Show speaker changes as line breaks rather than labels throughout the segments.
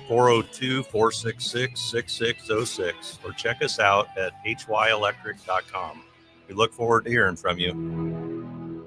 402-466-6606, or check us out at hyelectric.com. We look forward to hearing from you.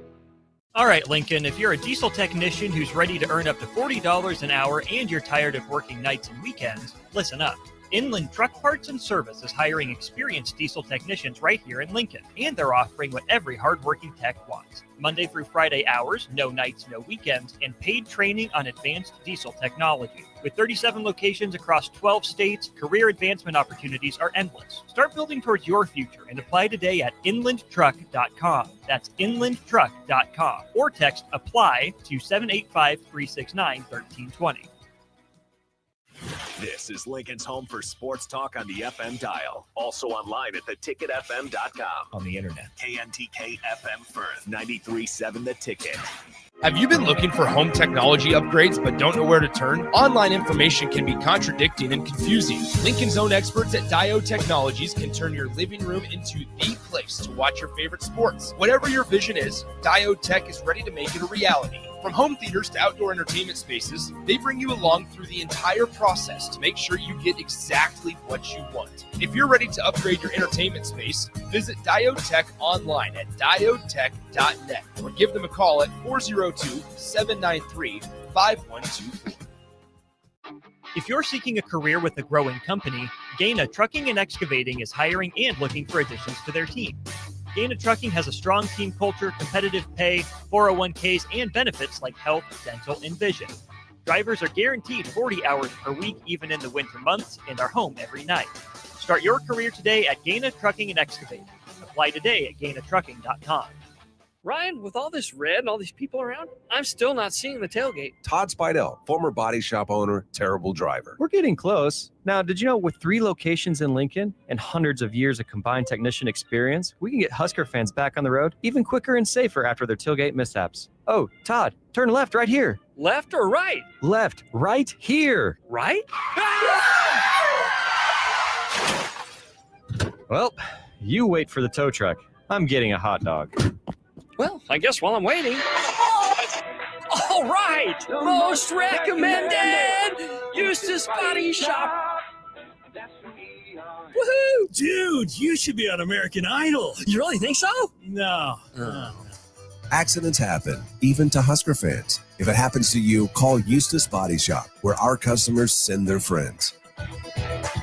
All right, Lincoln, if you're a diesel technician who's ready to earn up to $40 an hour and you're tired of working nights and weekends, listen up. Inland Truck Parts and Service is hiring experienced diesel technicians right here in Lincoln, and they're offering what every hardworking tech wants. Monday through Friday hours, no nights, no weekends, and paid training on advanced diesel technology. With 37 locations across 12 states, career advancement opportunities are endless. Start building towards your future and apply today at inlandtruck.com. That's inlandtruck.com. Or text APPLY to 785-369-1320.
This is Lincoln's home for sports talk on the FM dial. Also online at theticketfm.com.
On the internet.
KNTK FM Firth, 93.7 The Ticket.
Have you been looking for home technology upgrades but don't know where to turn? Online information can be contradicting and confusing. Lincoln's own experts at Diode Technologies can turn your living room into the place to watch your favorite sports. Whatever your vision is, Diode Tech is ready to make it a reality. From home theaters to outdoor entertainment spaces, they bring you along through the entire process to make sure you get exactly what you want. If you're ready to upgrade your entertainment space, visit Diode Tech online at diodetech.net or give them a call at 402-793-5124.
If you're seeking a career with a growing company, Gaina Trucking and Excavating is hiring and looking for additions to their team. Gaina Trucking has a strong team culture, competitive pay, 401ks, and benefits like health, dental, and vision. Drivers are guaranteed 40 hours per week, even in the winter months, and are home every night. Start your career today at Gaina Trucking and Excavating. Apply today at gainatrucking.com.
Ryan, with all this red and all these people around, I'm still not seeing the tailgate.
Todd Spidell, former body shop owner, terrible driver.
We're getting close. Now, did you know with 3 locations in Lincoln and hundreds of years of combined technician experience, we can get Husker fans back on the road even quicker and safer after their tailgate mishaps? Oh, Todd, turn left right here.
Left or right?
Left, right here.
Right?
Well, you wait for the tow truck. I'm getting a hot dog.
Well, I guess while I'm waiting. All right! Most recommended! Eustace Body Shop! Woohoo!
Dude, you should be on American Idol.
You really think so?
No.
Accidents happen, even to Husker fans. If it happens to you, call Eustace Body Shop, where our customers send their friends.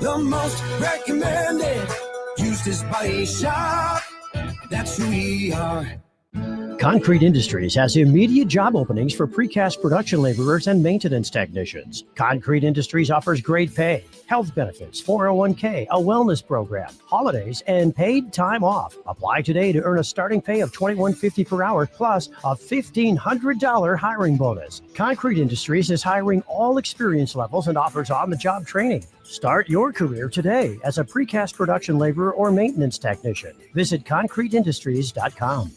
The most recommended Eustace Body Shop. That's who we are.
Concrete Industries has immediate job openings for precast production laborers and maintenance technicians. Concrete Industries offers great pay, health benefits, 401k, a wellness program, holidays, and paid time off. Apply today to earn a starting pay of $21.50 per hour plus a $1,500 hiring bonus. Concrete Industries is hiring all experience levels and offers on-the-job training. Start your career today as a precast production laborer or maintenance technician. Visit concreteindustries.com.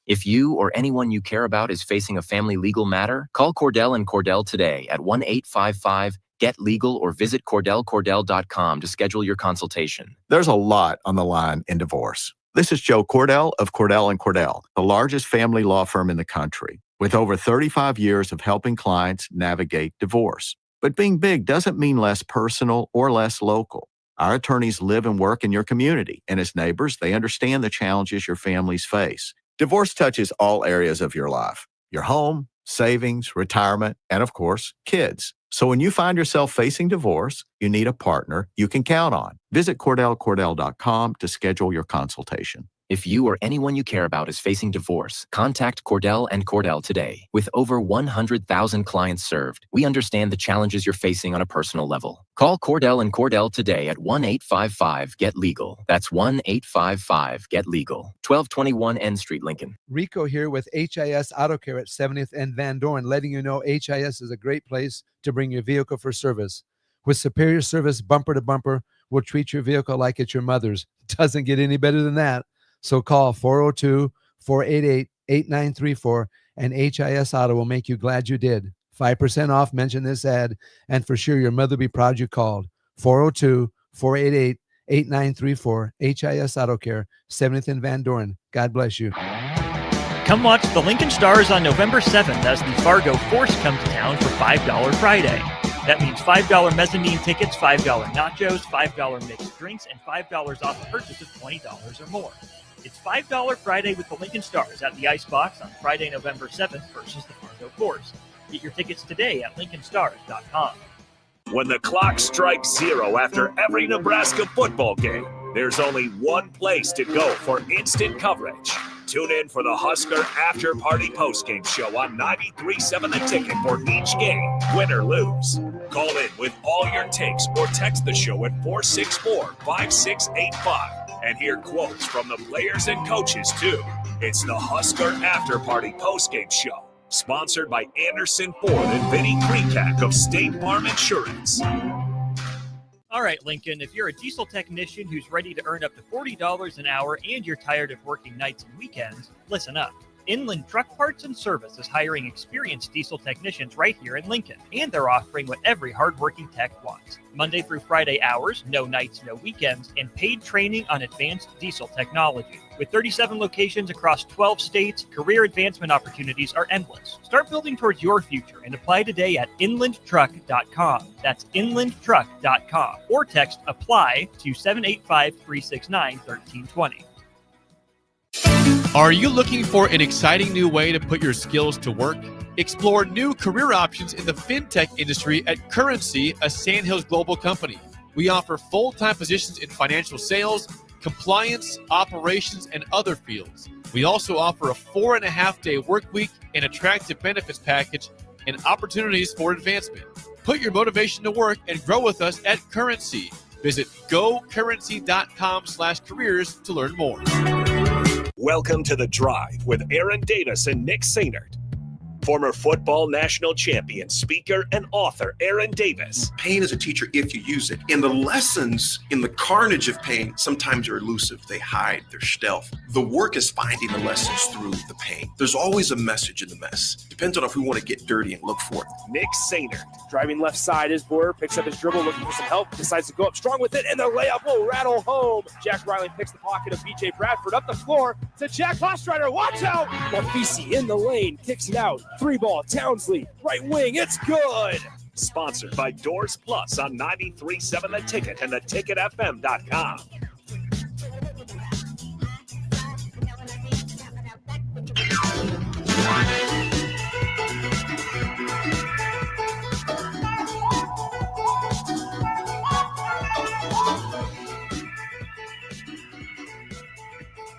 If you or anyone you care about is facing a family legal matter, call Cordell and Cordell today at 1-855-GET-LEGAL or visit CordellCordell.com to schedule your consultation.
There's a lot on the line in divorce. This is Joe Cordell of Cordell & Cordell, the largest family law firm in the country, with over 35 years of helping clients navigate divorce. But being big doesn't mean less personal or less local. Our attorneys live and work in your community, and as neighbors, they understand the challenges your families face. Divorce touches all areas of your life, your home, savings, retirement, and of course, kids. So when you find yourself facing divorce, you need a partner you can count on. Visit CordellCordell.com to schedule your consultation.
If you or anyone you care about is facing divorce, contact Cordell and Cordell today. With over 100,000 clients served, we understand the challenges you're facing on a personal level. Call Cordell and Cordell today at 1-855-GET-LEGAL. That's 1-855-GET-LEGAL. 1221 N Street, Lincoln.
Rico here with HIS Auto Care at 70th and Van Dorn, letting you know HIS is a great place to bring your vehicle for service. With superior service bumper to bumper, we'll treat your vehicle like it's your mother's. Doesn't get any better than that. So call 402-488-8934 and HIS Auto will make you glad you did. 5% off, mention this ad, and for sure your mother will be proud you called. 402-488-8934, HIS Auto Care, 70th and Van Dorn. God bless you.
Come watch the Lincoln Stars on November 7th as the Fargo Force come to town for $5 Friday. That means $5 mezzanine tickets, $5 nachos, $5 mixed drinks, and $5 off a purchase of $20 or more. It's $5 Friday with the Lincoln Stars at the Icebox on Friday, November 7th versus the Fargo Force. Get your tickets today at LincolnStars.com.
When the clock strikes 0 after every Nebraska football game, there's only one place to go for instant coverage. Tune in for the Husker After Party Postgame Show on 93.7 The Ticket for each game, win or lose. Call in with all your takes or text the show at 464-5685 and hear quotes from the players and coaches, too. It's the Husker After Party Postgame Show, sponsored by Anderson Ford and Vinny Krikak of State Farm Insurance.
All right, Lincoln, if you're a diesel technician who's ready to earn up to $40 an hour and you're tired of working nights and weekends, listen up. Inland Truck Parts and Service is hiring experienced diesel technicians right here in Lincoln, and they're offering what every hardworking tech wants. Monday through Friday hours, no nights, no weekends, and paid training on advanced diesel technology. With 37 locations across 12 states, career advancement opportunities are endless. Start building towards your future and apply today at inlandtruck.com. That's inlandtruck.com. Or text APPLY to 785-369-1320.
Are you looking for an exciting new way to put your skills to work? Explore new career options in the fintech industry at Currency, a Sandhills global company. We offer full-time positions in financial sales, compliance, operations, and other fields. We also offer a 4.5-day work week, an attractive benefits package, and opportunities for advancement. Put your motivation to work and grow with us at Currency. Visit gocurrency.com/careers to learn more.
Welcome to The Drive with Aaron Davis and Nick Sainert. Former football national champion, speaker, and author Aaron Davis.
Pain is a teacher if you use it. And the lessons in the carnage of pain sometimes are elusive. They hide, they're stealth. The work is finding the lessons through the pain. There's always a message in the mess. Depends on if we want to get dirty and look for it.
Nick Sainert.
Driving left side is Boyer, picks up his dribble, looking for some help, decides to go up strong with it, and the layup will rattle home. Jack Riley picks the pocket of BJ Bradford up the floor to Jack Hostrider. Watch out! Marfisi in the lane, kicks it out. 3-ball, Townsley, right wing, it's good!
Sponsored by Doors Plus on 93.7 The Ticket and theticketfm.com.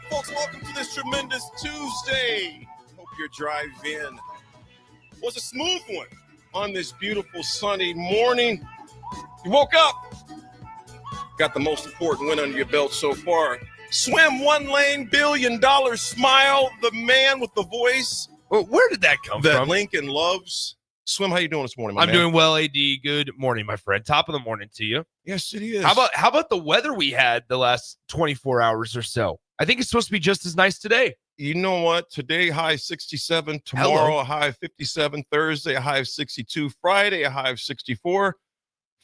Folks, welcome to this tremendous Tuesday. Hope your drive in was a smooth one on this beautiful sunny morning. You woke up, got the most important win under your belt so far. Swim one lane, $1 billion smile, the man with the voice.
Well, where did that come
that
from?
Lincoln loves. Swim, how you doing this morning, my
I'm
man?
doing well, AD. Good morning, my friend. Top of the morning to you.
Yes, it is.
How about the weather we had the last 24 hours or so? I think it's supposed to be just as nice today.
You know what? Today, high 67. Tomorrow, a high of 57. Thursday, a high of 62. Friday, a high of 64.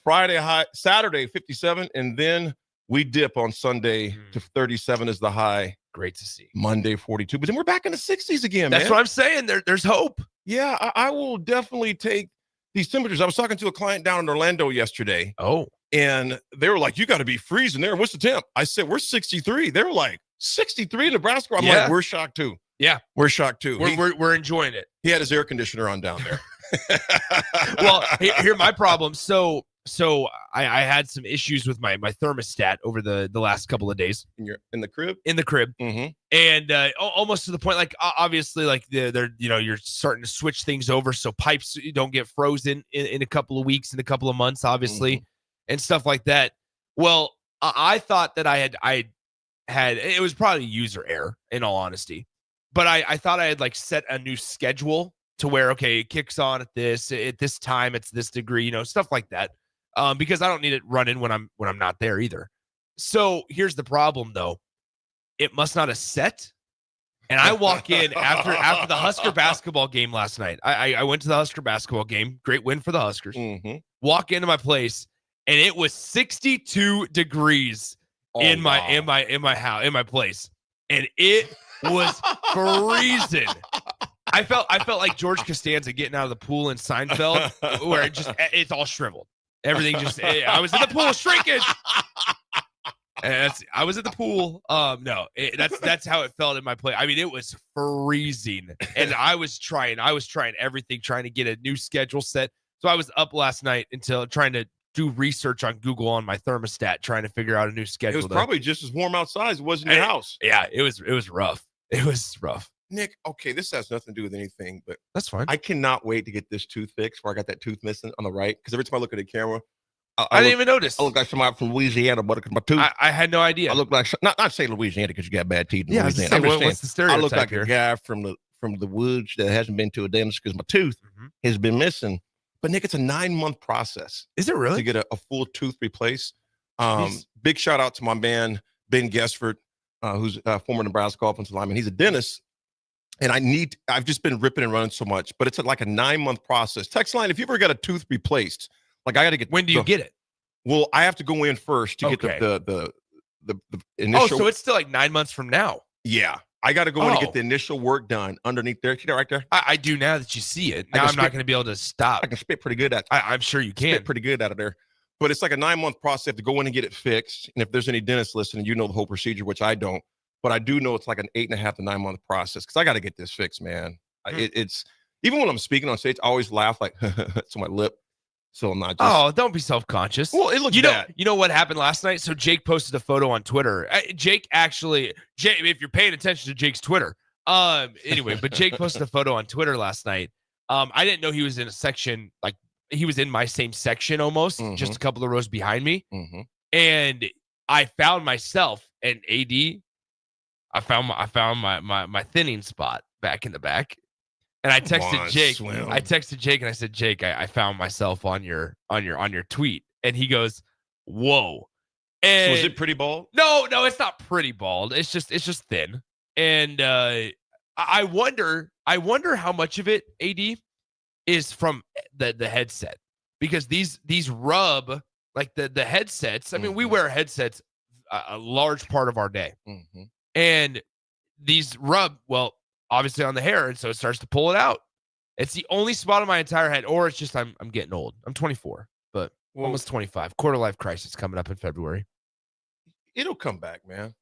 Friday, Saturday, 57. And then we dip on Sunday to 37 is the high.
Great to see.
Monday, 42. But then we're back in the 60s again, man.
That's what I'm saying. There's hope.
Yeah, I will definitely take these temperatures. I was talking to a client down in Orlando yesterday.
Oh.
And they were like, you got to be freezing there. What's the temp? I said, we're 63. They were like, 63 in Nebraska. I'm like, we're shocked too.
Yeah.
We're shocked too.
We're enjoying it.
He had his air conditioner on down there.
Well, here my problem. So I had some issues with my thermostat over the last couple of days.
In the crib?
In the crib.
Mm-hmm.
And almost to the point, like obviously, like they're you're starting to switch things over so pipes don't get frozen in a couple of weeks, in a couple of months, obviously, and stuff like that. Well, I thought that I had it was probably user error, in all honesty, but I thought I had like set a new schedule to where, okay, it kicks on at this time, it's this degree, stuff like that. Because I don't need it running when I'm not there either. So here's the problem though. It must not have set. And I walk in after the Husker basketball game last night. I went to the Husker basketball game. Great win for the Huskers.
Mm-hmm.
Walk into my place and it was 62 degrees in my house, in my place. And it was freezing. I felt like George Costanza getting out of the pool in Seinfeld, where it's all shriveled. Everything just. I was in the pool, shrinkage. I was at the pool. That's how it felt in my play. I mean, it was freezing, and I was trying everything, trying to get a new schedule set. So I was up last night until trying to do research on Google on my thermostat, trying to figure out a new schedule.
It was probably just as warm outside as it was in your house.
Yeah, it was rough. It was rough.
Nick, okay, this has nothing to do with anything, but
that's fine.
I cannot wait to get this tooth fixed where I got that tooth missing on the right. Because every time I look at the camera,
I didn't even notice.
I look like somebody from Louisiana, but because my tooth.
I had no idea.
I look like not saying Louisiana because you got bad teeth.
Yeah,
Louisiana.
what's the stereotype
I look like
here?
a guy from the woods that hasn't been to a dentist because my tooth has been missing. But Nick, it's a 9-month process.
Is it really?
To get a full tooth replaced. Big shout out to my man Ben Gesford, who's a former Nebraska offensive lineman. He's a dentist. And I've just been ripping and running so much, but it's like a 9-month process. Text line, if you ever got a tooth replaced, like I got to get.
When do you get it?
Well, I have to go in first to get the initial.
Oh, so it's still like 9 months from now.
Yeah, I got to go in and get the initial work done underneath there. See that right there?
I do now that you see it. Now I'm not going to be able to stop.
I can spit pretty good at.
I'm sure you can.
Spit pretty good out of there. But it's like a 9-month process. You have to go in and get it fixed. And if there's any dentists listening, you know the whole procedure, which I don't. But I do know it's like an 8.5 to 9-month process because I got to get this fixed, man. It's even when I'm speaking on stage, I always laugh like to my lip. So I'm not just.
Oh, don't be self-conscious.
Well, it looks
bad. You know what happened last night? So Jake posted a photo on Twitter. Jake, if you're paying attention to Jake's Twitter, anyway, but Jake posted a photo on Twitter last night. I didn't know he was in a section, like he was in my same section almost, just a couple of rows behind me. And I found myself and AD. I found my thinning spot back in the back, and I texted Jake. I texted Jake and I said, Jake, I found myself on your tweet, and he goes, "Whoa!" And
so was it pretty bald?
No, it's not pretty bald. It's just thin, and I wonder how much of it, AD, is from the headset, because these rub like the headsets. I mean, we wear headsets a large part of our day. And these rub, well, obviously on the hair, and so it starts to pull it out. It's the only spot on my entire head, or it's just I'm getting old. I'm 24, but almost 25. Quarter life crisis coming up in February.
It'll come back, man.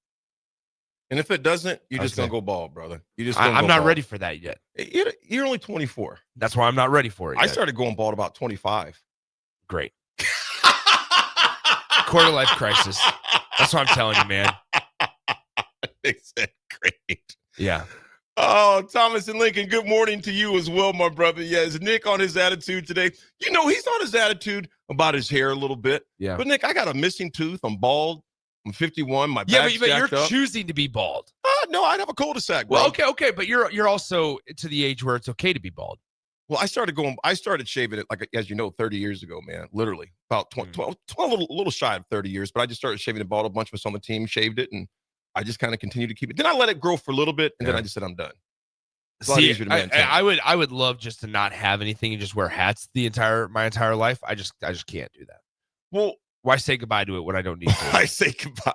And if it doesn't, you're just gonna go bald, brother.
I'm not ready for that yet.
You're only 24.
That's why I'm not ready for it yet.
I started going bald about 25.
Great. Quarter life crisis. That's what I'm telling you, man.
They said great.
Yeah.
Oh, Thomas and Lincoln, good morning to you as well, my brother. Yeah, is Nick on his attitude today? You know, he's on his attitude about his hair a little bit.
Yeah.
But Nick, I got a missing tooth. I'm bald. I'm 51. My back's
but you're
jacked up.
choosing to be bald.
No, I'd have a cul-de-sac, bro.
Well, okay, but you're also to the age where it's okay to be bald.
Well, I started shaving it, like, as you know, 30 years ago, man. Literally about 12, a little shy of 30 years, but I just started shaving it bald. A bunch of us on the team shaved it, and I just kind of continued to keep it. Then I let it grow for a little bit, and then I just said, I'm done. It's a lot easier to maintain.
I would love just to not have anything and just wear hats my entire life. I just can't do that.
Well,
why say goodbye to it when I don't need to?
I say goodbye.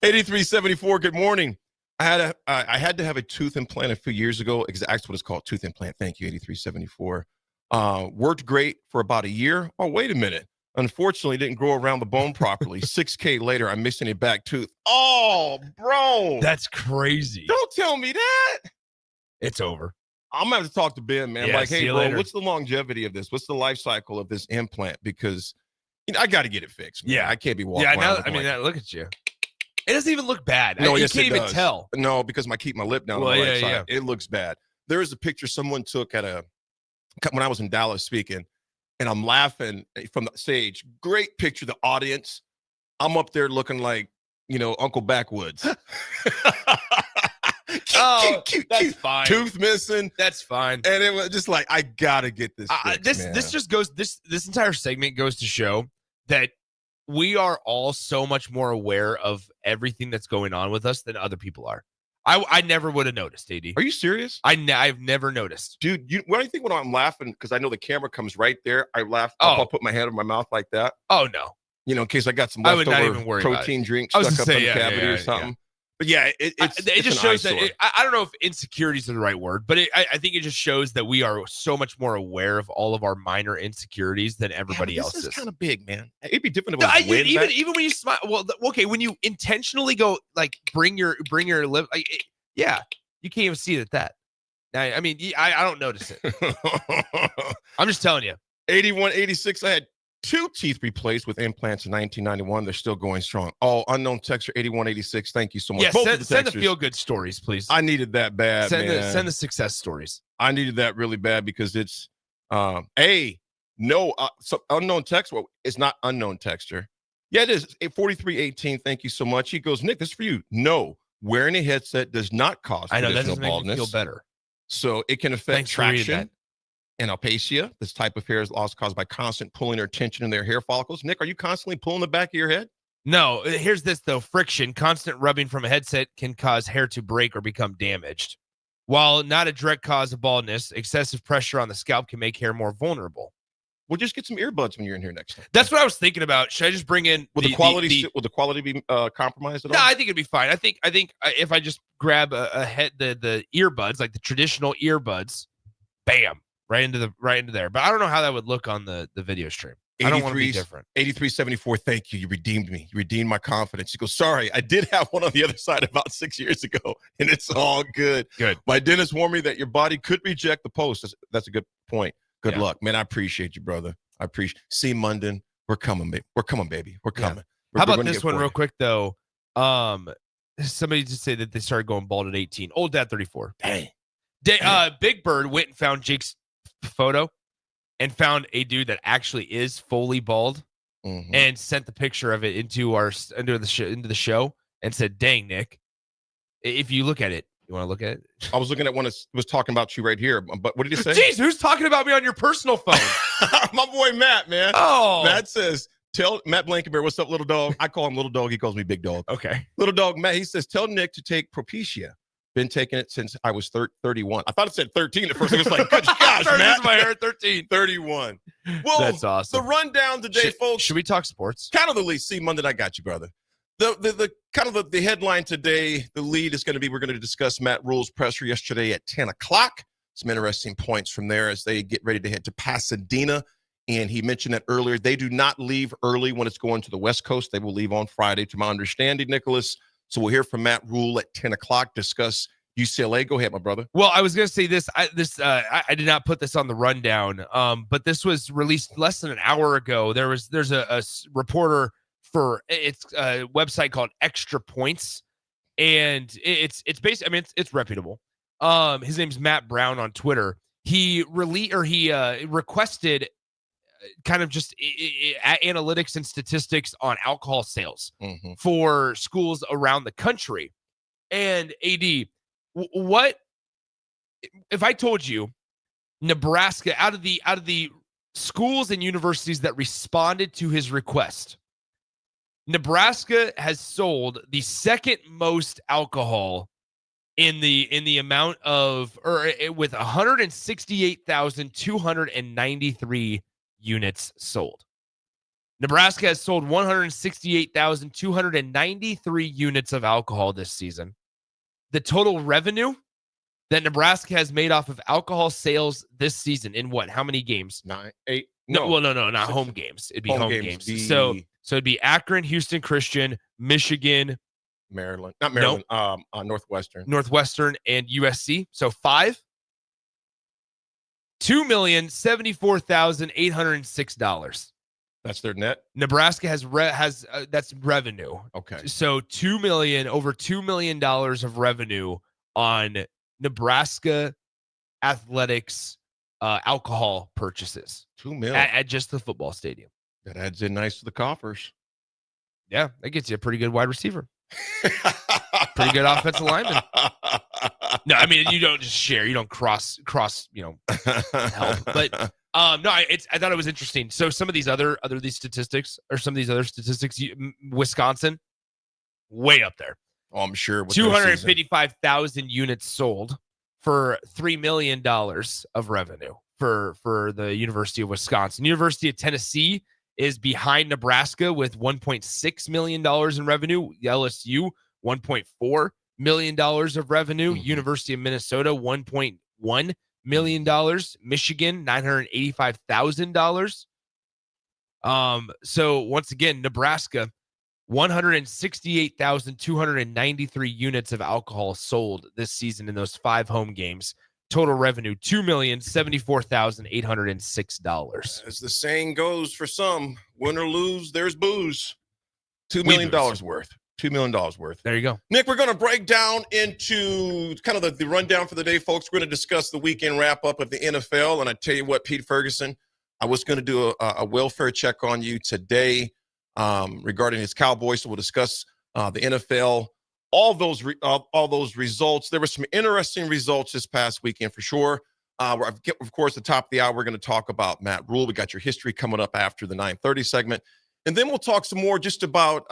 8374, good morning. I had to have a tooth implant a few years ago. That's what it's called, tooth implant. Thank you, 8374. Worked great for about a year. Oh, wait a minute. Unfortunately, it didn't grow around the bone properly. 6K later, I'm missing a back tooth. Oh, bro.
That's crazy.
Don't tell me that.
It's over.
I'm going to have to talk to Ben, man.
Yeah,
like, hey, bro,
later.
what's the longevity of this? What's the life cycle of this implant? Because I got to get it fixed, man.
Yeah.
I can't be walking around.
Look at you. It doesn't even look bad.
No,
you can't even tell.
No, because I keep my lip down on the right side. It looks bad. There is a picture someone took when I was in Dallas speaking, and I'm laughing from the stage. Great picture, the audience. I'm up there looking like, Uncle Backwoods. cute.
That's fine.
Tooth missing.
That's fine.
And it was just like, I gotta get this fixed,
this just goes, this entire segment goes to show that we are all so much more aware of everything that's going on with us than other people are. I never would have noticed, AD.
Are you serious?
I've never noticed.
Dude, what do you think when I'm laughing? Because I know the camera comes right there. I laugh. I'll put my hand in my mouth like that.
Oh, no.
In case I got some
I would not
leftover
even worry
protein
about
drink
I was
stuck up
gonna
in
say,
the cavity
yeah,
or something. But yeah,
it
it's
just
an
shows that
eyesore.
I don't know if insecurities are the right word, but I think it just shows that we are so much more aware of all of our minor insecurities than everybody else
This
is.
is kind of big, man. It'd be different if it was wind back.
Even when you smile, well, okay, when you intentionally go like bring your lip, like, yeah, you can't even see it at that. I mean, I don't notice it. I'm just telling you.
81, 86. I had 2 teeth replaced with implants in 1991. They're still going strong. Oh, unknown texture 8186. Thank you so much.
Yeah,
Both
send the
textures.
feel good stories, please.
I needed that bad, man.
Send the success stories.
I needed that really bad because it's so unknown text. Well, it's not unknown texture. Yeah, it is. 4318. Thank you so much. He goes, Nick, this is for you. No, wearing a headset does not cause
I know that
traditional
doesn't make
baldness.
me feel better.
So it can affect
Thanks for reading
traction
that.
and alopecia. This type of hair is loss caused by constant pulling or tension in their hair follicles. Nick, are you constantly pulling the back of your head?
No, here's this though. Friction, constant rubbing from a headset can cause hair to break or become damaged. While not a direct cause of baldness, excessive pressure on the scalp can make hair more vulnerable.
Well, just get some earbuds when you're in here next time.
That's what I was thinking about. Should I just bring in
Will the quality be compromised at all?
No, I think it'd be fine. I think if I just grab a head the earbuds, like the traditional earbuds, bam, right into there. But I don't know how that would look on the video stream. I don't want to be different.
8374, thank you. You redeemed me. You redeemed my confidence. You go, sorry, I did have one on the other side about 6 years ago, and it's all good.
Good.
My dentist warned me that your body could reject the post. That's a good point. Good luck, man. I appreciate you, brother. I appreciate. See, Munden, we're coming, baby. We're coming, baby. We're coming.
How about this one real quick though? Somebody just say that they started going bald at 18. Old Dad 34. Dang. Big Bird went and found Jake's photo and found a dude that actually is fully bald and sent the picture of it into the show and said, "Dang, Nick, if you look at it, you want to look at it?"
I was looking at one that was talking about you right here, but what did he say?
Jeez, who's talking about me on your personal phone?
My boy Matt, man.
Oh,
Matt says, tell Matt Blankenbear, what's up, little dog? I call him little dog. He calls me big dog.
Okay.
Little dog Matt, he says, tell Nick to take Propecia. Been taking it since I was 31. I thought it said 13 at first. I was like, good gosh, Matt.
My hair at 13.
31. Well,
that's awesome.
The rundown today, folks.
Should we talk sports?
Kind of the lead. See, Monday, I got you, brother. The kind of the headline today, the lead is going to be, we're going to discuss Matt Rule's presser yesterday at 10 o'clock. Some interesting points from there as they get ready to head to Pasadena. And he mentioned that earlier. They do not leave early when it's going to the West Coast. They will leave on Friday, to my understanding, Nicholas. So we'll hear from Matt Rule at 10 o'clock, discuss UCLA. Go ahead, my brother.
Well, I was going to say this. I did not put this on the rundown, but this was released less than an hour ago. There's a reporter for it's a website called Extra Points, and it's basically, I mean, it's reputable. His name's Matt Brown on Twitter. He requested kind of just analytics and statistics on alcohol sales for schools around the country. And AD, what if I told you Nebraska, out of the schools and universities that responded to his request, Nebraska has sold the second most alcohol in the amount of, or with 168,293 units sold. Nebraska has sold 168,293 units of alcohol this season. The total revenue that Nebraska has made off of alcohol sales this season in what? How many games?
9, 8.
No, well, no, not home games. It'd be home games. So it'd be Akron, Houston Christian, Michigan,
Maryland, not Maryland,
Northwestern, and USC. So 5. $2,074,806.
That's their net.
Nebraska has that's revenue.
Okay.
So over $2 million of revenue on Nebraska athletics alcohol purchases.
$2 million
at just the football stadium.
That adds in nice to the coffers.
Yeah, that gets you a pretty good wide receiver. Pretty good offensive lineman. No, I mean, you don't just share. You don't cross. Help. But no, I thought it was interesting. So some of these these statistics, Wisconsin, way up there.
Oh, I'm sure.
255,000 units sold for $3 million of revenue for the University of Wisconsin. University of Tennessee is behind Nebraska with $1.6 million in revenue. LSU $1.4 million of revenue. University of Minnesota, $1.1 million. Michigan, $985,000. So once again, Nebraska, 168,293 units of alcohol sold this season in those 5 home games. Total revenue, $2,074,806.
As the saying goes for some, win or lose, there's booze. $2 million worth. $2 million worth.
There you go.
Nick, we're going to break down into kind of the rundown for the day, folks. We're going to discuss the weekend wrap-up of the NFL. And I tell you what, Pete Ferguson, I was going to do a welfare check on you today regarding his Cowboys. So we'll discuss the NFL, all those results. There were some interesting results this past weekend for sure. Of course, the top of the hour, we're going to talk about Matt Rule. We got your history coming up after the 9:30 segment. And then we'll talk some more just about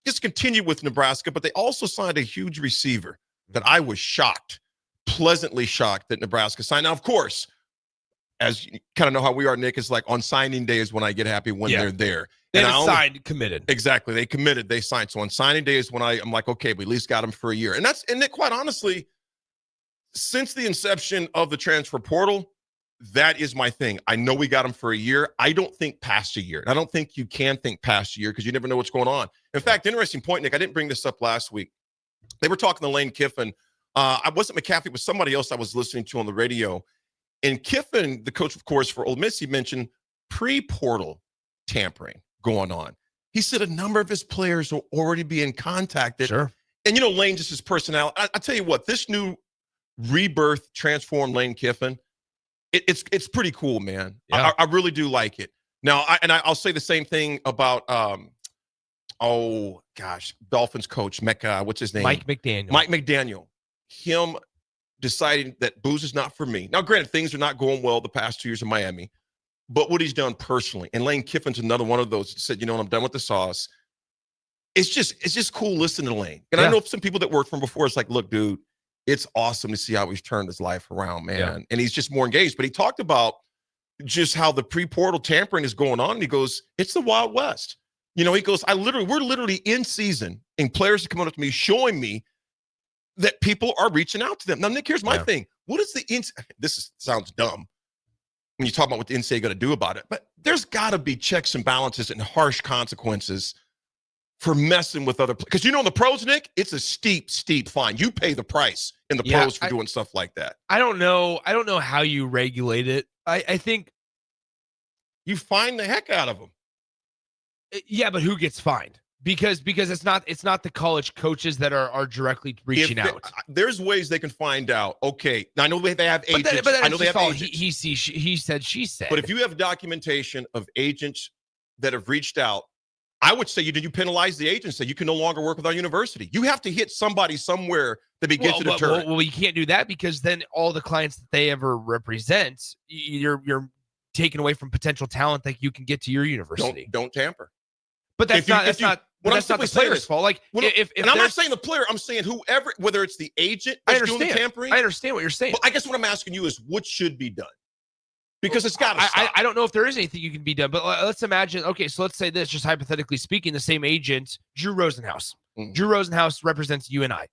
just continue with Nebraska, but they also signed a huge receiver that I was pleasantly shocked that Nebraska signed. Now, of course, as you kind of know how we are, Nick, is like on signing day is when I get happy when they're there.
They signed, committed.
Exactly. They committed, they signed. So on signing day is when I'm like, okay, we at least got them for a year. And Nick, quite honestly, since the inception of the transfer portal, that is my thing. I know we got them for a year. I don't think past a year. I don't think you can think past a year because you never know what's going on. In fact, interesting point, Nick, I didn't bring this up last week. They were talking to Lane Kiffin. I wasn't McCaffrey, it was somebody else I was listening to on the radio. And Kiffin, the coach, of course, for Ole Miss, he mentioned pre-portal tampering going on. He said a number of his players will already be in contacted.
Sure.
And, Lane, just his personality. I tell you what, this new rebirth, transformed Lane Kiffin, it's pretty cool, man.
Yeah.
I really do like it. Now, I'll say the same thing about, Dolphins coach, what's his name?
Mike McDaniel.
Mike McDaniel. Him deciding that booze is not for me. Now, granted, things are not going well the past 2 years in Miami, but what he's done personally, and Lane Kiffin's another one of those that said, I'm done with the sauce. It's just cool listening to Lane. And I know some people that worked for him before, it's like, look, dude, it's awesome to see how he's turned his life around, man.
Yeah.
And he's just more engaged. But he talked about just how the pre-portal tampering is going on. And he goes, it's the Wild West. He goes, we're literally in season, and players are coming up to me showing me that people are reaching out to them. Now, Nick, here's my thing. What is sounds dumb when you talk about what the NCAA going to do about it, but there's got to be checks and balances and harsh consequences for messing with other players. Because in the pros, Nick, it's a steep fine. You pay the price in the pros for doing stuff like that.
I don't know how you regulate it. I think
you fine the heck out of them.
Yeah, but who gets fined? Because it's not the college coaches that are directly reaching out.
There's ways they can find out. Okay, now I know they have agents.
But
I know they have agents.
He said, she said.
But if you have documentation of agents that have reached out, I would say you penalize the agents that you can no longer work with our university. You have to hit somebody somewhere that begins to deter.
Well, you can't do that because then all the clients that they ever represent, you're taking away from potential talent that you can get to your university.
Don't tamper.
But that's not the player's fault. Like,
and I'm not saying the player. I'm saying whoever, whether it's the agent that's doing the tampering.
I understand what you're saying.
But I guess what I'm asking you is what should be done? Because it's got to stop.
I don't know if there is anything you can be done, but let's imagine. Okay, so let's say this, just hypothetically speaking, the same agent, Drew Rosenhaus. Mm-hmm. Drew Rosenhaus represents you and I.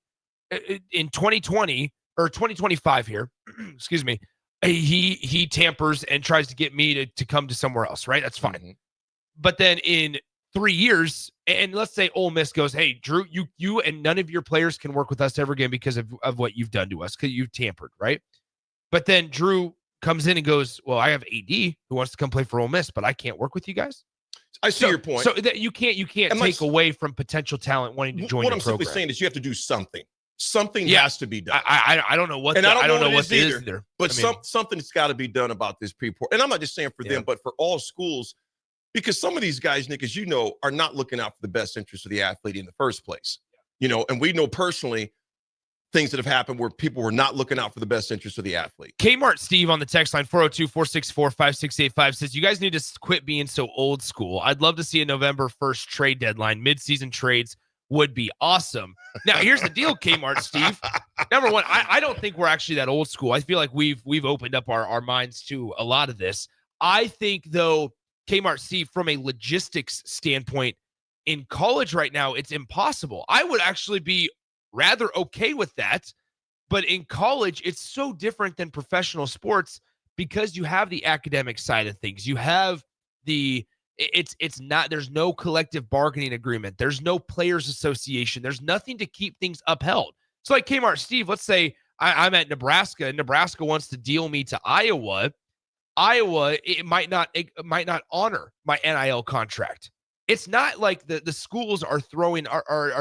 In 2020 or 2025 here, excuse me, he tampers and tries to get me to come to somewhere else, right? That's fine. Mm-hmm. But then in 3 years, and let's say Ole Miss goes, hey, Drew, you and none of your players can work with us ever again because of what you've done to us, because you've tampered, right? But then Drew comes in and goes, well, I have AD who wants to come play for Ole Miss, but I can't work with you guys.
I see your point.
So that you can't take away from potential talent wanting to join your program.
What I'm simply saying is you have to do something. Something has to be done.
I don't know what. And I don't know what it is either.
But something's got to be done about this pre-port. And I'm not just saying for them, but for all schools, because some of these guys, Nick, as you know, are not looking out for the best interest of the athlete in the first place. And we know personally things that have happened where people were not looking out for the best interest of the athlete.
Kmart Steve on the text line 402-464-5685 says, you guys need to quit being so old school. I'd love to see a November 1st trade deadline. Mid-season trades would be awesome. Now, here's the deal, Kmart Steve. Number one, I don't think we're actually that old school. I feel like we've opened up our minds to a lot of this. I think, though, Kmart Steve, from a logistics standpoint, in college right now, it's impossible. I would actually be rather okay with that. But in college, it's so different than professional sports because you have the academic side of things. You have it's not, there's no collective bargaining agreement. There's no players association. There's nothing to keep things upheld. So like Kmart, Steve, let's say I'm at Nebraska and Nebraska wants to deal me to Iowa. It might not honor my NIL contract. It's not like the schools are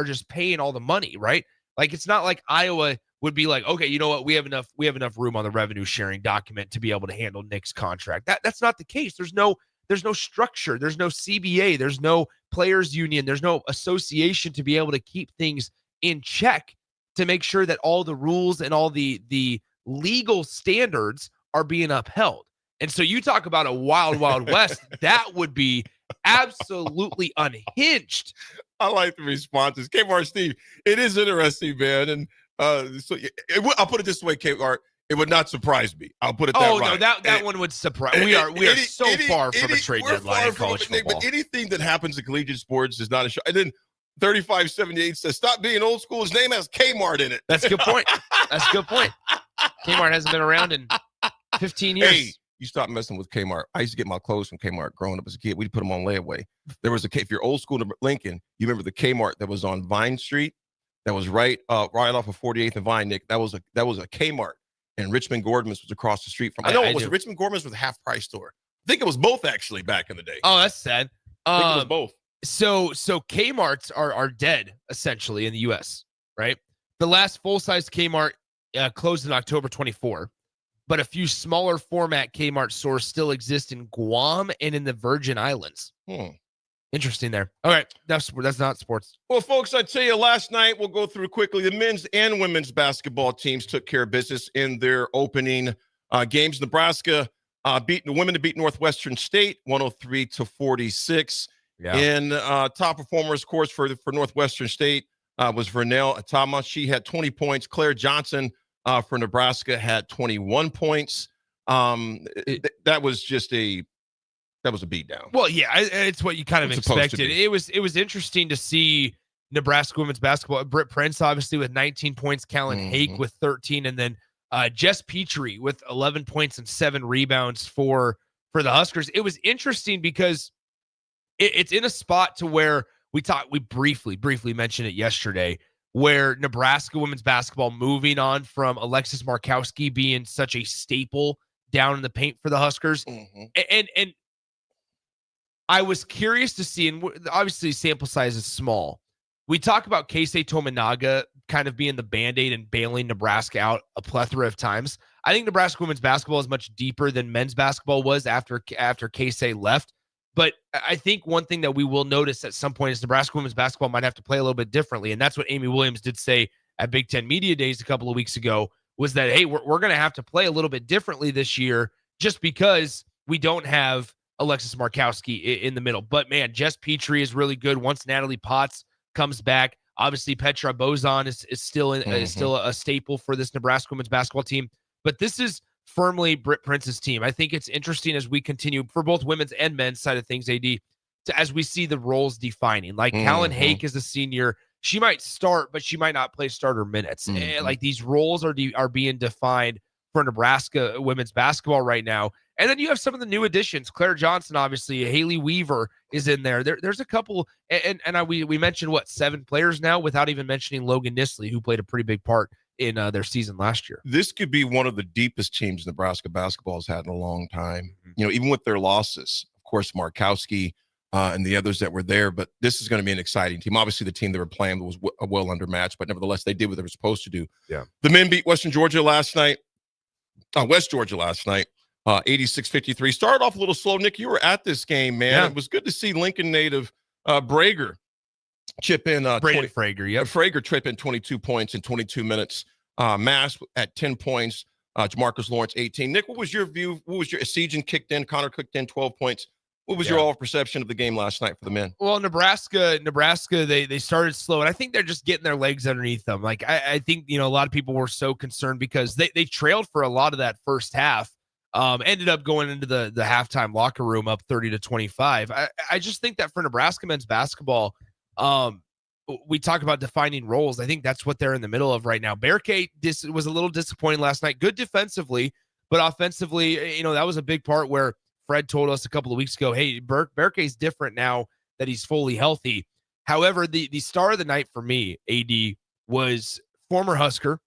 just paying all the money, right? Like, it's not like Iowa would be like, okay, you know what? We have enough room on the revenue sharing document to be able to handle Nick's contract. That's not the case. There's no structure. There's no CBA. There's no players union. There's no association to be able to keep things in check to make sure that all the rules and all the legal standards are being upheld. And so you talk about a wild, wild west, that would be absolutely unhinged.
I like the responses. Kmart, Steve, it is interesting, man. And I'll put it this way, Kmart, it would not surprise me. I'll put it that right.
Oh, no, that one would surprise. We are so far from a trade deadline in college football.
But anything that happens in collegiate sports is not a show. And then 3578 says, stop being old school. His name has Kmart in it.
That's a good point. Kmart hasn't been around in 15 years.
Hey, you stop messing with Kmart. I used to get my clothes from Kmart growing up as a kid. We'd put them on layaway. There was if you're old school to Lincoln, you remember the Kmart that was on Vine Street, that was right off of 48th and Vine, Nick. That was a Kmart, and Richmond Gordman's was across the street from. Richmond Gordman's was a half price store. I think it was both actually back in the day.
Oh, that's sad.
I think it was both.
So Kmart's are dead essentially in the U.S. Right? The last full size Kmart closed in October 24. But a few smaller format Kmart stores still exist in Guam and in the Virgin Islands. Interesting there. All right, that's not sports.
Well, folks, I tell you, last night, we'll go through quickly. The men's and women's basketball teams took care of business in their opening games. Nebraska beat the women to beat Northwestern State 103-46.
Yeah.
And top performers, of course, for Northwestern State was Vernell Atama. She had 20 points. Claire Johnson for Nebraska had 21 points. That was a beatdown.
Well, yeah, it's what you kind of expected. It was interesting to see Nebraska women's basketball. Britt Prince, obviously, with 19 points. Callan Hake with 13, and then Jess Petrie with 11 points and 7 rebounds for the Huskers. It was interesting because it's in a spot to where we briefly mentioned it yesterday, where Nebraska women's basketball moving on from Alexis Markowski being such a staple down in the paint for the Huskers. And I was curious to see, and obviously sample size is small. We talk about Keisei Tominaga kind of being the Band-Aid and bailing Nebraska out a plethora of times. I think Nebraska women's basketball is much deeper than men's basketball was after Keisei left. But I think one thing that we will notice at some point is Nebraska women's basketball might have to play a little bit differently. And that's what Amy Williams did say at Big Ten Media Days a couple of weeks ago, was that, hey, we're going to have to play a little bit differently this year just because we don't have Alexis Markowski in the middle. But, man, Jess Petrie is really good once Natalie Potts comes back. Obviously, Petra Bozon is still a staple for this Nebraska women's basketball team. But this is firmly Britt Prince's team. I think it's interesting as we continue for both women's and men's side of things, AD, as we see the roles defining. Like Callan Hake is a senior. She might start, but she might not play starter minutes. And like these roles are being defined for Nebraska women's basketball right now. And then you have some of the new additions. Claire Johnson, obviously. Haley Weaver is in there. There's a couple. And we mentioned, 7 players now without even mentioning Logan Nisley, who played a pretty big part in their season last year.
This could be one of the deepest teams Nebraska basketball has had in a long time. Even with their losses, of course, Markowski and the others that were there, but this is going to be an exciting team. Obviously, the team they were playing was well undermatched, but nevertheless, they did what they were supposed to do.
Yeah.
The men beat West Georgia last night. 86-53. Started off a little slow. Nick, you were at this game, man.
Yeah.
It was good to see Lincoln native Brager chip in.
Braden Frager, yep.
Frager chip in 22 points in 22 minutes. Mass at 10 points. Jamarcus Lawrence, 18. Nick, what was your view? What was your Sejan kicked in? Connor kicked in 12 points. What was your overall perception of the game last night for the men?
Well, Nebraska, they started slow, and I think they're just getting their legs underneath them. Like, I think, a lot of people were so concerned because they trailed for a lot of that first half, ended up going into the halftime locker room up 30-25. I just think that for Nebraska men's basketball, We talk about defining roles. I think that's what they're in the middle of right now. Berke was a little disappointing last night. Good defensively, but offensively, that was a big part where Fred told us a couple of weeks ago, hey, Berke's different now that he's fully healthy. However, the star of the night for me, AD, was former Husker,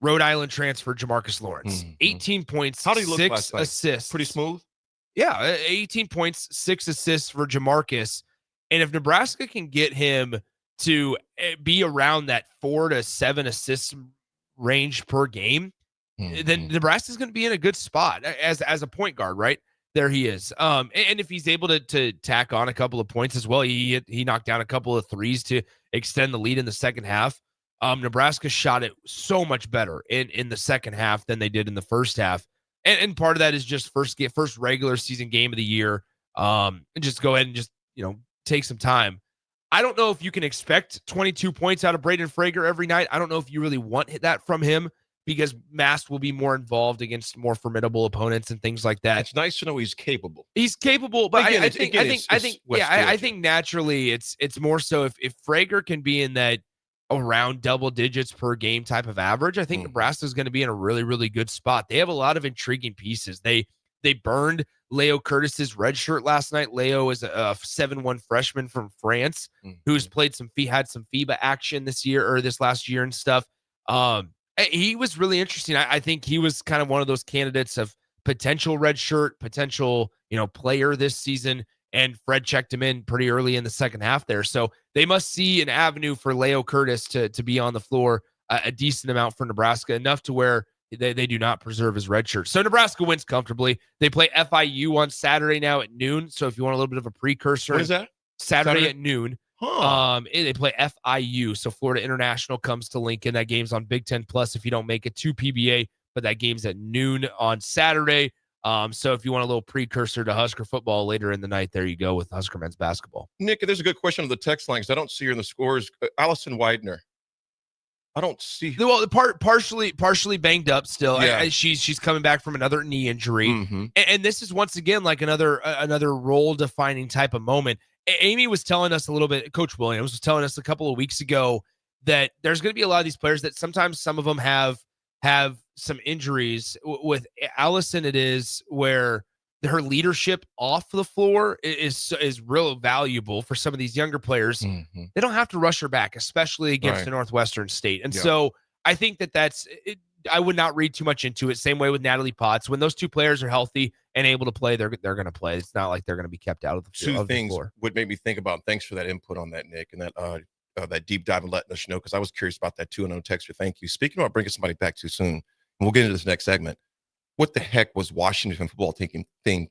Rhode Island transfer Jamarcus Lawrence. 18 points,
How did he look
6
last night?
assists.
Pretty smooth?
Yeah, 18 points, 6 assists for Jamarcus. And if Nebraska can get him to be around that 4 to 7 assists range per game, then Nebraska's going to be in a good spot as a point guard, right? There he is. And if he's able to tack on a couple of points as well, he knocked down a couple of threes to extend the lead in the second half. Nebraska shot it so much better in the second half than they did in the first half. And part of that is just first regular season game of the year. And just go ahead and just, take some time. I don't know if you can expect 22 points out of Braden Frager every night. I don't know if you really want that from him because Mast will be more involved against more formidable opponents and things like that.
It's nice to know he's capable.
He's capable, but
Again,
I think naturally it's more so if Frager can be in that around double digits per game type of average, I think Nebraska is going to be in a really, really good spot. They have a lot of intriguing pieces. They burned Leo Curtis's red shirt last night. Leo is a 7-1 freshman from France who's played had some FIBA action this last year and stuff. He was really interesting. I think he was kind of one of those candidates of potential red shirt, potential, player this season. And Fred checked him in pretty early in the second half there. So they must see an avenue for Leo Curtis to be on the floor a decent amount for Nebraska, enough to where they do not preserve his red shirt. So Nebraska wins comfortably. They play FIU on Saturday now at noon. So if you want a little bit of a precursor.
What is that?
Saturday at noon. They play FIU. So Florida International comes to Lincoln. That game's on Big Ten Plus if you don't make it to PBA, but that game's at noon on Saturday. So if you want a little precursor to Husker football later in the night, there you go with Husker men's basketball.
Nick, there's a good question on the text line because I don't see her in the scores. Allison Widener. I don't see her.
Well, partially banged up still.
Yeah.
She's coming back from another knee injury. And this is once again like another role defining type of moment. Amy was telling us a little bit, Coach Williams was telling us a couple of weeks ago that there's going to be a lot of these players that sometimes some of them have some injuries. With Allison, it is where her leadership off the floor is real valuable for some of these younger players. They don't have to rush her back, especially against the Northwestern State. And so I think that's it. I would not read too much into it. Same way with Natalie Potts. When those two players are healthy and able to play, they're going to play. It's not like they're going to be kept out of the
Two things
floor.
would make me think about. Thanks for that input on that, Nick, and that deep dive and letting us know, because I was curious about that too. And on texture, thank you. Speaking about bringing somebody back too soon, and we'll get into this next segment. What the heck was Washington football thinking by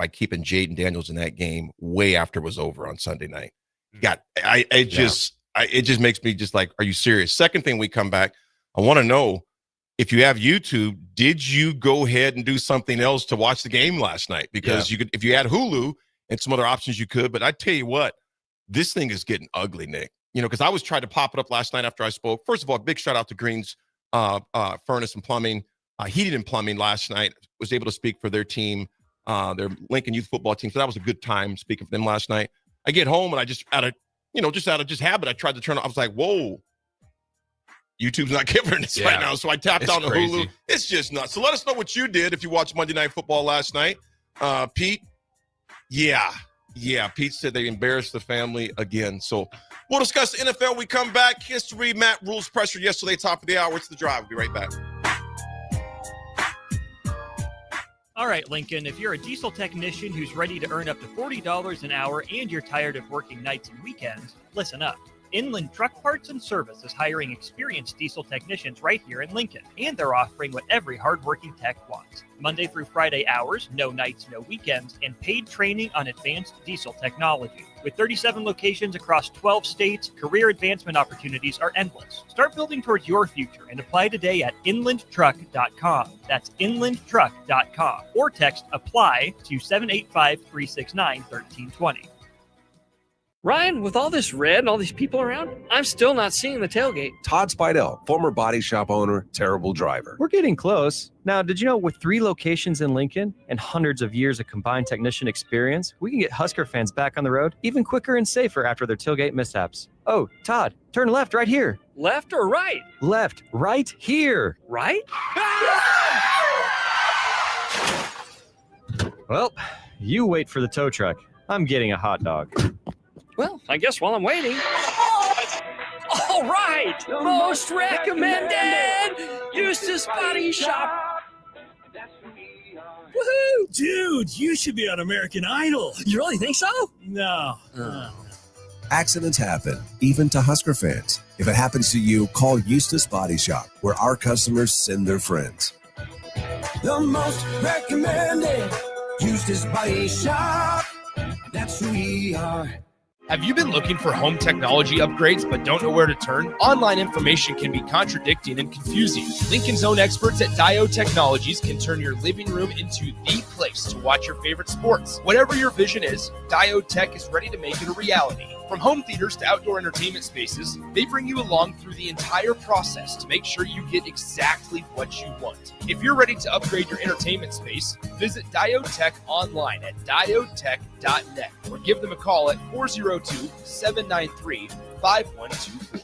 keeping Jaden Daniels in that game way after it was over on Sunday night? It just makes me just like, are you serious? Second thing, we come back, I want to know, if you have YouTube, did you go ahead and do something else to watch the game last night? Because you could, if you had Hulu and some other options, you could. But I tell you what, this thing is getting ugly, Nick. Because I was trying to pop it up last night after I spoke. First of all, big shout out to Green's Furnace and Plumbing, Heating and Plumbing last night. Was able to speak for their team, their Lincoln Youth Football team. So that was a good time speaking for them last night. I get home and I just out of habit, I tried to turn it. I was like, whoa. YouTube's not giving this right now. So I tapped on the Hulu. It's just nuts. So let us know what you did if you watched Monday Night Football last night. Pete, Pete said they embarrassed the family again. So we'll discuss the NFL. We come back. History, Matt Rules, pressure yesterday, top of the hour. It's The Drive. We'll be right back.
All right, Lincoln, if you're a diesel technician who's ready to earn up to $40 an hour and you're tired of working nights and weekends, listen up. Inland Truck Parts and Service is hiring experienced diesel technicians right here in Lincoln, and they're offering what every hardworking tech wants. Monday through Friday hours, no nights, no weekends, and paid training on advanced diesel technology. With 37 locations across 12 states, career advancement opportunities are endless. Start building towards your future and apply today at inlandtruck.com. That's inlandtruck.com. Or text APPLY to 785-369-1320.
Ryan, with all this red and all these people around, I'm still not seeing the tailgate.
Todd Spidell, former body shop owner, terrible driver.
We're getting close. Now, did you know with 3 locations in Lincoln and hundreds of years of combined technician experience, we can get Husker fans back on the road even quicker and safer after their tailgate mishaps? Oh, Todd, turn left right here.
Left or right?
Left, right here.
Right?
Well, you wait for the tow truck. I'm getting a hot dog.
Well, I guess while I'm waiting. All right! Most recommended! Eustace Body Shop!
Woohoo! Dude, you should be on American Idol.
You really think so?
No.
Accidents happen, even to Husker fans. If it happens to you, call Eustace Body Shop, where our customers send their friends.
The most recommended Eustace Body Shop. That's who we are.
Have you been looking for home technology upgrades but don't know where to turn? Online information can be contradicting and confusing. Lincoln's own experts at Dio Technologies can turn your living room into the place to watch your favorite sports. Whatever your vision is, Dio Tech is ready to make it a reality. From home theaters to outdoor entertainment spaces, they bring you along through the entire process to make sure you get exactly what you want. If you're ready to upgrade your entertainment space, visit Diotech online at diotech.net or give them a call at 402-793-5124.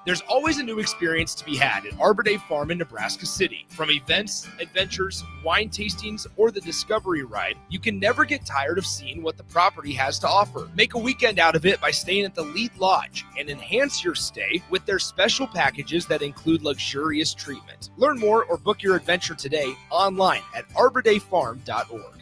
There's always a new experience to be had at Arbor Day Farm in Nebraska City. From events, adventures, wine tastings, or the Discovery Ride, you can never get tired of seeing what the property has to offer. Make a weekend out of it by staying at the Lead Lodge and enhance your stay with their special packages that include luxurious treatment. Learn more or book your adventure today online at arbordayfarm.org.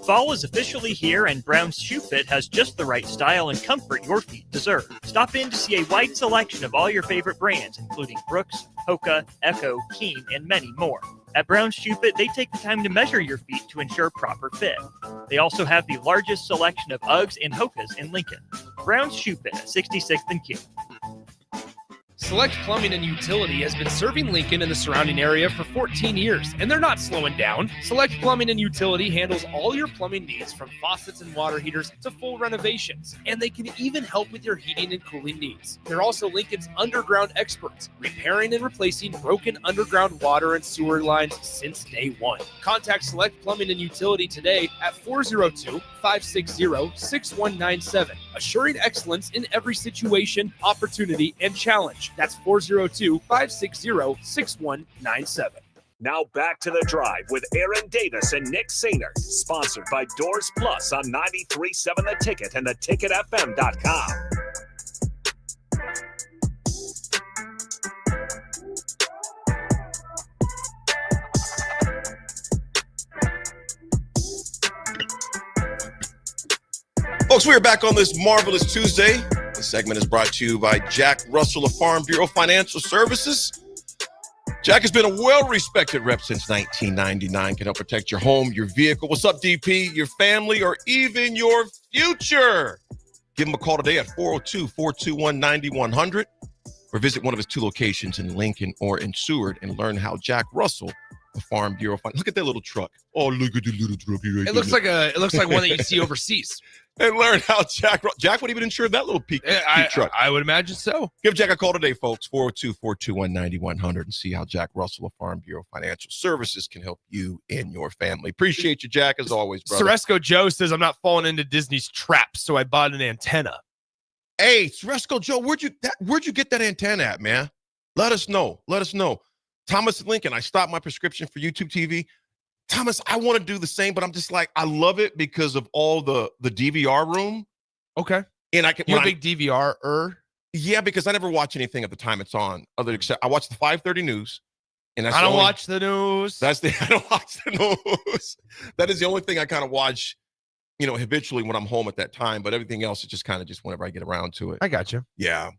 Fall is officially here, and Brown's Shoe Fit has just the right style and comfort your feet deserve. Stop in to see a wide selection of all your favorite brands, including Brooks, Hoka, Echo, Keen, and many more. At Brown's Shoe Fit, they take the time to measure your feet to ensure proper fit. They also have the largest selection of Uggs and Hokas in Lincoln. Brown's Shoe Fit at 66th and Q.
Select Plumbing and Utility has been serving Lincoln and the surrounding area for 14 years, and they're not slowing down. Select Plumbing and Utility handles all your plumbing needs, from faucets and water heaters to full renovations, and they can even help with your heating and cooling needs. They're also Lincoln's underground experts, repairing and replacing broken underground water and sewer lines since day one. Contact Select Plumbing and Utility today at 402-560-6197, assuring excellence in every situation, opportunity, and challenge. That's 402-560-6197.
Now back to the drive with Aaron Davis and Nick Sainer, sponsored by Doors Plus on 93.7 The Ticket and theticketfm.com.
Folks, we are back on this marvelous Tuesday. This segment is brought to you by Jack Russell of Farm Bureau Financial Services. Jack has been a well-respected rep since 1999. Can help protect your home, your vehicle. What's up, DP? Your family, or even your future. Give him a call today at 402-421-9100 or visit one of his 2 locations in Lincoln or in Seward and learn how Jack Russell of Farm Bureau Financial. Look at that little truck. Oh, look at the little truck right
It looks like one that you see overseas.
And learn how Jack would even insure that little peak truck.
I would imagine so.
Give Jack a call today, folks, 402-421-9100, and see how Jack Russell of Farm Bureau Financial Services can help you and your family. Appreciate you, Jack, as always, brother.
Ceresco Joe says, I'm not falling into Disney's trap, so I bought an antenna.
Hey, Ceresco Joe, where'd you get that antenna at, man? Let us know. Thomas Lincoln, I stopped my prescription for YouTube TV. Thomas, I want to do the same, but I'm just like, I love it because of all the DVR room.
Okay.
And I can.
You're a big DVR-er?
Yeah, because I never watch anything at the time it's on. Except I watch the 5:30 news. And
I don't watch the news.
I don't watch the news. That is the only thing I kind of watch, habitually when I'm home at that time. But everything else is just kind of just whenever I get around to it.
I got you.
Yeah.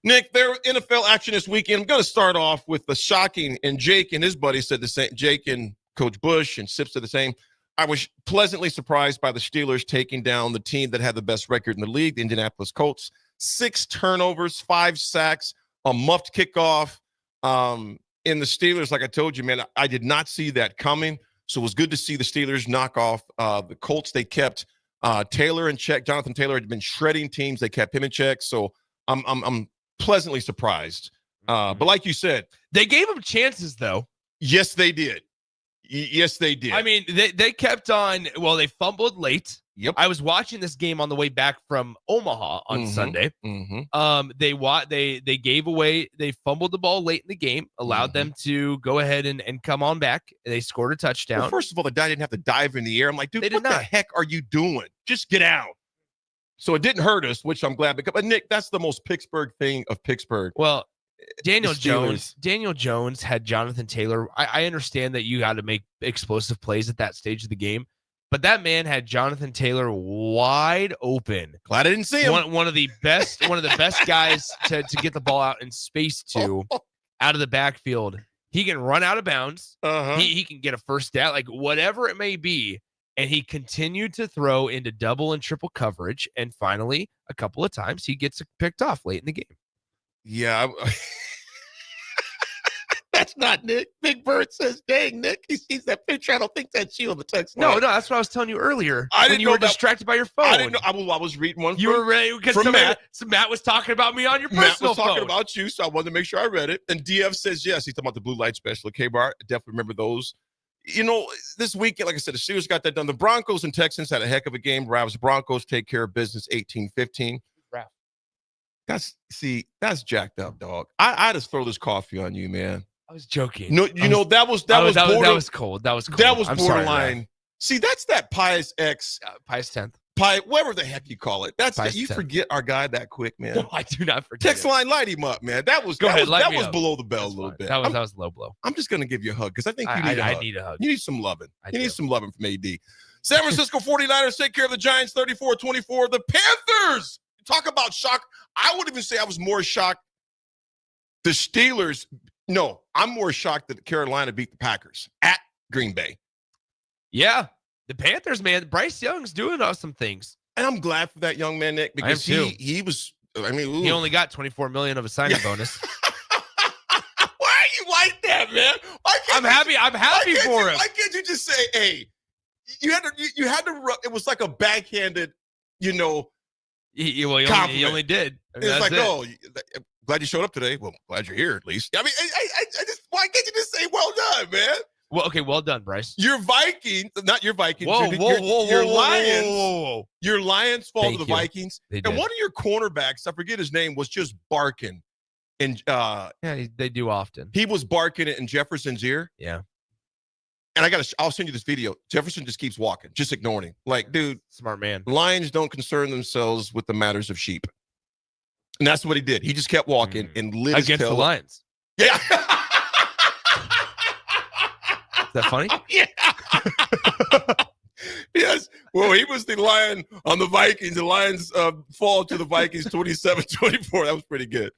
Nick, there NFL action this weekend. I'm going to start off with the shocking, and Jake and his buddy said the same. Jake and Coach Bush and Sips said the same. I was pleasantly surprised by the Steelers taking down the team that had the best record in the league, the Indianapolis Colts. 6 turnovers, 5 sacks, a muffed kickoff. In the Steelers, like I told you, man, I did not see that coming. So it was good to see the Steelers knock off the Colts. They kept Taylor in check. Jonathan Taylor had been shredding teams. They kept him in check. So I'm pleasantly surprised. But like you said,
they gave him chances, though.
Yes, they did. Yes, they did.
I mean, they kept on. Well, they fumbled late.
Yep.
I was watching this game on the way back from Omaha on Sunday. They gave away. They fumbled the ball late in the game, allowed them to go ahead and come on back. They scored a touchdown.
Well, first of all, the guy didn't have to dive in the air. I'm like, dude, what the heck are you doing? Just get out. So it didn't hurt us, which I'm glad. But Nick, that's the most Pittsburgh thing of Pittsburgh.
Well, Daniel Jones had Jonathan Taylor. I understand that you got to make explosive plays at that stage of the game, but that man had Jonathan Taylor wide open.
Glad I didn't see him.
One of the best guys to get the ball out in space to out of the backfield. He can run out of bounds. He can get a first down, like whatever it may be. And he continued to throw into double and triple coverage. And finally, a couple of times, he gets picked off late in the game.
Yeah. That's not Nick. Big Bird says, dang, Nick, he sees that picture. I don't think that's you on the text line.
No, that's what I was telling you earlier. When you were distracted by your phone.
I didn't know. I was reading one.
You were ready because Matt was talking about me on your personal phone.
Matt was talking about you, so I wanted to make sure I read it. And DF says, yes, he's talking about the blue light special at K-Bar. I definitely remember those. You know, this weekend, like I said, the Steelers got that done. The Broncos and Texans had a heck of a game. Ravs Broncos take care of business 18-15. That's jacked up, dog. I just throw this coffee on you, man.
I was joking.
No, that was
cold. That was cold.
That was
I'm
borderline.
Sorry,
see, that's that Pius X,
Pius 10th,
whatever the heck you call it. That's you 10th. Forget our guy that quick, man.
No, I do not forget.
Text line, light him up, man. That was below the bell a little bit.
That was low blow.
I'm just gonna give you a hug because I think you need a hug.
I need a hug.
You need some loving. You need some loving from AD. San Francisco 49ers take care of the Giants 34-24. The Panthers. Talk about shock. I would even say I was more shocked. The Steelers. No, I'm more shocked that Carolina beat the Packers at Green Bay.
Yeah, the Panthers, man. Bryce Young's doing some things,
and I'm glad for that young man, Nick, because he was. I mean,
he only got $24 million of a signing bonus.
Why are you like that, man?
I'm happy. I'm happy for him.
Why can't you just say, "Hey"? You had to. It was like a backhanded,
He only did. I mean,
it's like, glad you showed up today. Well, glad you're here at least. I mean, I just, why can't you just say, well done, man?
Well, okay, well done, Bryce.
Your Vikings, not your Vikings.
Your
Lions.
Whoa.
Your Lions fall to the Vikings.
And
one of your cornerbacks, I forget his name, was just barking. And
they do often.
He was barking it in Jefferson's ear.
Yeah.
And I'll send you this video. Jefferson just keeps walking, just ignoring him. Like, dude,
smart man.
Lions don't concern themselves with the matters of sheep. And that's what he did. He just kept walking and lit his
against
tail.
the Lions.
Yeah.
Is that funny?
Yeah. Yes. Well, he was the Lion on the Vikings. The Lions fall to the Vikings 27-24. That was pretty good.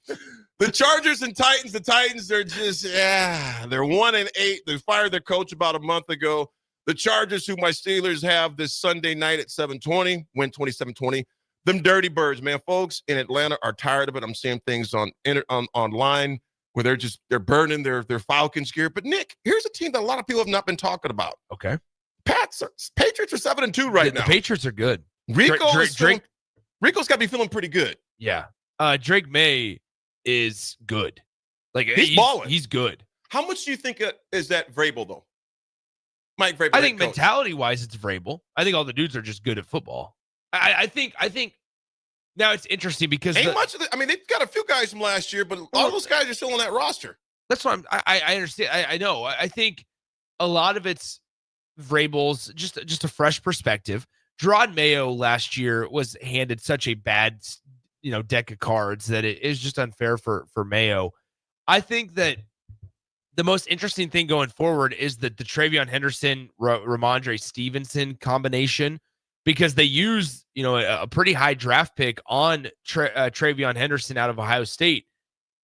The Chargers and Titans. The Titans are just, they're 1-8. They fired their coach about a month ago. The Chargers, who my Steelers have this Sunday night at 7:20, win 27-20. Them dirty birds, man. Folks in Atlanta are tired of it. I'm seeing things online where they're burning their Falcons gear. But Nick, here's a team that a lot of people have not been talking about.
Okay.
Patriots are 7-2 right now.
The Patriots are good.
Rico's got to be feeling pretty good.
Yeah. Drake May is good. Like
he's balling.
He's good.
How much do you think is that Vrabel though? Mike Vrabel.
I think mentality wise, it's Vrabel. I think all the dudes are just good at football. I think now it's interesting because
much of they've got a few guys from last year, but all those guys are still on that roster.
That's what I understand. I know. I think a lot of it's Vrabel's just a fresh perspective. Gerard Mayo last year was handed such a bad, deck of cards that it is just unfair for Mayo. I think that the most interesting thing going forward is the TreVeyon Henderson, Ramondre Stevenson combination, because they use, a pretty high draft pick on TreVeyon Henderson out of Ohio State,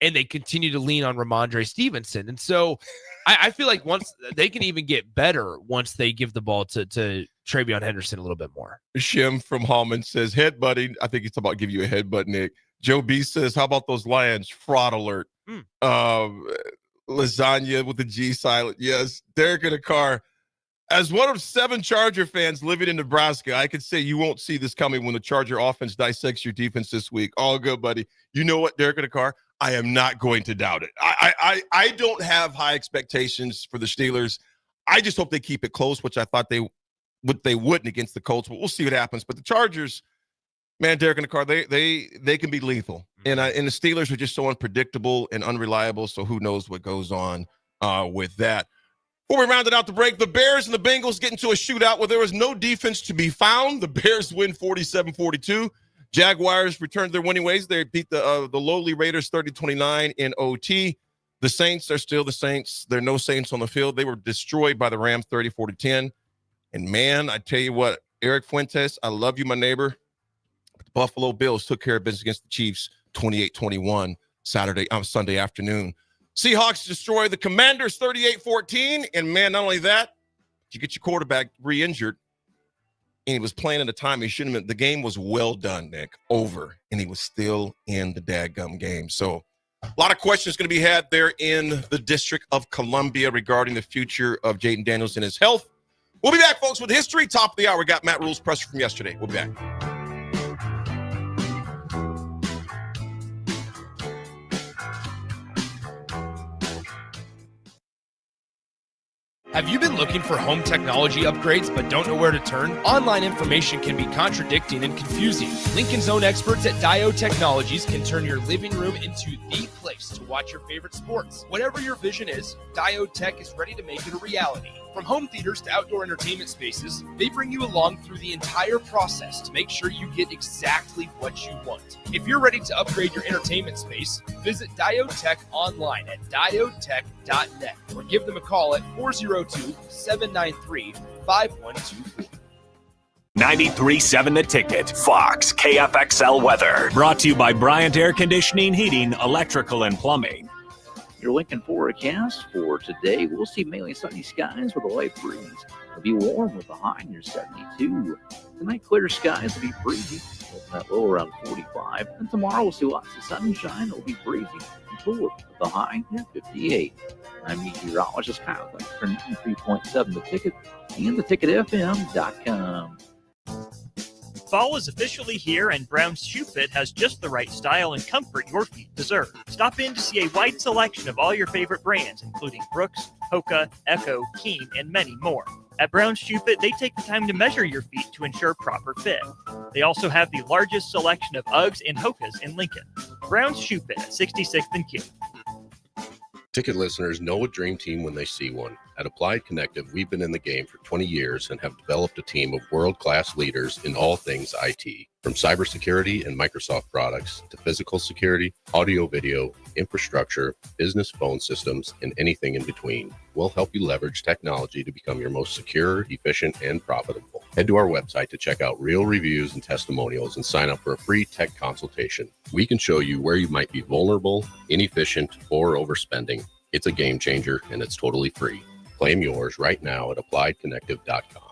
and they continue to lean on Ramondre Stevenson. And so I feel like once they can even get better once they give the ball to TreVeyon Henderson a little bit more.
Shim from Hallman says, headbutting. I think it's about give you a headbutt, Nick. Joe B says, how about those Lions? Fraud alert. Lasagna with the G silent. Yes. Derek in a car. As one of 7 Charger fans living in Nebraska, I could say you won't see this coming when the Charger offense dissects your defense this week. All good, buddy. You know what, Derek Carr? I am not going to doubt it. I don't have high expectations for the Steelers. I just hope they keep it close, which I thought they wouldn't against the Colts, but we'll see what happens. But the Chargers, man, Derek Carr, they can be lethal. And the Steelers are just so unpredictable and unreliable, so who knows what goes on with that. Before we rounded out the break, the Bears and the Bengals get into a shootout where there was no defense to be found. The Bears win 47-42. Jaguars returned their winning ways. They beat the lowly Raiders 30-29 in OT. The Saints are still the Saints. There are no Saints on the field. They were destroyed by the Rams 34-10. And, man, I tell you what, Eric Fuentes, I love you, my neighbor. The Buffalo Bills took care of business against the Chiefs 28-21 Sunday afternoon. Seahawks destroy the Commanders 38-14. And, man, not only that, you get your quarterback re-injured, and he was playing at a time he shouldn't have been. The game was well done, Nick, over, and he was still in the dadgum game. So a lot of questions going to be had there in the District of Columbia regarding the future of Jayden Daniels and his health. We'll be back, folks, with history. Top of the hour. We got Matt Rule's presser from yesterday. We'll be back.
Have you been looking for home technology upgrades but don't know where to turn? Online information can be contradicting and confusing. Lincoln's own experts at Dio Technologies can turn your living room into the place to watch your favorite sports. Whatever your vision is, Dio Tech is ready to make it a reality. From home theaters to outdoor entertainment spaces, they bring you along through the entire process to make sure you get exactly what you want. If you're ready to upgrade your entertainment space, visit Diotech online at diotech.net or give them a call at 402-793-5124.
93.7 The Ticket, Fox, KFXL weather. Brought to you by Bryant Air Conditioning, Heating, Electrical, and Plumbing.
Your Lincoln forecast for today, we'll see mainly sunny skies with a light breeze. It'll be warm with a high near 72. Tonight, clear skies will be breezy, with that low around 45. And tomorrow, we'll see lots of sunshine. It'll be breezy and cooler with a high near 58. I'm meteorologist Kyle for 93.7 The Ticket and theticketfm.com.
Fall is officially here, and Brown's Shoe Fit has just the right style and comfort your feet deserve. Stop in to see a wide selection of all your favorite brands, including Brooks, Hoka, Echo, Keen, and many more. At Brown's Shoe Fit, they take the time to measure your feet to ensure proper fit. They also have the largest selection of Uggs and Hokas in Lincoln. Brown's Shoe Fit at 66th and Q.
Ticket listeners know a dream team when they see one. At Applied Connective, we've been in the game for 20 years and have developed a team of world-class leaders in all things IT. From cybersecurity and Microsoft products to physical security, audio-video, infrastructure, business phone systems, and anything in between. We'll help you leverage technology to become your most secure, efficient, and profitable. Head to our website to check out real reviews and testimonials and sign up for a free tech consultation. We can show you where you might be vulnerable, inefficient, or overspending. It's a game changer, and it's totally free. Claim yours right now at appliedconnective.com.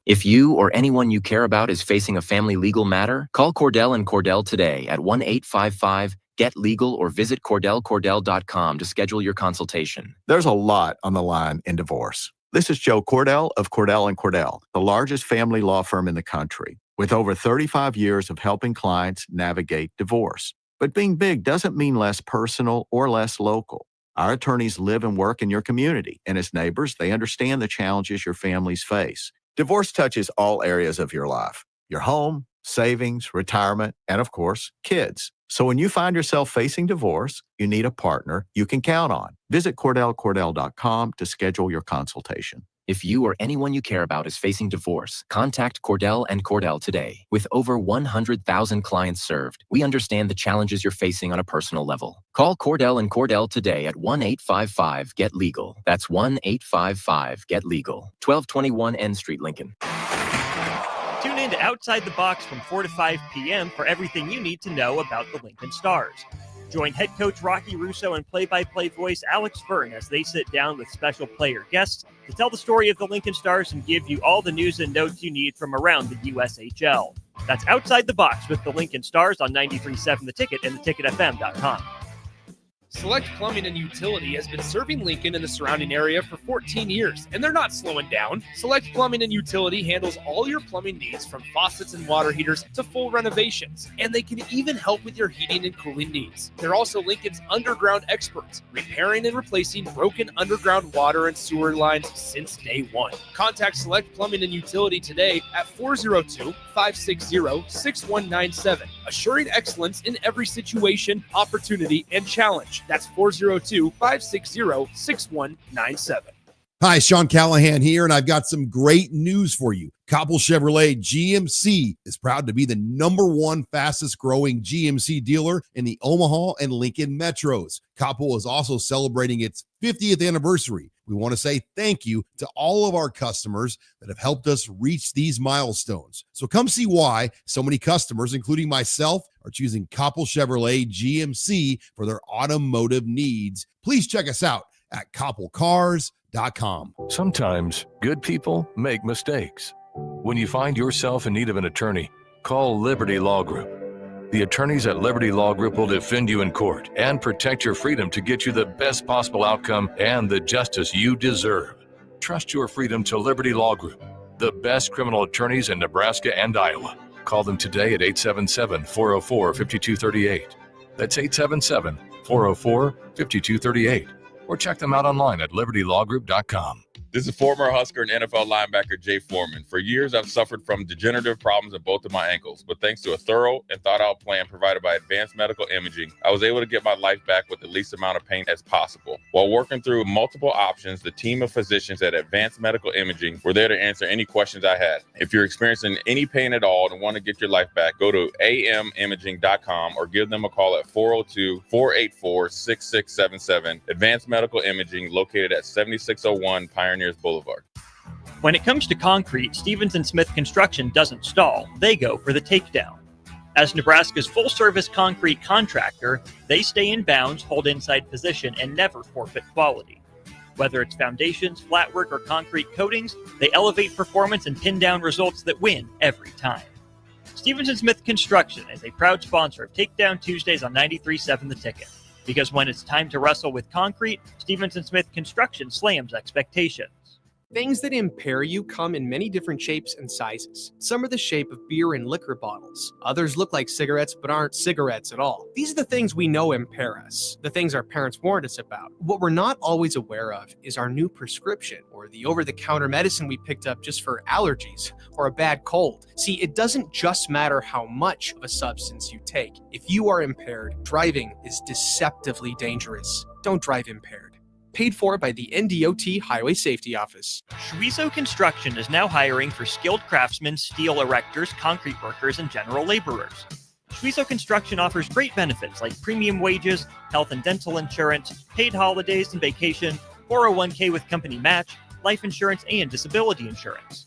If you or anyone you care about is facing a family legal matter, call Cordell and Cordell today at 1-855-GET-LEGAL or visit CordellCordell.com to schedule your consultation.
There's a lot on the line in divorce. This is Joe Cordell of Cordell & Cordell, the largest family law firm in the country, with over 35 years of helping clients navigate divorce. But being big doesn't mean less personal or less local. Our attorneys live and work in your community, and as neighbors, they understand the challenges your families face. Divorce touches all areas of your life: your home, savings, retirement, and of course, kids. So when you find yourself facing divorce, you need a partner you can count on. Visit CordellCordell.com to schedule your consultation.
If you or anyone you care about is facing divorce, contact Cordell and Cordell today. With over 100,000 clients served, we understand the challenges you're facing on a personal level. Call Cordell and Cordell today at 1-855-GET-LEGAL. That's 1-855-GET-LEGAL. 1221 N Street, Lincoln.
Tune in to Outside the Box from 4 to 5 p.m. for everything you need to know about the Lincoln Stars. Join head coach Rocky Russo and play-by-play voice Alex Fern as they sit down with special player guests to tell the story of the Lincoln Stars and give you all the news and notes you need from around the USHL. That's Outside the Box with the Lincoln Stars on 93.7 The Ticket and theticketfm.com.
Select Plumbing and Utility has been serving Lincoln and the surrounding area for 14 years, and they're not slowing down. Select Plumbing and Utility handles all your plumbing needs from faucets and water heaters to full renovations, and they can even help with your heating and cooling needs. They're also Lincoln's underground experts, repairing and replacing broken underground water and sewer lines since day one. Contact Select Plumbing and Utility today at 402-560-6197, assuring excellence in every situation, opportunity, and challenge. That's 402-560-6197.
Hi, Sean Callahan here, and I've got some great news for you. Koppel Chevrolet GMC is proud to be the #1 fastest growing GMC dealer in the Omaha and Lincoln metros. Koppel is also celebrating its 50th anniversary. We want to say thank you to all of our customers that have helped us reach these milestones. So come see why so many customers, including myself, are choosing Koppel Chevrolet GMC for their automotive needs. Please check us out at koppelcars.com.
Sometimes good people make mistakes. When you find yourself in need of an attorney, call Liberty Law Group. The attorneys at Liberty Law Group will defend you in court and protect your freedom to get you the best possible outcome and the justice you deserve. Trust your freedom to Liberty Law Group, the best criminal attorneys in Nebraska and Iowa. Call them today at 877-404-5238. That's 877-404-5238. Or check them out online at libertylawgroup.com.
This is former Husker and NFL linebacker Jay Foreman. For years, I've suffered from degenerative problems in both of my ankles, but thanks to a thorough and thought-out plan provided by Advanced Medical Imaging, I was able to get my life back with the least amount of pain as possible. While working through multiple options, the team of physicians at Advanced Medical Imaging were there to answer any questions I had. If you're experiencing any pain at all and want to get your life back, go to amimaging.com or give them a call at 402-484-6677. Advanced Medical Imaging, located at 7601 Pioneers Boulevard.
When it comes to concrete, Stevens & Smith Construction doesn't stall. They go for the takedown. As Nebraska's full-service concrete contractor, they stay in bounds, hold inside position, and never forfeit quality. Whether it's foundations, flatwork, or concrete coatings, they elevate performance and pin down results that win every time. Stevens & Smith Construction is a proud sponsor of Takedown Tuesdays on 93.7 The Ticket. Because when it's time to wrestle with concrete, Stevens & Smith Construction slams expectations.
Things that impair you come in many different shapes and sizes. Some are the shape of beer and liquor bottles. Others look like cigarettes but aren't cigarettes at all. These are the things we know impair us, the things our parents warned us about. What we're not always aware of is our new prescription or the over-the-counter medicine we picked up just for allergies or a bad cold. See, it doesn't just matter how much of a substance you take. If you are impaired, driving is deceptively dangerous. Don't drive impaired. Paid for by the NDOT Highway Safety Office.
Schweizo Construction is now hiring for skilled craftsmen, steel erectors, concrete workers, and general laborers. Schweizo Construction offers great benefits like premium wages, health and dental insurance, paid holidays and vacation, 401k with company match, life insurance, and disability insurance.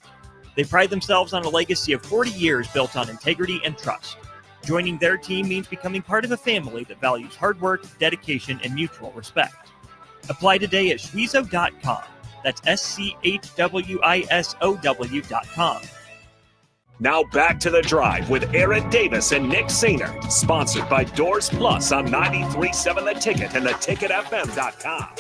They pride themselves on a legacy of 40 years built on integrity and trust. Joining their team means becoming part of a family that values hard work, dedication, and mutual respect. Apply today at schweizo.com. That's SCHWISOW.com.
Now back to The Drive with Aaron Davis and Nick Sainer. Sponsored by Doors Plus on 93.7 The Ticket and theticketfm.com.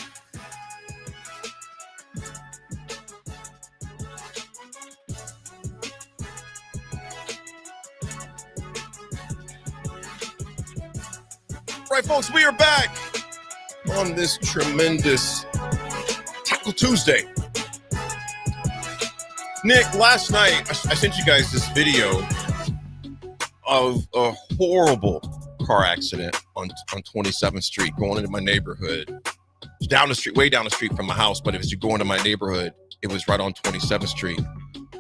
All right, folks, we are back on this tremendous Tackle Tuesday. Nick, last night I sent you guys this video of a horrible car accident on 27th Street going into my neighborhood. Down the street, way down the street from my house, but as you go into my neighborhood, it was right on 27th Street.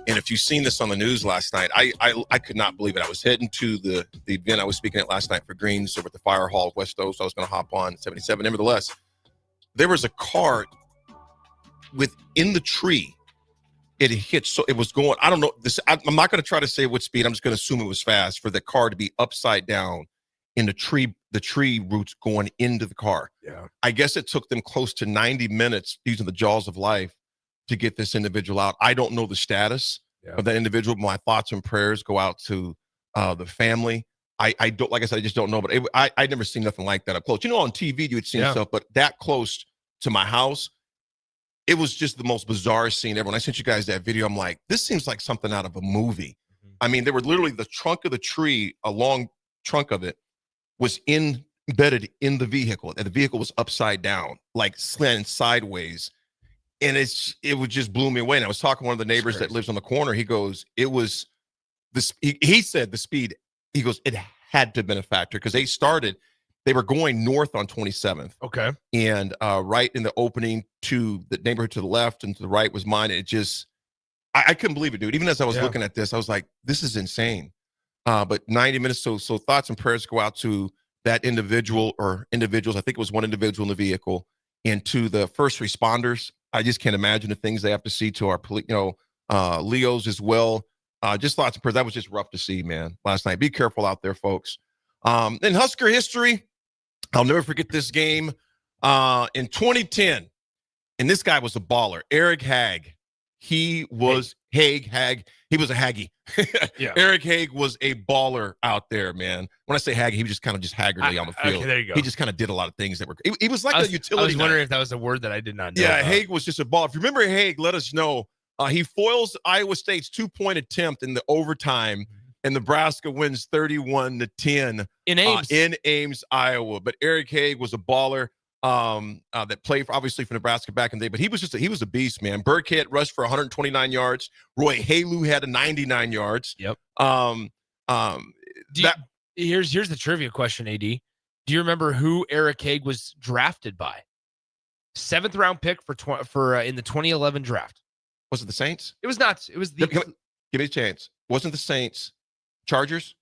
And if you've seen this on the news last night, I could not believe it. I was heading to the event I was speaking at last night for Greens over at the Fire Hall of West Oaks. So I was going to hop on 77. Nevertheless, there was a car within the tree. It hit, so it was going, I don't know, I'm not going to try to say what speed. I'm just going to assume it was fast for the car to be upside down in the tree roots going into the car.
Yeah.
I guess it took them close to 90 minutes using the jaws of life to get this individual out. I don't know the status of that individual. My thoughts and prayers go out to the family. I don't, like I said, I just don't know. But I'd never seen nothing like that up close. On TV you would see stuff, but that close to my house, it was just the most bizarre scene ever. When I sent you guys that video, I'm like, this seems like something out of a movie. I mean, they were literally the trunk of the tree, a long trunk of it, was embedded in the vehicle, and the vehicle was upside down, like slanted sideways. And it would just blew me away. And I was talking to one of the neighbors that lives on the corner. He goes, it was this. He said the speed. He goes, it had to have been a factor because they were going north on 27th.
Okay.
And right in the opening to the neighborhood to the left and to the right was mine. It just, I couldn't believe it, dude. Even as I was looking at this, I was like, this is insane. But 90 minutes. So thoughts and prayers go out to that individual or individuals. I think it was one individual in the vehicle, and to the first responders. I just can't imagine the things they have to see, to our, Leos as well. Just thoughts and prayers. That was just rough to see, man, last night. Be careful out there, folks. In Husker history, I'll never forget this game in 2010. And this guy was a baller. Eric Hagg. He was Hagg. He was a Haggy.
Yeah.
Eric Hagg was a baller out there, man. When I say Haggy, he was just kind of haggardly on the field.
Okay, there you go.
He just kind of did a lot of things that were. He was like a utility.
I was wondering
knife.
if that was a word that I did not know.
Yeah, Hagg was just a baller. If you remember Hagg, let us know. He foils Iowa State's 2-point attempt in the overtime, and Nebraska wins 31-10
in
Ames, Iowa. But Eric Hagg was a baller that played obviously for Nebraska back in the day. But he was a beast, man. Burkhead rushed for 129 yards. Roy Halu had 99 yards.
Yep. Here's the trivia question, AD. Do you remember who Eric Hagg was drafted by? 7th round pick for in the 2011 draft.
Was it the Saints?
It was not. It was the.
Give me a chance. Wasn't the Saints Chargers?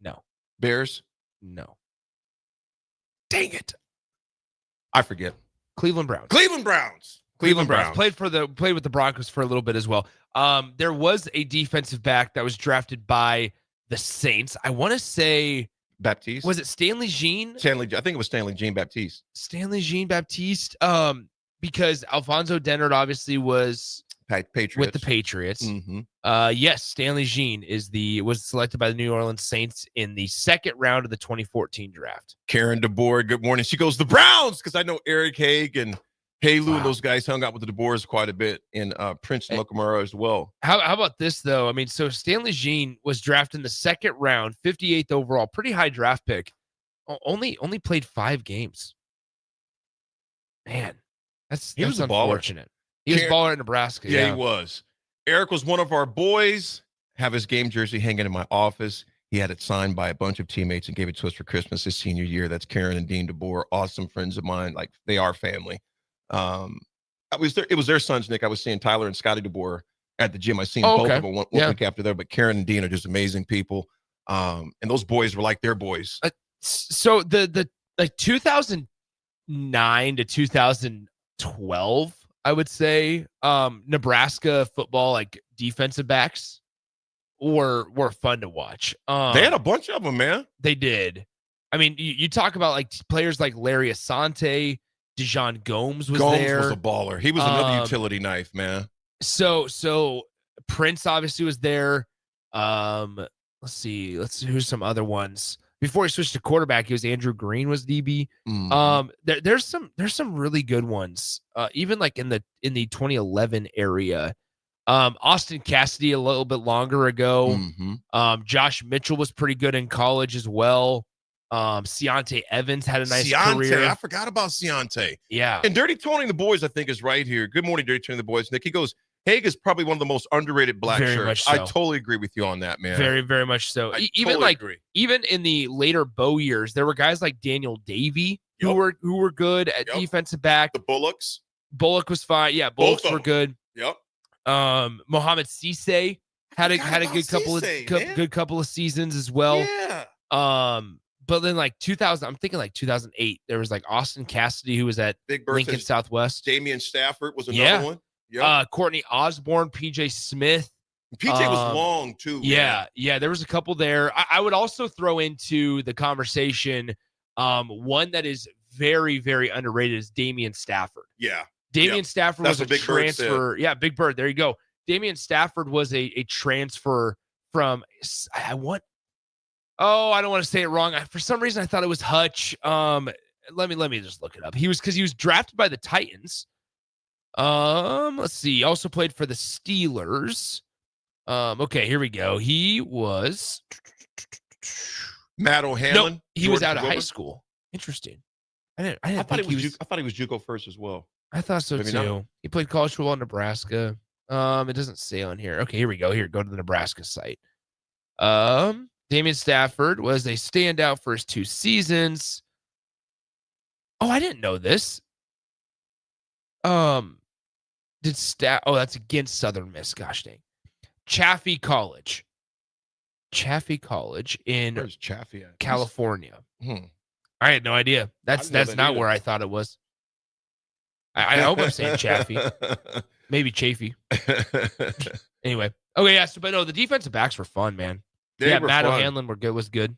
No.
Bears?
No.
Dang it. I forget.
Cleveland Browns.
Cleveland Browns.
Played with the Broncos for a little bit as well. There was a defensive back that was drafted by the Saints. I want to say
Baptiste.
Was it Stanley Jean?
I think it was Stanley Jean Baptiste.
Stanley Jean Baptiste. Because Alfonso Dennard obviously was
Patriots.
With the Patriots.
Mm-hmm.
Yes, Stanley Jean was selected by the New Orleans Saints in the 2nd round of the 2014 draft.
Karen DeBoer, good morning. She goes, the Browns, because I know Eric Hagg and Halu and those guys hung out with the DeBoers quite a bit, and Prince Mukamura as well.
How about this, though? I mean, so Stanley Jean was drafted in the 2nd round, 58th overall, pretty high draft pick. Only played 5 games. Man, that's unfortunate. He was a baller at Nebraska.
Yeah, he was. Eric was one of our boys. Have his game jersey hanging in my office. He had it signed by a bunch of teammates and gave it to us for Christmas his senior year. That's Karen and Dean DeBoer, awesome friends of mine. Like, they are family. It was their sons, Nick. I was seeing Tyler and Scotty DeBoer at the gym. I seen both of them one week after there, but Karen and Dean are just amazing people. And those boys were like their boys.
So the 2009 to 2012, I would say, Nebraska football, like defensive backs were fun to watch.
They had a bunch of them, man.
They did. I mean, you talk about like players like Larry Asante, Dijon Gomes was there.
Was a baller. He was another utility knife, man.
So Prince obviously was there. Let's see who's some other ones. Before he switched to quarterback, he was Andrew Green was DB. There's some really good ones. Even like in the 2011 area. Austin Cassidy a little bit longer ago. Josh Mitchell was pretty good in college as well. Ciante Evans had a nice career.
I forgot about Ciante.
Yeah.
And Dirty Tony and the boys, I think, is right here. Good morning, Dirty Tony and the boys. Nick, he goes, Hagg is probably one of the most underrated black
Very
shirts.
much so.
I totally agree with you on that, man.
Very, very much so. Even in the later Bo years, there were guys like Daniel Davey who were good at defensive back.
The Bullocks.
Bullock was fine. Yeah, Bullocks were good.
Yep.
Mohamed Cisse had a good couple of seasons as well.
Yeah.
But then like 2000, I'm thinking like 2008, there was like Austin Cassidy who was at
Big
Lincoln Southwest.
Damian Stafford was another one.
Yep. Courtney Osborne, PJ Smith.
PJ was long too.
Yeah. There was a couple there. I would also throw into the conversation one that is very, very underrated is Damian Stafford.
Yeah.
Damian Stafford was a
Big Bird
transfer.
said.
Yeah, Big Bird. There you go. Damian Stafford was a transfer from Oh, I don't want to say it wrong. For some reason, I thought it was Hutch. Let me just look it up. He was drafted by the Titans. Let's see. He also played for the Steelers. Okay, here we go. He was
Matt O'Hanlon.
No, he was out of high school. Interesting. I thought he
was JUCO first as well.
I thought so
Maybe
too.
not.
He played college football in Nebraska. It doesn't say on here. Okay, here we go. Here, go to the Nebraska site. Damian Stafford was a standout for his 2 seasons. Oh, I didn't know this. Oh, that's against Southern Miss. Gosh dang. Chaffee College in
Where's Chaffee at?
California.
Hmm.
I had no idea. That's
that
not
either.
where I thought it was. I hope I'm saying Chaffee. Maybe Chafee. Anyway. Okay, yeah. So, but no, the defensive backs were fun, man.
They were
Matt
fun.
O'Hanlon was good.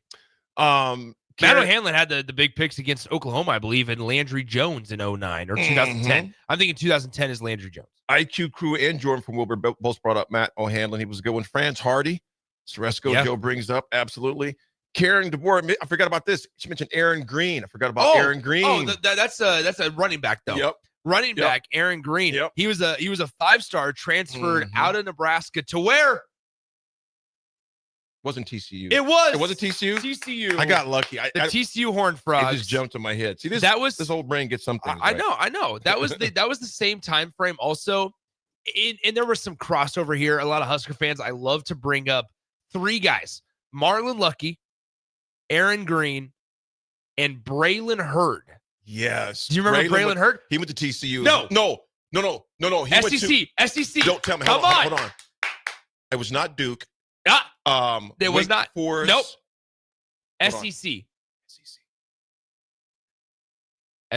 Matt
Matt O'Hanlon had the big picks against Oklahoma, I believe, and Landry Jones in 2009 or 2010. I'm thinking 2010 is Landry Jones.
IQ Crew and Jordan from Wilbur both brought up Matt O'Hanlon. He was a good one. Franz Hardy, Ceresco,
Yeah.
Joe brings up. Absolutely. Karen DeBoer, I forgot about this. She mentioned Aaron Green. I forgot about Aaron Green.
Oh, that's a running back though.
Yep.
Running back Aaron Green.
Yep.
He was a 5-star transferred out of Nebraska to where?
Wasn't TCU.
It was.
It wasn't TCU?
TCU.
I got lucky.
The TCU Horned Frogs.
It just jumped in my head. See, this old brain gets something.
I know. That was the same time frame also. And there was some crossover here. A lot of Husker fans, I love to bring up 3 guys. Marlon Lucky, Aaron Green, and Braylon Hurd.
Yes.
Do you remember Braylon Hurd?
He went to TCU.
No.
He went to
SEC.
Don't tell me.
Come
Hold on. It was not Duke.
It was
Wake
not.
Forest.
Nope.
Hold on.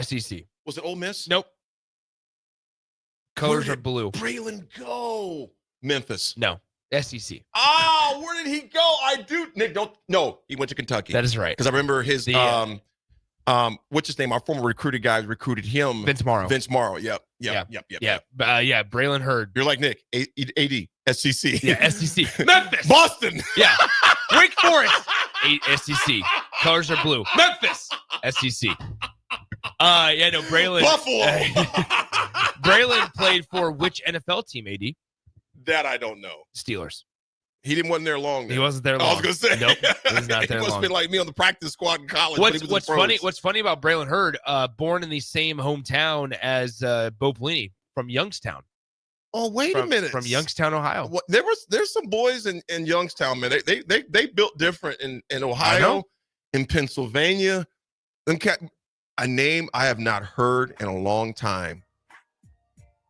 SEC.
Was it Ole Miss?
Nope. Colors
Where
are blue.
Braylon go? Memphis.
No. SEC.
Oh, where did he go? Nick, don't. No, he went to Kentucky.
That is right.
Because I remember his what's his name? Our former recruited guy recruited him.
Vince Morrow.
Yep.
Yeah. Braylon Hurd.
You're like Nick. AD. SEC.
Yeah. SEC. Memphis.
Boston.
Yeah. Wake Forest. SEC. Colors are blue. Memphis. SEC. Braylon.
Buffalo.
Braylon played for which NFL team, AD?
That I don't know.
Steelers.
He wasn't there long.
He wasn't there long.
I was gonna say.
Nope. He was not there
He must
long.
have been like me on the practice squad in college. when he was in
What's
pros.
funny? What's funny about Braylon Hurd? Born in the same hometown as Bo Pelini from Youngstown.
Oh, wait a minute.
From Youngstown, Ohio.
What, there's some boys in Youngstown, man. They built different in Ohio, in Pennsylvania. A name I have not heard in a long time.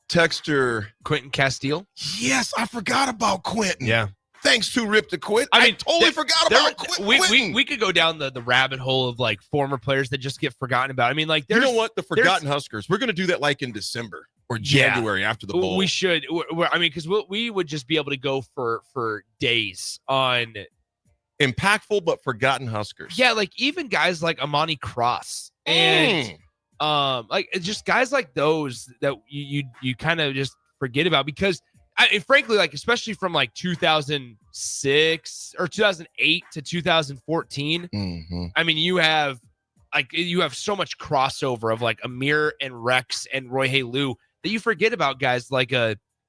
Texter
Quentin Castile.
Yes, I forgot about Quentin.
Yeah.
Thanks to Rip to Quit. I totally forgot about Quentin.
We could go down the rabbit hole of like former players that just get forgotten about. I mean, like
You know what? The Forgotten Huskers. We're going to do that like in December or January after the bowl.
We should. Because we would just be able to go for days on
impactful but forgotten Huskers.
Yeah, like even guys like Amani Cross and like just guys like those that you kind of just forget about because frankly, like especially from like 2006 or 2008 to 2014, I mean you have so much crossover of like Amir and Rex and Roy Halu that you forget about guys like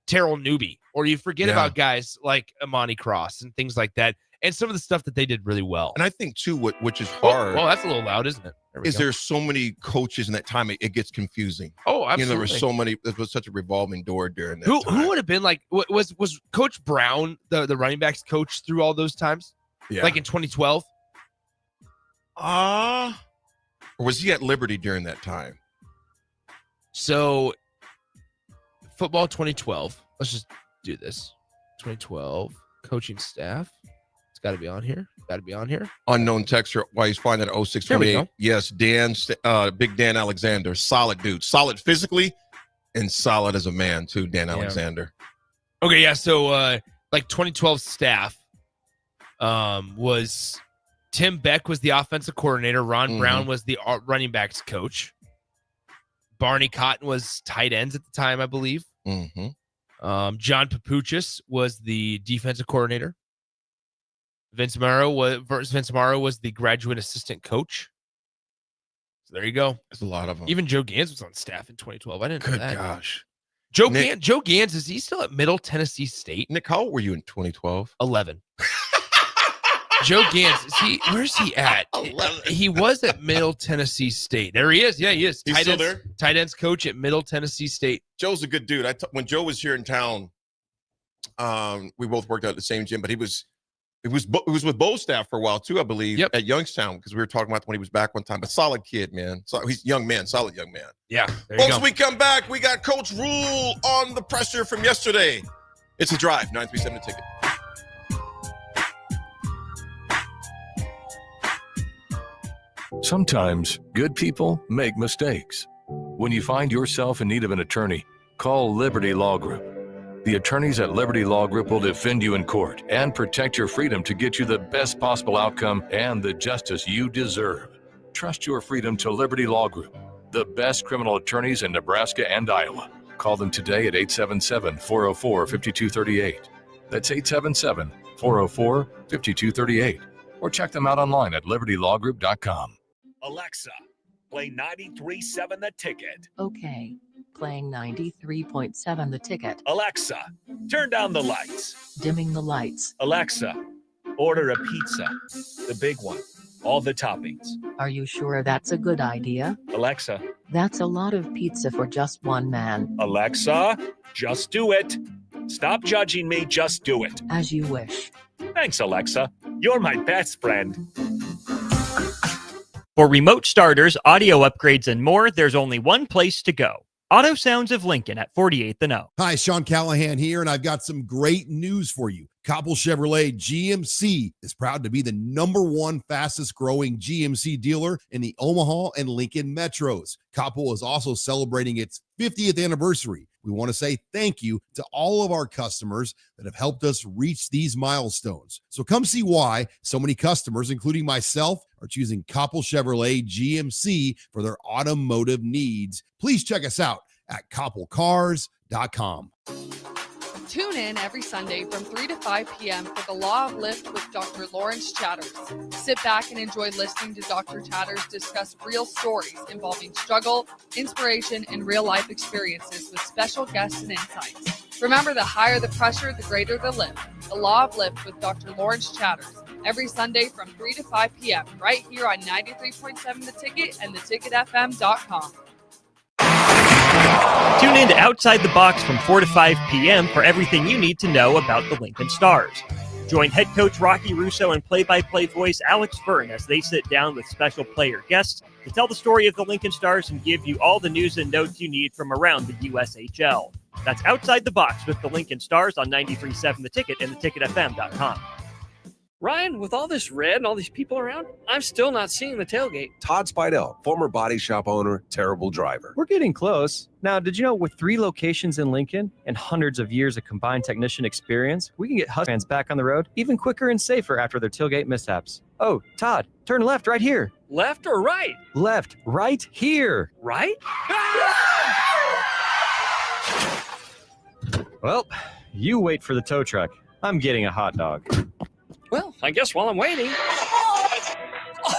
Terrell Newby, or you forget about guys like Amani Cross and things like that, and some of the stuff that they did really well.
And I think too, which is hard.
Well, that's a little loud, isn't it?
There's so many coaches in that time it gets confusing.
Oh, absolutely.
There were so many. It was such a revolving door during that.
Who would have been like? Was Coach Brown the running backs coach through all those times?
Yeah.
Like in 2012.
Or was he at Liberty during that time?
So, football 2012. Let's just do this. 2012 coaching staff. It's got to be on here.
Unknown texture. Why he's finding at 0628. Yes, Big Dan Alexander. Solid dude. Solid physically and solid as a man too, Dan Alexander.
Okay, yeah. So, like 2012 staff was Tim Beck was the offensive coordinator. Ron Brown was the running backs coach. Barney Cotton was tight ends at the time, I believe. John Papuchis was the defensive coordinator. Vince Morrow was the graduate assistant coach. So there you go.
There's a lot of them.
Even Joe Gans was on staff in 2012. I didn't know that.
Gosh.
Joe Gans, is he still at Middle Tennessee State?
Nick, how old were you in 2012?
11. Joe Gans, where's he at?
11.
He was at Middle Tennessee State. There he is. Yeah, he is.
He's still there?
Tight ends coach at Middle Tennessee State.
Joe's a good dude. When Joe was here in town, we both worked out at the same gym, but he was with Bo staff for a while too, I believe, at Youngstown, because we were talking about when he was back one time. But solid kid, man. So he's young man, solid young man.
Yeah.
Folks, we come back. We got Coach Rule on the pressure from yesterday. It's a drive, 937 the ticket.
Sometimes good people make mistakes. When you find yourself in need of an attorney, call Liberty Law Group. The attorneys at Liberty Law Group will defend you in court and protect your freedom to get you the best possible outcome and the justice you deserve. Trust your freedom to Liberty Law Group, the best criminal attorneys in Nebraska and Iowa. Call them today at 877-404-5238. That's 877-404-5238. Or check them out online at libertylawgroup.com.
Alexa, play 93.7 The Ticket.
Okay, playing 93.7 The Ticket.
Alexa, turn down the lights.
Dimming the lights.
Alexa, order a pizza, the big one, all the toppings.
Are you sure that's a good idea?
Alexa.
That's a lot of pizza for just one man.
Alexa, just do it. Stop judging me, just do it.
As you wish.
Thanks, Alexa. You're my best friend.
For remote starters, audio upgrades, and more, there's only one place to go. Auto Sounds of Lincoln at 48th and O.
Hi, Sean Callahan here, and I've got some great news for you. Copple Chevrolet GMC is proud to be the #1 fastest growing GMC dealer in the Omaha and Lincoln metros. Copple is also celebrating its 50th anniversary. We want to say thank you to all of our customers that have helped us reach these milestones. So come see why so many customers, including myself, are choosing Copple Chevrolet GMC for their automotive needs. Please check us out at copplecars.com.
Tune in every Sunday from 3 to 5 p.m. for The Law of Lift with Dr. Lawrence Chatters. Sit back and enjoy listening to Dr. Chatters discuss real stories involving struggle, inspiration, and real-life experiences with special guests and insights. Remember, the higher the pressure, the greater the lift. The Law of Lift with Dr. Lawrence Chatters. Every Sunday from 3 to 5 p.m. right here on 93.7 The Ticket and theticketfm.com.
Tune in to Outside the Box from 4 to 5 p.m. for everything you need to know about the Lincoln Stars. Join head coach Rocky Russo and play-by-play voice Alex Fern as they sit down with special player guests to tell the story of the Lincoln Stars and give you all the news and notes you need from around the USHL. That's Outside the Box with the Lincoln Stars on 93.7 The Ticket and theticketfm.com.
Ryan, with all this red and all these people around, I'm still not seeing the tailgate.
Todd Spidell, former body shop owner, terrible driver.
We're getting close. Now, did you know with 3 locations in Lincoln and hundreds of years of combined technician experience, we can get Husker fans back on the road even quicker and safer after their tailgate mishaps? Oh, Todd, turn left right here.
Left or right?
Left, right here.
Right?
Well, you wait for the tow truck. I'm getting a hot dog.
Well, I guess while I'm waiting.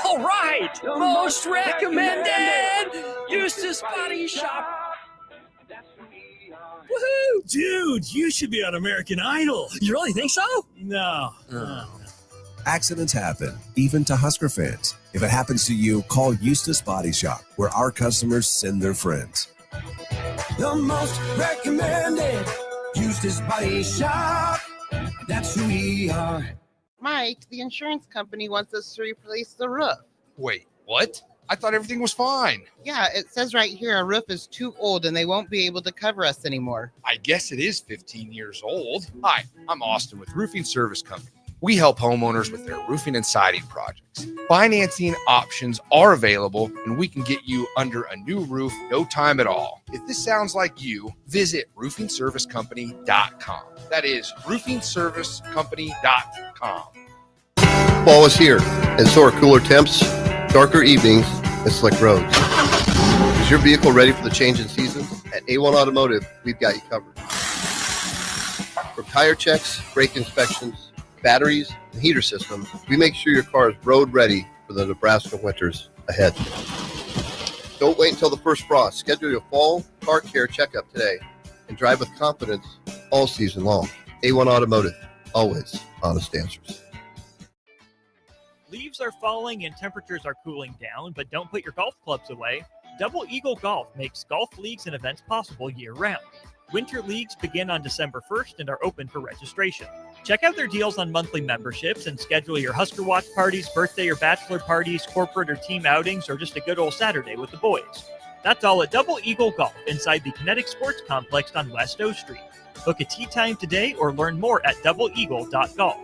All right, most recommended Eustace Body Shop.
Woohoo! Dude, you should be on American Idol.
You really think so?
No.
Accidents happen, even to Husker fans. If it happens to you, call Eustace Body Shop, where our customers send their friends.
The most recommended Eustace Body Shop. That's who we are.
Mike, the insurance company wants us to replace the roof.
Wait, what? I thought everything was fine.
Yeah, it says right here our roof is too old and they won't be able to cover us anymore.
I guess it is 15 years old. Hi, I'm Austin with Roofing Service Company. We help homeowners with their roofing and siding projects. Financing options are available, and we can get you under a new roof no time at all. If this sounds like you, visit roofingservicecompany.com. That is roofingservicecompany.com.
Fall is here, and so are cooler temps, darker evenings, and slick roads. Is your vehicle ready for the change in season? At A1 Automotive, we've got you covered. From tire checks, brake inspections, batteries, and heater systems, we make sure your car is road ready for the Nebraska winters ahead. Don't wait until the first frost. Schedule your fall car care checkup today and drive with confidence all season long. A1 Automotive, always honest answers.
Leaves are falling and temperatures are cooling down, but don't put your golf clubs away. Double Eagle Golf makes golf leagues and events possible year-round. Winter leagues begin on December 1st and are open for registration. Check out their deals on monthly memberships and schedule your Husker Watch parties, birthday or bachelor parties, corporate or team outings, or just a good old Saturday with the boys. That's all at Double Eagle Golf inside the Kinetic Sports Complex on West O Street. Book a tee time today or learn more at doubleeagle.golf.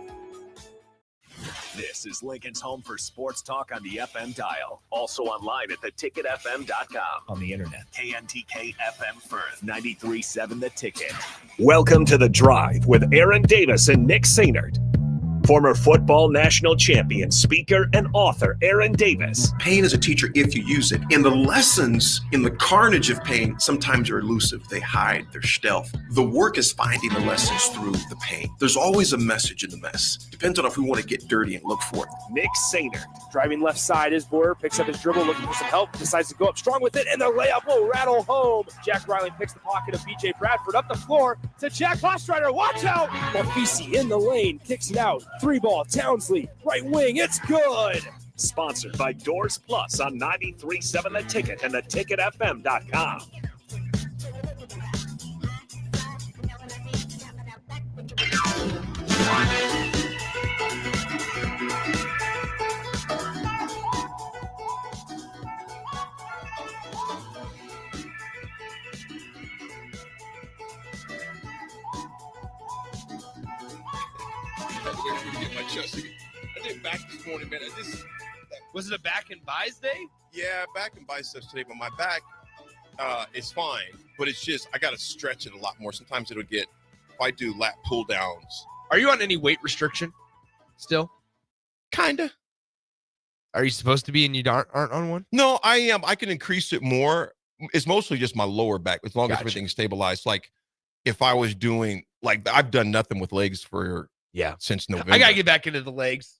This is Lincoln's home for sports talk on the FM dial. Also online at theticketfm.com. On the internet. KNTK FM Firth, 93.7 The Ticket. Welcome to The Drive with Aaron Davis and Nick Sainert. Former football national champion, speaker, and author Aaron Davis.
Pain is a teacher if you use it. And the lessons in the carnage of pain sometimes are elusive. They hide, they're stealth. The work is finding the lessons through the pain. There's always a message in the mess. Depends on if we want to get dirty and look for it.
Nick Sainert.
Driving left side is Boyer, picks up his dribble, looking for some help, decides to go up strong with it, and the layup will rattle home. Jack Riley picks the pocket of BJ Bradford up the floor to Jack Hostrider. Watch out! Mafisi in the lane, kicks it out. 3-ball, Townsley, right wing, it's good!
Sponsored by Doors Plus on 93.7 The Ticket and theticketfm.com.
I did back this morning, man.
Was it a back and buys day?
Yeah, back and biceps today, but my back is fine. But it's just, I got to stretch it a lot more. Sometimes it'll get, if I do lat pull downs.
Are you on any weight restriction still?
Kinda.
Are you supposed to be and you aren't on one?
No, I am. I can increase it more. It's mostly just my lower back, as long as everything's stabilized. Like if I was doing, like I've done nothing with legs since November.
I got to get back into the legs.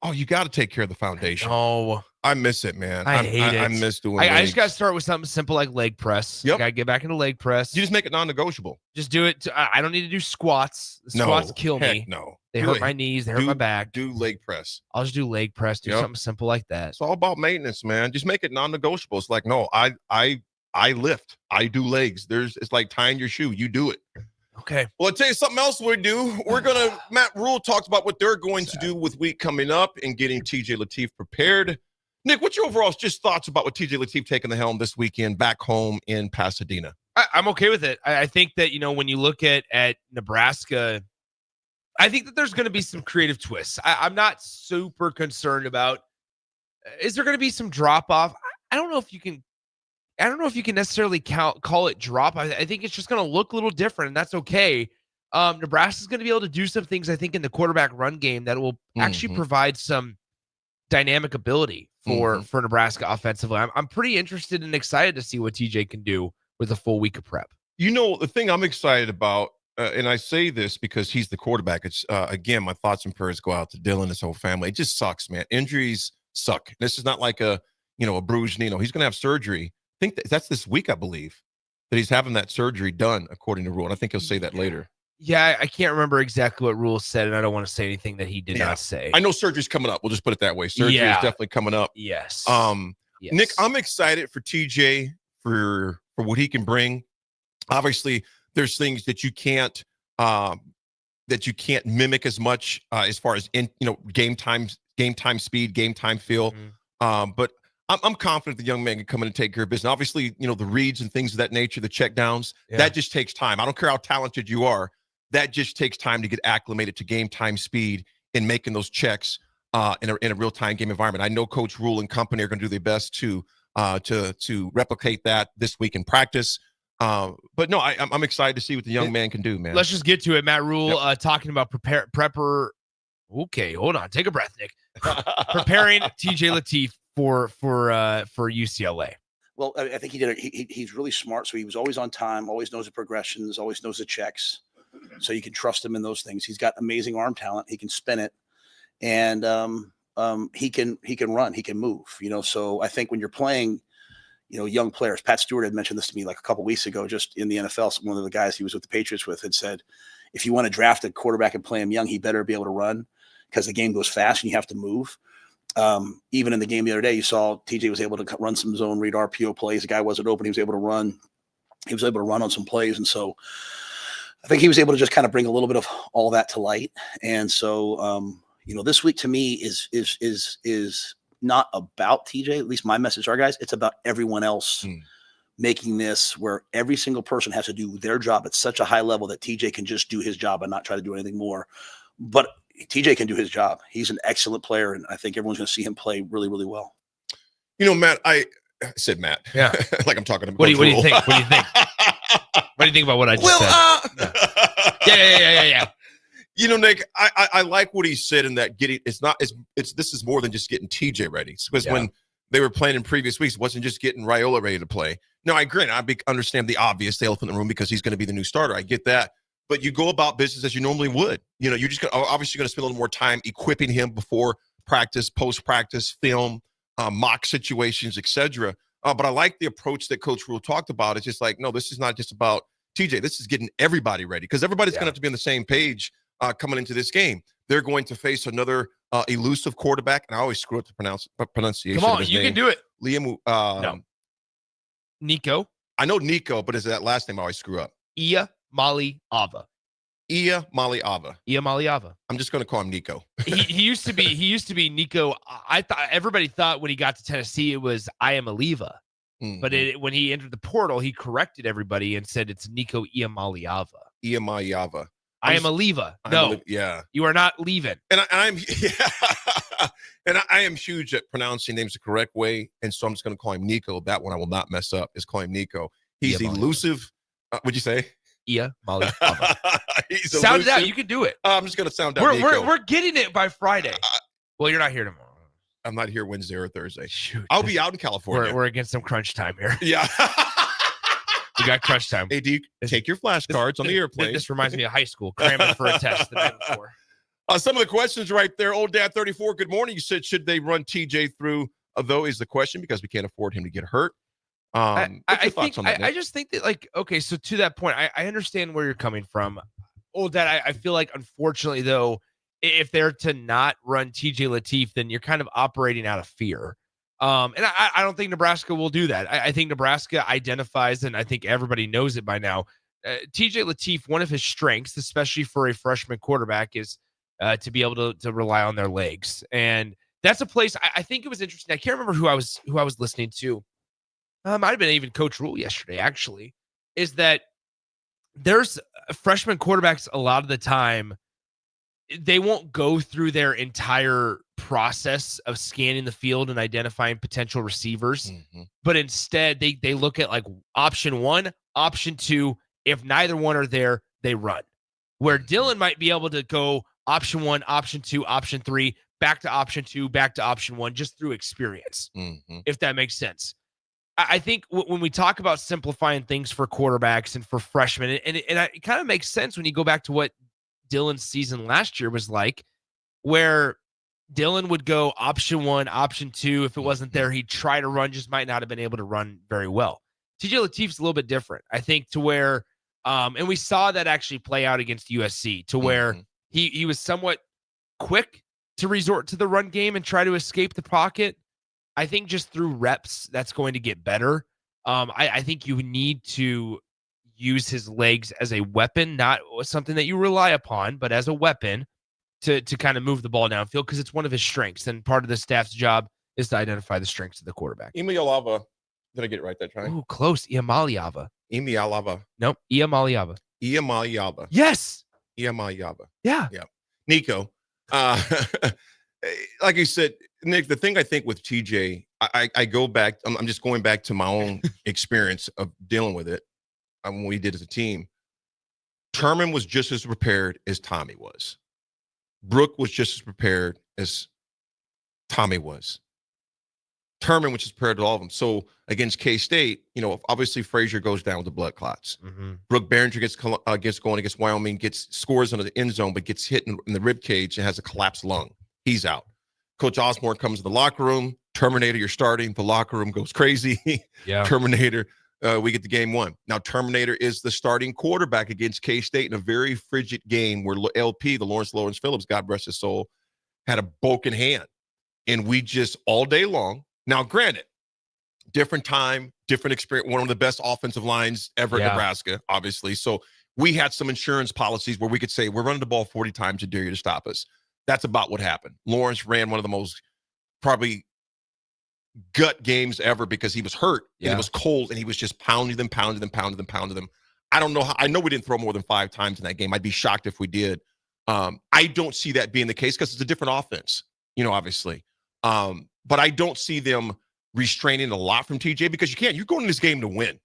Oh, you got to take care of the foundation.
Oh,
I miss it, man.
I hate it.
I miss doing
I just got to start with something simple like leg press.
Yep.
I got to get back into leg press.
You just make it non-negotiable.
Just do it. I don't need to do squats. Squats kill me.
No.
They hurt my knees. They hurt my back.
Do leg press.
I'll just do leg press. Do something simple like that.
It's all about maintenance, man. Just make it non-negotiable. It's like, no, I lift. I do legs. It's like tying your shoe. You do it.
Okay.
Well, I'll tell you something else we do. Matt Rule talks about what they're going to do with week coming up and getting TJ Lateef prepared. Nick, what's your overall just thoughts about what TJ Lateef taking the helm this weekend back home in Pasadena?
I'm okay with it. I think that, when you look at Nebraska, I think that there's going to be some creative twists. I'm not super concerned about, is there going to be some drop off? I don't know if you can necessarily call it drop. I think it's just going to look a little different, and that's okay. Nebraska's going to be able to do some things, I think, in the quarterback run game that will actually provide some dynamic ability for Nebraska offensively. I'm pretty interested and excited to see what TJ can do with a full week of prep.
The thing I'm excited about, and I say this because he's the quarterback. It's again, my thoughts and prayers go out to Dylan and his whole family. It just sucks, man. Injuries suck. This is not like a bruised knee. He's going to have surgery. I think that's this week, I believe, that he's having that surgery done according to Rule. And I think he'll say that later.
Yeah, I can't remember exactly what Rule said, and I don't want to say anything that he did not say.
I know surgery's coming up. We'll just put it that way. Surgery is definitely coming up.
Yes.
Yes. Nick, I'm excited for TJ for what he can bring. Obviously, there's things that you can't mimic as much as far as game time speed, game time feel. But I'm confident the young man can come in and take care of business. Obviously, the reads and things of that nature, the check downs, that just takes time. I don't care how talented you are. That just takes time to get acclimated to game time speed and making those checks in a real-time game environment. I know Coach Rule and company are going to do their best to replicate that this week in practice. But no, I'm excited to see what the young man can do, man.
Let's just get to it. Matt Rule talking about prepper. Okay, hold on. Take a breath, Nick. Preparing TJ Lateef for UCLA.
Well, I think he did it. He's really smart, so he was always on time, always knows the progressions, always knows the checks. So you can trust him in those things. He's got amazing arm talent. He can spin it, and he can run. He can move. So I think when you're playing, young players, Pat Stewart had mentioned this to me like a couple weeks ago, just in the NFL. One of the guys he was with the Patriots with had said, if you want to draft a quarterback and play him young, he better be able to run because the game goes fast and you have to move. Even in the game the other day, you saw TJ was able to run some zone read RPO plays. The guy wasn't open. He was able to run. He was able to run on some plays. And so I think he was able to just kind of bring a little bit of all that to light. And so, this week to me is not about TJ, at least my message to our guys. It's about everyone else making this where every single person has to do their job at such a high level that TJ can just do his job and not try to do anything more. But TJ can do his job. He's an excellent player, and I think everyone's going to see him play really, really well.
Matt, I said Matt.
Yeah.
Like I'm talking about.
What do you think? What do you think? What do you think about what I just said? Yeah.
Nick, I like what he said in that this is more than just getting TJ ready. Because when they were playing in previous weeks, it wasn't just getting Raiola ready to play. No, I agree. I understand the obvious, the elephant in the room, because he's going to be the new starter. I get that. But you go about business as you normally would. You're just obviously going to spend a little more time equipping him before practice, post-practice, film, mock situations, etc. But I like the approach that Coach Rule talked about. It's just like, no, this is not just about TJ. This is getting everybody ready because everybody's going to have to be on the same page coming into this game. They're going to face another elusive quarterback, and I always screw up the pronunciation.
Come on,
of his
you
name.
can do it.
Liam.
No. Nico.
I know Nico, but is that last name I always screw up?
Iamaleava.
Iamaleava. I'm just going to call him Nico.
he used to be Nico. I thought everybody thought when he got to Tennessee it was Iamaleava. But when he entered the portal, he corrected everybody and said it's Nico Iamaleava.
Iamaleava.
Iamaleava. No.
Yeah.
You are not leaving.
And I am huge at pronouncing names the correct way, and so I'm just going to call him Nico. That one I will not mess up. Is call him Nico. He's elusive. What'd you say?
Iamaleava. Sound it out. You can do it.
I'm just going to sound out.
We're getting it by Friday. Well, you're not here tomorrow.
I'm not here Wednesday or Thursday.
Shoot.
I'll be out in California.
We're against some crunch time here.
Yeah.
We got crunch time.
Hey, do you take your flashcards on the airplane?
This reminds me of high school, cramming for a test the night before.
Some of the questions right there. Old Dad 34, good morning. You said, should they run TJ through, though, is the question, because we can't afford him to get hurt.
I just think that, like, okay, so to that point, I understand where you're coming from. Old Dad, I feel like, unfortunately, though, if they're to not run TJ Lateef, then you're kind of operating out of fear. And I don't think Nebraska will do that. I think Nebraska identifies, and I think everybody knows it by now, TJ Lateef, one of his strengths, especially for a freshman quarterback, is to be able to rely on their legs. And that's a place I think it was interesting. I can't remember who I was listening to. Might have been even Coach Rule yesterday, actually, is that there's freshman quarterbacks a lot of the time, they won't go through their entire process of scanning the field and identifying potential receivers, but instead they look at like option 1, option 2. If neither one are there, they run. Where Dylan might be able to go option 1, option 2, option 3, back to option 2, back to option 1, just through experience, if that makes sense. I think when we talk about simplifying things for quarterbacks and for freshmen, and it kind of makes sense when you go back to what Dylan's season last year was like, where Dylan would go option 1, option 2. If it wasn't there, he'd try to run, just might not have been able to run very well. TJ Lateef's a little bit different, I think, to where, and we saw that actually play out against USC, to where he was somewhat quick to resort to the run game and try to escape the pocket. I think just through reps, that's going to get better. I think you need to use his legs as a weapon, not something that you rely upon, but as a weapon to kind of move the ball downfield, because it's one of his strengths. And part of the staff's job is to identify the strengths of the quarterback.
Iamaleava. Did I get it right that time?
Ooh, close. Iamaleava. Nope. Iamaleava. Yes.
Iamaleava.
Yeah.
Nico. Like you said, Nick, the thing I think with TJ, I go back, I'm just going back to my own experience of dealing with it when we did as a team. Terman was just as prepared as Tommy was. Brooke was just as prepared as Tommy was.
Turman, which is paired to all of them. So against K-State, obviously Frazier goes down with the blood clots. Brooke Behringer gets going against Wyoming, scores into the end zone, but gets hit in the rib cage and has a collapsed lung. He's out. Coach Osborne comes to the locker room. Terminator, you're starting. The locker room goes crazy.
Yeah.
Terminator, we get the game won. Now, Terminator is the starting quarterback against K-State in a very frigid game where LP, the Lawrence Phillips, God rest his soul, had a broken hand. And we just all day long. Now, granted, different time, different experience, one of the best offensive lines ever in Nebraska, obviously. So we had some insurance policies where we could say, we're running the ball 40 times to dare you to stop us. That's about what happened. Lawrence ran one of the most probably gut games ever because he was hurt and it was cold and he was just pounding them. I don't know how. I know we didn't throw more than 5 times in that game. I'd be shocked if we did. I don't see that being the case because it's a different offense, obviously. But I don't see them restraining a lot from TJ because you can't. You're going in this game to win.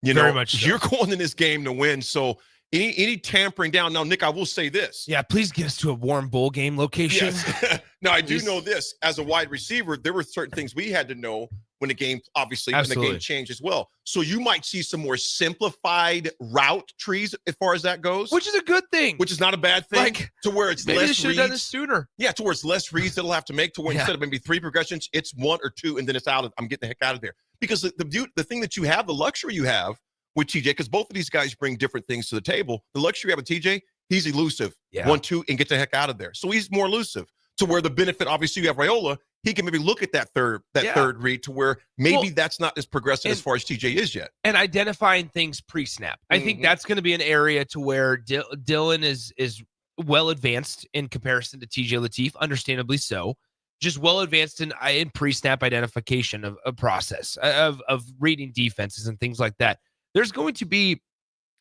Very much so.
You're going in this game to win. So any tampering down. Now, Nick, I will say this.
Yeah, please get us to a warm bowl game location.
Yes. Now, I do know this. As a wide receiver, there were certain things we had to know when the game, obviously, when the game changed as well. So you might see some more simplified route trees as far as that goes.
Which is a good thing.
Which is not a bad thing. To where it's
maybe
less
they should have done this sooner.
Yeah, to where it's less reads that'll have to make, to where instead of maybe 3 progressions, it's 1 or 2, and then it's out. I'm getting the heck out of there. Because the thing that you have, the luxury you have with TJ, because both of these guys bring different things to the table. The luxury you have with TJ, he's elusive. 1, 2, and get the heck out of there. So he's more elusive. To where the benefit, obviously, you have Raiola, he can maybe look at that third read to where maybe that's not as progressive as far as TJ is yet.
And identifying things pre-snap. I think that's going to be an area to where Dylan is well advanced in comparison to TJ Lateef, understandably so. Just well advanced in pre-snap identification of a process of reading defenses and things like that. There's going to be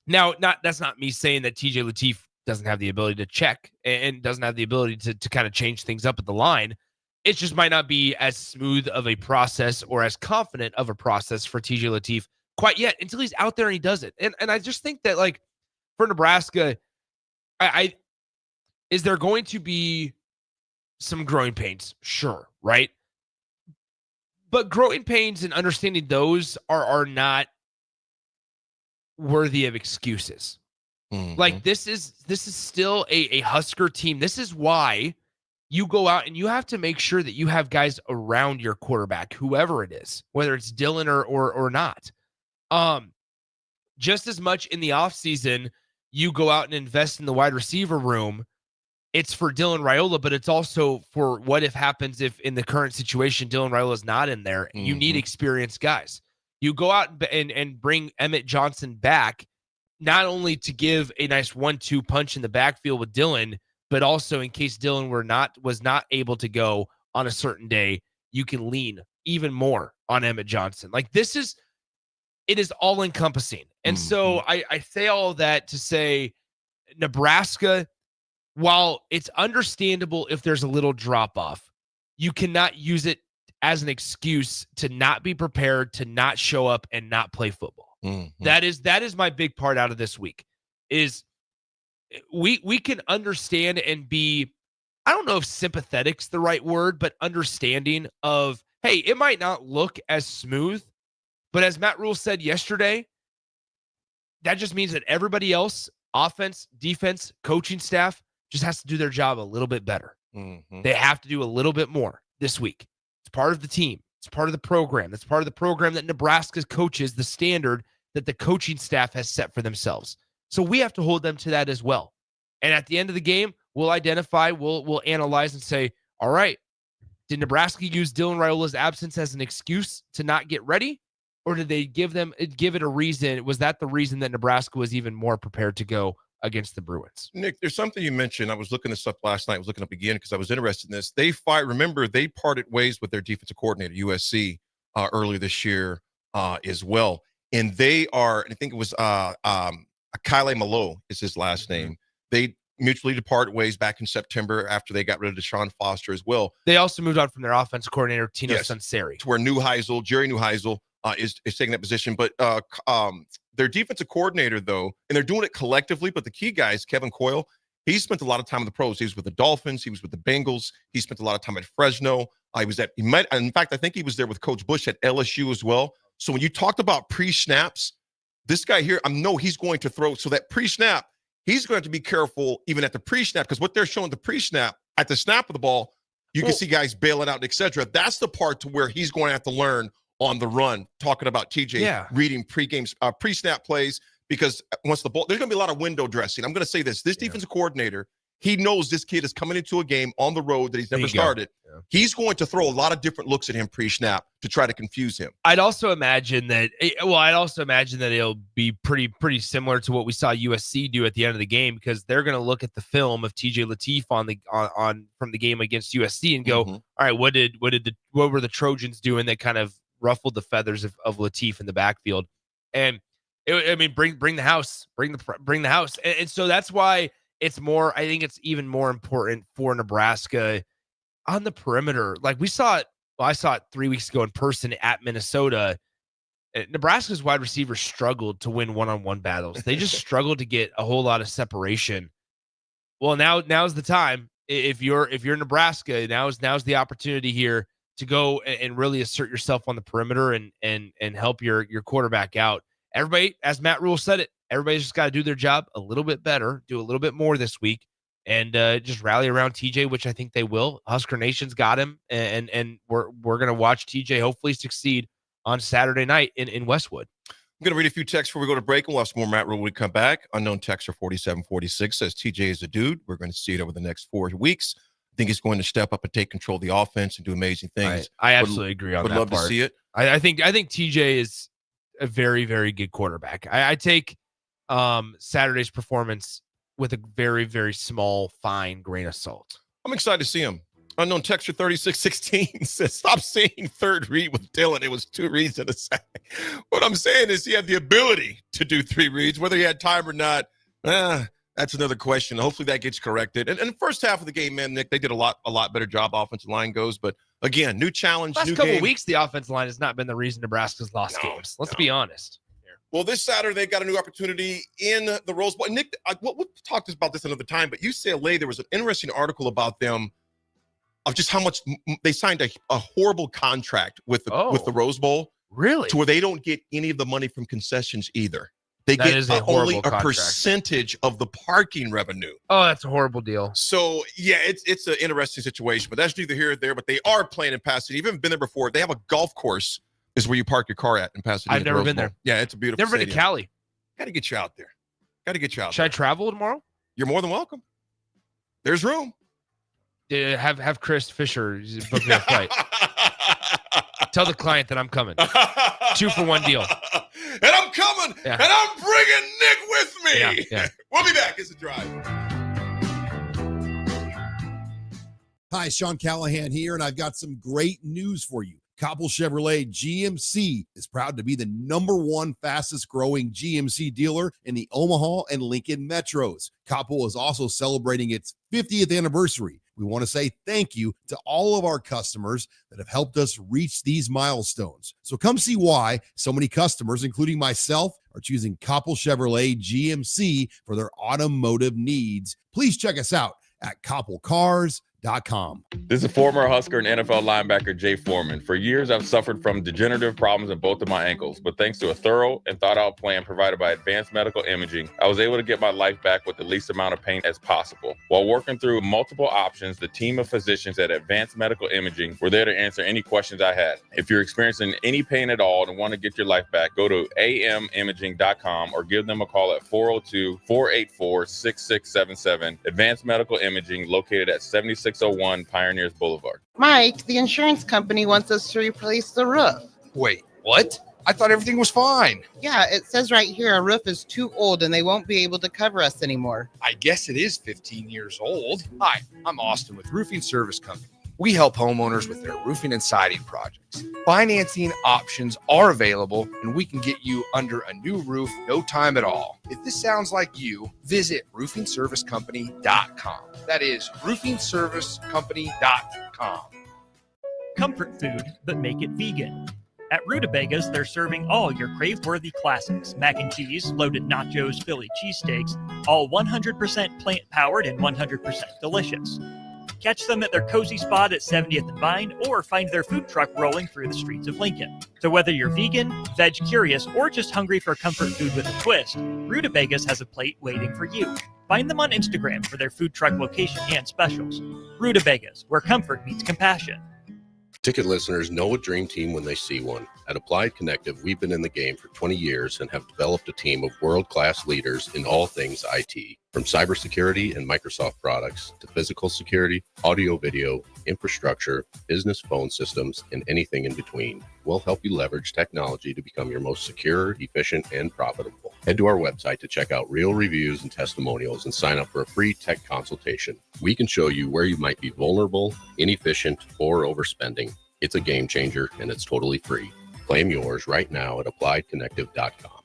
that's not me saying that TJ Lateef doesn't have the ability to check and doesn't have the ability to kind of change things up at the line. It just might not be as smooth of a process or as confident of a process for TJ Lateef quite yet until he's out there and he does it. And I just think that, like, for Nebraska, is there going to be some growing pains? Sure, right? But growing pains and understanding those are not worthy of excuses. Like, this is still a Husker team. This is why you go out and you have to make sure that you have guys around your quarterback, whoever it is, whether it's Dylan or not. Just as much in the offseason, you go out and invest in the wide receiver room. It's for Dylan Raiola, but it's also for what if happens if in the current situation, Dylan Raiola is not in there. You need experienced guys. You go out and bring Emmett Johnson back, not only to give a nice 1-2 punch in the backfield with Dylan, but also in case Dylan was not able to go on a certain day, you can lean even more on Emmett Johnson. Like, it is all encompassing. And so I say all of that to say Nebraska, while it's understandable if there's a little drop off, you cannot use it as an excuse to not be prepared, to not show up and not play football. That is my big part out of this week. Is we can understand and be, I don't know if sympathetic's the right word, but understanding of, hey, it might not look as smooth, but as Matt Rule said yesterday, that just means that everybody else, offense, defense, coaching staff, just has to do their job a little bit better. They have to do a little bit more this week. It's part of the team. It's part of the program. It's part of the program that Nebraska coaches, the standard that the coaching staff has set for themselves. So we have to hold them to that as well. And at the end of the game, we'll identify, we'll analyze and say, all right, did Nebraska use Dylan Raiola's absence as an excuse to not get ready? Or did they give it a reason? Was that the reason that Nebraska was even more prepared to go against the Bruins?
Nick, there's something you mentioned. I was looking this up last night. I was looking up again because I was interested in this. They parted ways with their defensive coordinator, USC, earlier this year as well. And they are, I think it was Kyle Malo is his last name. They mutually departed ways back in September after they got rid of Deshaun Foster as well.
They also moved on from their offense coordinator, Tino Sunseri.
To where Jerry Neuheisel is taking that position. But their defensive coordinator, though, and they're doing it collectively, but the key guys, Kevin Coyle, He spent a lot of time in the pros. He was with the Dolphins. He was with the Bengals. He spent a lot of time at Fresno. In fact, I think he was there with Coach Bush at LSU as well. So when you talked about pre-snaps, this guy here, I know he's going to throw. So that pre-snap, he's going to be careful even at the pre-snap, because what they're showing the pre-snap, at the snap of the ball, you can see guys bailing out, etc. That's the part to where he's going to have to learn on the run, talking about TJ reading pre-snap plays, because once the ball, there's going to be a lot of window dressing. I'm going to say this defensive coordinator, he knows this kid is coming into a game on the road that he's never started. Yeah. He's going to throw a lot of different looks at him pre-snap to try to confuse him.
I'd also imagine that it'll be pretty similar to what we saw USC do at the end of the game, because they're going to look at the film of TJ Lateef on from the game against USC and go, all right, what were the Trojans doing that kind of ruffled the feathers of Lateef in the backfield? And bring the house, bring the house. And so that's why I think it's even more important for Nebraska on the perimeter. Like I saw it 3 weeks ago in person at Minnesota. Nebraska's wide receivers struggled to win one-on-one battles. They just struggled to get a whole lot of separation. Well, now's the time. If you're Nebraska, now's the opportunity here to go and really assert yourself on the perimeter and help your quarterback out. Everybody, as Matt Rule said it, everybody's just got to do their job a little bit better, do a little bit more this week, and just rally around TJ, which I think they will. Husker Nation's got him, and we're going to watch TJ hopefully succeed on Saturday night in Westwood.
I'm going to read a few texts before we go to break, and we'll have some more Matt Rule when we come back. Unknown texter 4746 says TJ is a dude. We're going to see it over the next 4 weeks. I think he's going to step up and take control of the offense and do amazing things.
I absolutely agree on that part.
Would love to see it.
I think TJ is a very, very good quarterback. I take Saturday's performance with a very, very small, fine grain of salt.
I'm excited to see him. Unknown texture 3616 says, stop saying third read with Dylan. It was 2 reads in a sack. What I'm saying is he had the ability to do 3 reads. Whether he had time or not, that's another question. Hopefully that gets corrected. And the first half of the game, man, Nick, they did a lot better job offensive line goes. But again, new challenge,
last
new
couple
game.
of weeks, the offensive line has not been the reason Nebraska's lost games. Let's be honest.
Well, this Saturday, they've got a new opportunity in the Rose Bowl. Nick, we'll talk about this another time, but UCLA, there was an interesting article about them of just how much they signed a horrible contract with the Rose Bowl.
Really?
To where they don't get any of the money from concessions either. They
That
get
is a
only
horrible
a
contract.
percentage of the parking revenue.
Oh, that's a horrible deal.
So, yeah, it's an interesting situation, but that's neither here nor there. But they are playing in Pasadena. You've even been there before. They have a golf course is where you park your car at in Pasadena.
I've never been there.
Yeah, it's a beautiful
Never been to Cali.
Got to get you out there.
Should I travel tomorrow?
You're more than welcome. There's room.
Have Chris Fisher book me a flight. Tell the client that I'm coming. 2-for-1 deal.
And I'm coming.
Yeah.
And I'm bringing Nick with me.
Yeah.
We'll be back. It's a drive.
Hi, Sean Callahan here, and I've got some great news for you. Cobble Chevrolet GMC is proud to be the #1 fastest growing GMC dealer in the Omaha and Lincoln metros. Cobble is also celebrating its 50th anniversary. We want to say thank you to all of our customers that have helped us reach these milestones. So come see why so many customers, including myself, are choosing Cobble Chevrolet GMC for their automotive needs. Please check us out at copplecars.com.
This is former Husker and NFL linebacker Jay Foreman. For years, I've suffered from degenerative problems in both of my ankles, but thanks to a thorough and thought-out plan provided by Advanced Medical Imaging, I was able to get my life back with the least amount of pain as possible. While working through multiple options, the team of physicians at Advanced Medical Imaging were there to answer any questions I had. If you're experiencing any pain at all and want to get your life back, go to amimaging.com or give them a call at 402-484-6677. Advanced Medical Imaging, located at 7601 Pioneers Boulevard.
Mike, the insurance company wants us to replace the roof.
Wait, what? I thought everything was fine.
Yeah, it says right here our roof is too old and they won't be able to cover us anymore.
I guess it is 15 years old. Hi, I'm Austin with Roofing Service Company. We help homeowners with their roofing and siding projects. Financing options are available, and we can get you under a new roof no time at all. If this sounds like you, visit roofingservicecompany.com. That is roofingservicecompany.com.
Comfort food, but make it vegan. At Rutabagas, they're serving all your crave-worthy classics. Mac and cheese, loaded nachos, Philly cheesesteaks, all 100% plant-powered and 100% delicious. Catch them at their cozy spot at 70th and Vine, or find their food truck rolling through the streets of Lincoln. So whether you're vegan, veg curious, or just hungry for comfort food with a twist, Rutabagas has a plate waiting for you. Find them on Instagram for their food truck location and specials. Rutabagas, where comfort meets compassion.
Ticket listeners know a dream team when they see one. At Applied Connective, we've been in the game for 20 years and have developed a team of world-class leaders in all things IT, from cybersecurity and Microsoft products to physical security, audio-video, infrastructure, business phone systems, and anything in between. We'll help you leverage technology to become your most secure, efficient, and profitable. Head to our website to check out real reviews and testimonials and sign up for a free tech consultation. We can show you where you might be vulnerable, inefficient, or overspending. It's a game changer, and it's totally free. Claim yours right now at appliedconnective.com.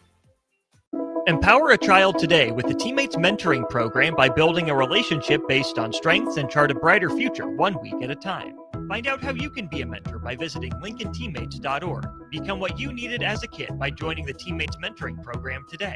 Empower a child today with the Teammates Mentoring Program by building a relationship based on strengths and chart a brighter future 1 week at a time. Find out how you can be a mentor by visiting LincolnTeammates.org. Become what you needed as a kid by joining the Teammates Mentoring Program today.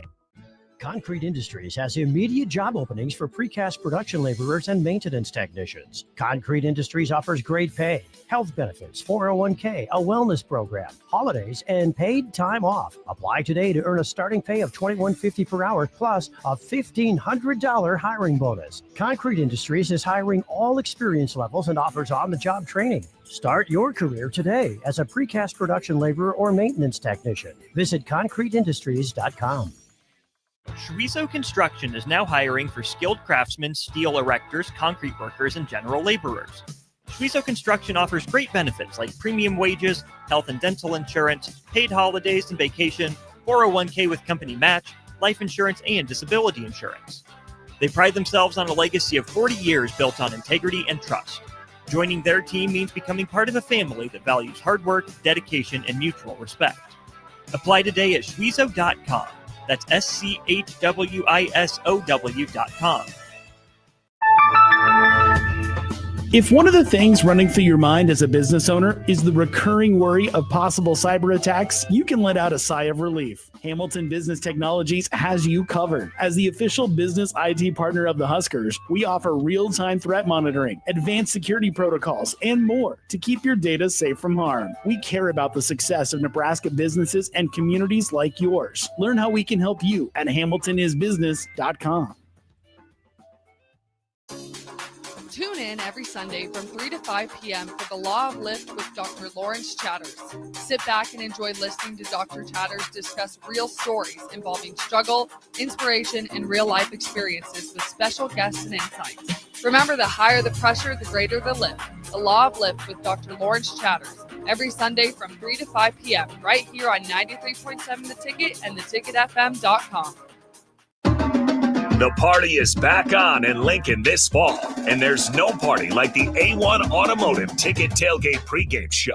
Concrete Industries has immediate job openings for precast production laborers and maintenance technicians. Concrete Industries offers great pay, health benefits, 401k, a wellness program, holidays, and paid time off. Apply today to earn a starting pay of $21.50 per hour plus a $1,500 hiring bonus. Concrete Industries is hiring all experience levels and offers on-the-job training. Start your career today as a precast production laborer or maintenance technician. Visit concreteindustries.com.
Schweizo Construction is now hiring for skilled craftsmen, steel erectors, concrete workers, and general laborers. Schweizo Construction offers great benefits like premium wages, health and dental insurance, paid holidays and vacation, 401k with company match, life insurance, and disability insurance. They pride themselves on a legacy of 40 years built on integrity and trust. Joining their team means becoming part of a family that values hard work, dedication, and mutual respect. Apply today at schweizo.com. That's schwisow.com.
If one of the things running through your mind as a business owner is the recurring worry of possible cyber attacks, you can let out a sigh of relief. Hamilton Business Technologies has you covered. As the official business IT partner of the Huskers, we offer real-time threat monitoring, advanced security protocols, and more to keep your data safe from harm. We care about the success of Nebraska businesses and communities like yours. Learn how we can help you at hamiltonisbusiness.com.
Tune in every Sunday from 3 to 5 p.m. for The Law of Lift with Dr. Lawrence Chatters. Sit back and enjoy listening to Dr. Chatters discuss real stories involving struggle, inspiration, and real-life experiences with special guests and insights. Remember, the higher the pressure, the greater the lift. The Law of Lift with Dr. Lawrence Chatters. Every Sunday from 3 to 5 p.m. right here on 93.7 The Ticket and theticketfm.com.
The party is back on in Lincoln this fall, and there's no party like the A1 Automotive Ticket Tailgate pregame show.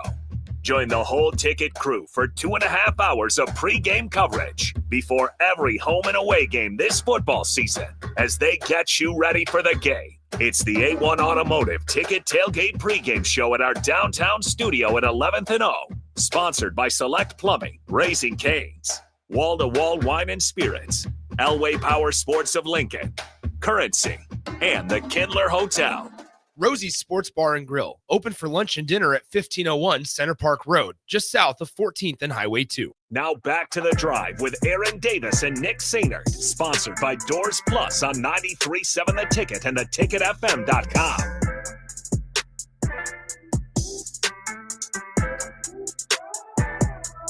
Join the whole Ticket crew for 2.5 hours of pregame coverage before every home and away game this football season as they get you ready for the game. It's the A1 Automotive Ticket Tailgate pregame show at our downtown studio at 11th and O, sponsored by Select Plumbing, Raising Cane's, Wall-to-Wall Wine and Spirits, Elway Power Sports of Lincoln, Currency, and the Kindler Hotel.
Rosie's Sports Bar and Grill, open for lunch and dinner at 1501 Center Park Road, just south of 14th and Highway 2.
Now back to the drive with Aaron Davis and Nick Sainert, sponsored by Doors Plus on 93.7 The Ticket and theticketfm.com.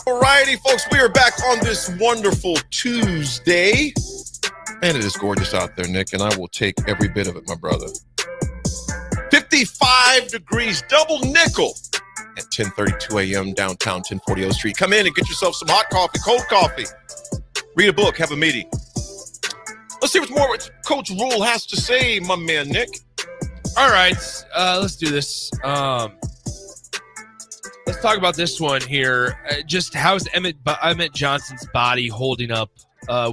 Alrighty, folks, we are back on this wonderful Tuesday.
And it is gorgeous out there, Nick, and I will take every bit of it, my brother.
55 degrees, double nickel.
At 10:32 a.m. downtown, 1040 O Street.
Come in and get yourself some hot coffee, cold coffee. Read a book, have a meeting. Let's see what Coach Rule has to say, my man, Nick.
All right, let's do this. Let's talk about this one here. Just how's Emmett Johnson's body holding up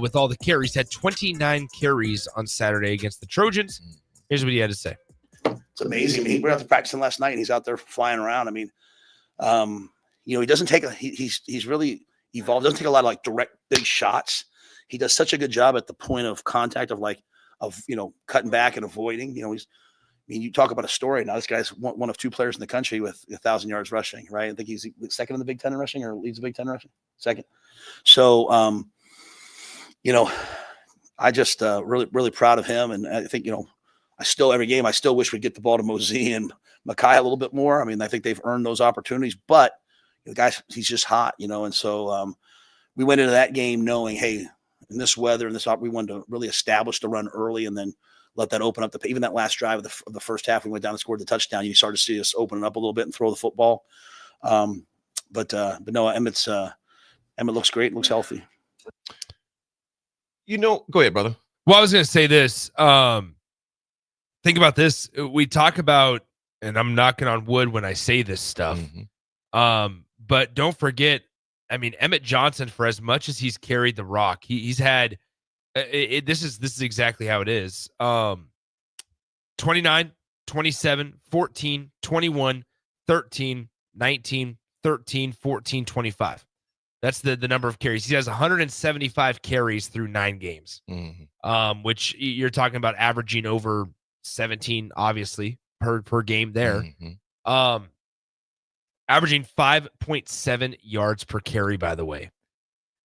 with all the carries? Had 29 carries on Saturday against the Trojans. Here's what he had to say.
It's amazing. I mean, we were out there practicing last night, and he's out there flying around. I mean, he doesn't take he's really evolved. Doesn't take a lot of like direct big shots. He does such a good job at the point of contact of cutting back and avoiding. You talk about a story now. This guy's one of 2 players in the country with 1,000 yards rushing, right? I think he's second in the Big Ten in rushing, or leads the Big Ten rushing. Second. So, I just really, really proud of him. And I think, every game, I still wish we'd get the ball to Mosey and Makai a little bit more. I mean, I think they've earned those opportunities, but the guy, he's just hot, and so we went into that game knowing, hey, in this weather and we wanted to really establish the run early and then let that open up even that last drive of the first half. We went down and scored the touchdown. You started to see us open it up a little bit and throw the football. But no, Emmett looks great, looks healthy.
Go ahead, brother.
Well, I was going to say this. Think about this. We talk about, and I'm knocking on wood when I say this stuff. But don't forget, Emmett Johnson, for as much as he's carried the rock, he's had. This is exactly how it is. 29, 27, 14, 21, 13, 19, 13, 14, 25. That's the number of carries. He has 175 carries through 9 games, which you're talking about averaging over 17, obviously, per game there. Averaging 5.7 yards per carry, by the way.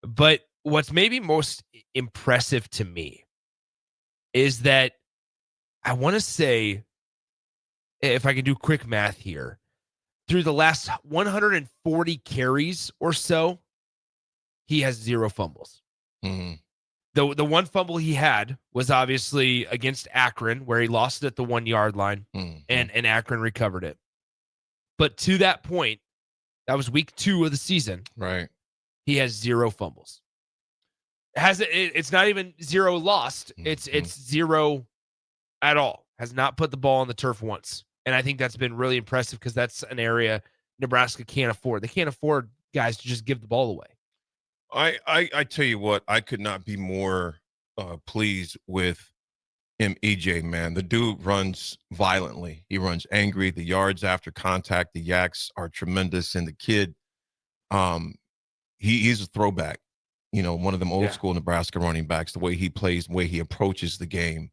But what's maybe most impressive to me is that I want to say, if I can do quick math here, through the last 140 carries or so, he has 0 fumbles. The one fumble he had was obviously against Akron, where he lost it at the 1 yard line, and Akron recovered it. But to that point, that was week 2 of the season.
Right.
He has 0 fumbles. It's not even 0 lost. It's 0 at all. Has not put the ball on the turf once. And I think that's been really impressive because that's an area Nebraska can't afford. They can't afford guys to just give the ball away.
I tell you what, I could not be more pleased with EJ, man. The dude runs violently. He runs angry. The yards after contact, the yaks are tremendous. And the kid, he's a throwback. One of them old school Nebraska running backs, the way he plays, the way he approaches the game.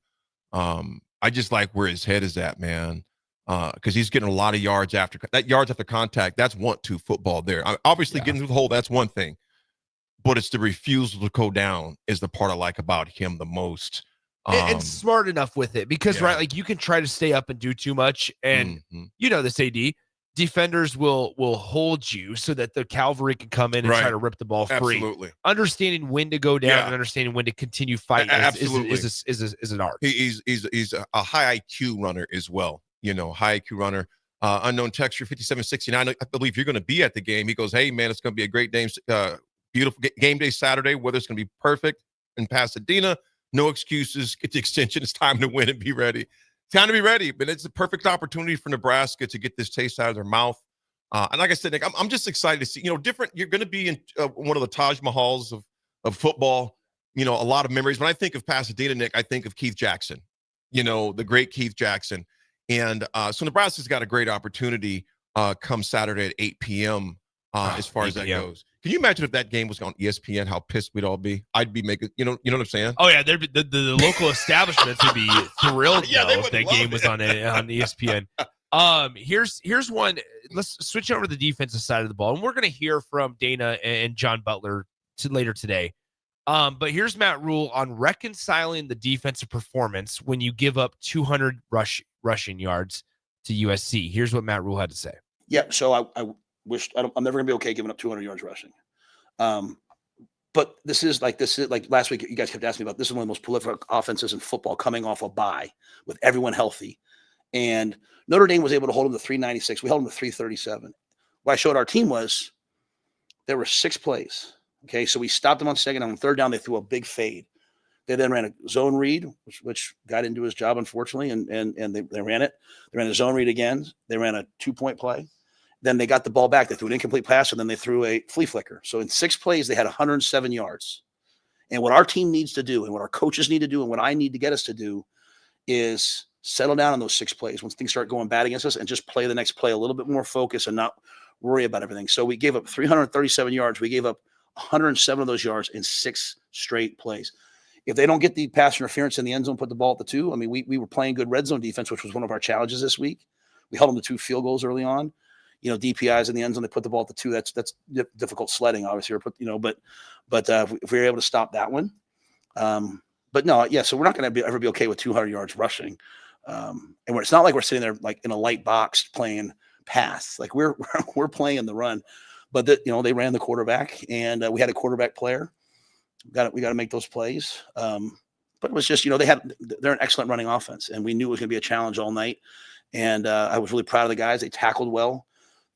I just like where his head is at, man, because he's getting a lot of yards after contact. That's want-to football there. Obviously, getting through the hole, that's one thing. But it's the refusal to go down is the part I like about him the most.
And smart enough with it because, right, like you can try to stay up and do too much. And this AD, defenders will hold you so that the cavalry can come in and try to rip the ball free.
Absolutely.
Understanding when to go down and understanding when to continue fighting is an art.
He's a high IQ runner as well. High IQ runner. Unknown texture 5769. I believe you're going to be at the game. He goes, hey, man, it's going to be a great day. Beautiful game day Saturday. Weather's going to be perfect in Pasadena. No excuses. Get the extension. It's time to win and be ready. It's time to be ready. But it's a perfect opportunity for Nebraska to get this taste out of their mouth. And like I said, Nick, I'm just excited to see, different. You're going to be in one of the Taj Mahals of football. A lot of memories. When I think of Pasadena, Nick, I think of Keith Jackson, the great Keith Jackson. And so Nebraska's got a great opportunity come Saturday at 8 p.m. As far as that goes. Can you imagine if that game was on ESPN, how pissed we'd all be? I'd be making, you know what I'm saying?
Oh, yeah. The local establishments would be thrilled if that game was on ESPN. Here's one. Let's switch over to the defensive side of the ball. And we're going to hear from Dana and John Butler later today. But here's Matt Rule on reconciling the defensive performance when you give up 200 rushing yards to USC. Here's what Matt Rule had to say.
Yeah, so I'm never going to be okay giving up 200 yards rushing. But this is like last week, you guys kept asking me about, this is one of the most prolific offenses in football coming off a bye with everyone healthy. And Notre Dame was able to hold them to 396. We held them to 337. What I showed our team was there were 6 plays. Okay, so we stopped them on second. On third down, they threw a big fade. They then ran a zone read, which got into his job, unfortunately, and they ran it. They ran a zone read again. They ran a 2-point play. Then they got the ball back. They threw an incomplete pass, and then they threw a flea flicker. So in 6 plays, they had 107 yards. And what our team needs to do and what our coaches need to do and what I need to get us to do is settle down on those 6 plays once things start going bad against us and just play the next play a little bit more focused and not worry about everything. So we gave up 337 yards. We gave up 107 of those yards in 6 straight plays. If they don't get the pass interference in the end zone, put the ball at the 2. I mean, we were playing good red zone defense, which was one of our challenges this week. We held them to 2 field goals early on. DPIs in the end zone, they put the ball at the 2. That's difficult sledding, obviously. But if we were able to stop that one, but no, yeah. So we're not going to ever be okay with 200 yards rushing, and it's not like we're sitting there like in a light box playing pass. Like we're playing the run, but they ran the quarterback, and we had a quarterback player. We got to make those plays. But it was just they're an excellent running offense, and we knew it was going to be a challenge all night. And I was really proud of the guys. They tackled well.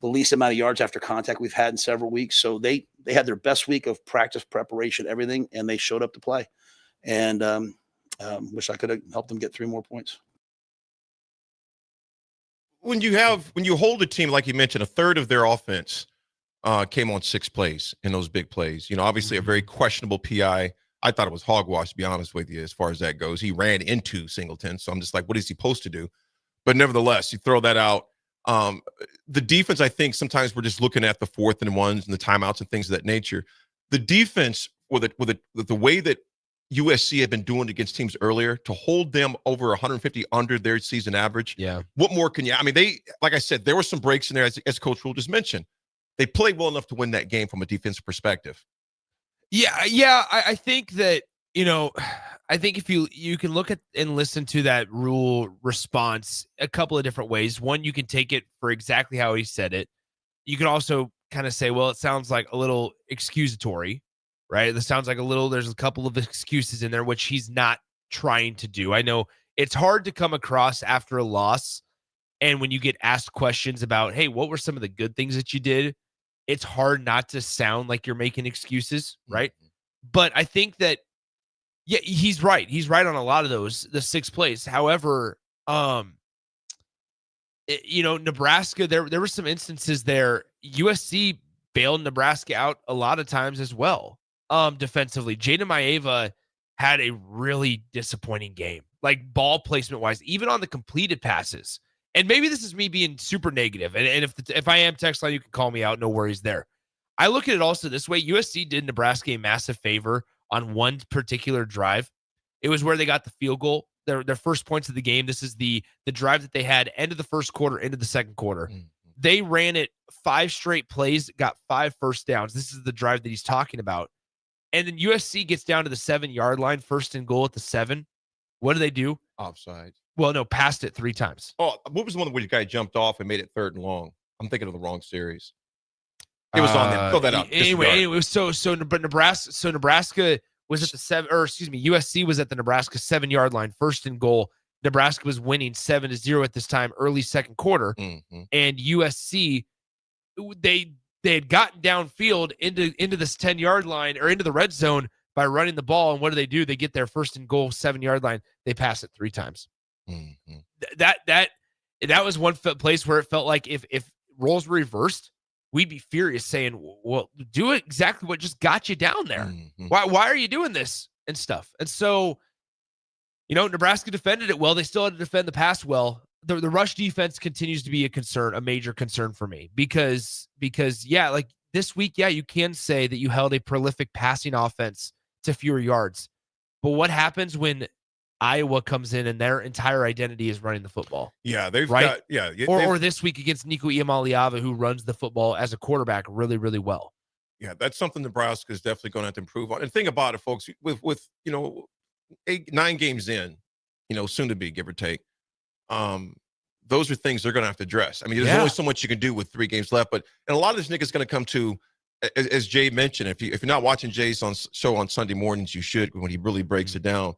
The least amount of yards after contact we've had in several weeks. So they had their best week of practice, preparation, everything, and they showed up to play. And wish I could have helped them get 3 more points.
When you hold a team, like you mentioned, a third of their offense came on 6 plays in those big plays. Obviously a very questionable PI. I thought it was hogwash, to be honest with you, as far as that goes. He ran into Singleton. So I'm just like, what is he supposed to do? But nevertheless, you throw that out. The defense, I think sometimes we're just looking at the 4th and 1s and the timeouts and things of that nature. The defense, with the way that USC had been doing against teams earlier, to hold them over 150 under their season average.
Yeah.
What more can you? I mean, like I said, there were some breaks in there, as Coach Rhule just mentioned. They played well enough to win that game from a defensive perspective.
Yeah. I think that, I think if you can look at and listen to that Rhule response a couple of different ways. One, you can take it for exactly how he said it. You can also kind of say, well, it sounds like a little excusatory, right? It sounds like there's a couple of excuses in there, which he's not trying to do. I know it's hard to come across after a loss. And when you get asked questions about, hey, what were some of the good things that you did? It's hard not to sound like you're making excuses, right? But I think that, yeah, he's right. He's right on a lot of those, the 6 plays. However, Nebraska, there were some instances there. USC bailed Nebraska out a lot of times as well. Defensively, Jada Maeva had a really disappointing game, like ball placement wise, even on the completed passes. And maybe this is me being super negative. And if I am, text line, you can call me out. No worries there. I look at it also this way. USC did Nebraska a massive favor on one particular drive. It was where they got the field goal, their first points of the game. This is the drive that they had end of the first quarter, into the second quarter. Mm-hmm. They ran it 5 straight plays, got 5 first downs. This is the drive that he's talking about. And then USC gets down to the 7-yard line, 1st and goal at the 7. What do?
Offside.
Well, no, passed it 3 times.
Oh, what was the one where the guy jumped off and made it 3rd and long? I'm thinking of the wrong series. It was on there. Fill that out.
Anyway, but Nebraska was at the 7, or excuse me, USC was at the Nebraska 7-yard line, 1st and goal. Nebraska was winning 7-0 at this time, early second quarter. Mm-hmm. And USC, they had gotten downfield into this 10-yard line or into the red zone by running the ball. And what do? They get their 1st and goal 7-yard line. They pass it 3 times. Mm-hmm. That was one place where it felt like if roles were reversed, we'd be furious, saying, well, do exactly what just got you down there. Mm-hmm. Why are you doing this and stuff? And so, Nebraska defended it well. They still had to defend the pass well. The rush defense continues to be a major concern for me because yeah, like this week, yeah, you can say that you held a prolific passing offense to fewer yards. But what happens when Iowa comes in and their entire identity is running the football?
Yeah, they've
right?
got,
or this week against Nico Iamaleava, who runs the football as a quarterback really, really well.
Yeah, that's something Nebraska is definitely going to have to improve on. And think about it, folks, with 9 games in, soon to be, give or take. Those are things they're going to have to address. I mean, there's only so much you can do with 3 games left, and a lot of this, Nick, is going to come to, as Jay mentioned, if you're not watching Jay's show on Sunday mornings, you should, when he really breaks it down.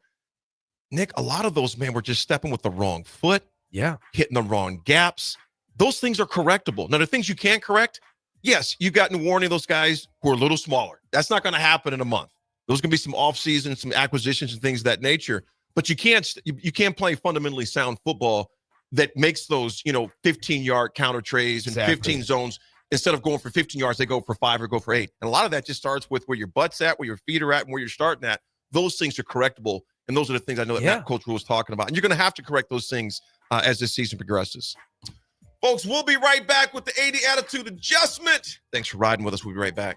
Nick, a lot of those, man, were just stepping with the wrong foot.
Yeah.
Hitting the wrong gaps. Those things are correctable. Now, the things you can't correct, yes, you got in warning those guys who are a little smaller. That's not going to happen in a month. There's going to be some off-season, some acquisitions and things of that nature. But you can't play fundamentally sound football that makes those, 15-yard counter trays and 15 zones. Instead of going for 15 yards, they go for 5 or go for 8. And a lot of that just starts with where your butt's at, where your feet are at, and where you're starting at. Those things are correctable. And those are the things I know that Coach Rhule was talking about. And you're going to have to correct those things as this season progresses. Folks, we'll be right back with the 80 Attitude Adjustment. Thanks for riding with us. We'll be right back.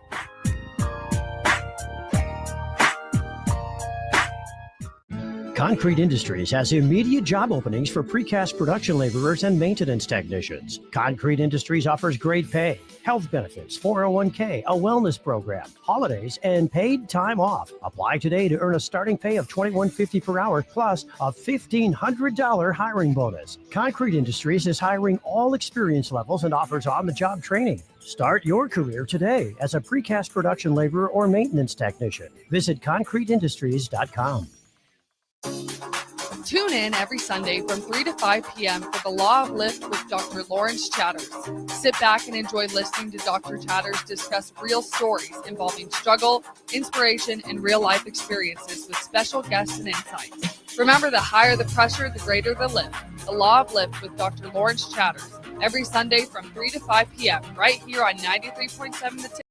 Concrete Industries has immediate job openings for precast production laborers and maintenance technicians. Concrete Industries offers great pay, health benefits, 401k, a wellness program, holidays, and paid time off. Apply today to earn a starting pay of $21.50 per hour plus a $1,500 hiring bonus. Concrete Industries is hiring all experience levels and offers on-the-job training. Start your career today as a precast production laborer or maintenance technician. Visit concreteindustries.com.
Tune in every Sunday from 3 to 5 p.m. for the Law of Lift with Dr. Lawrence Chatters. Sit back and enjoy listening to Dr. Chatters discuss real stories involving struggle, inspiration, and real-life experiences with special guests and insights. Remember, the higher the pressure, the greater the lift. The Law of Lift with Dr. Lawrence Chatters. Every Sunday from 3 to 5 p.m. right here on 93.7 The Ticket.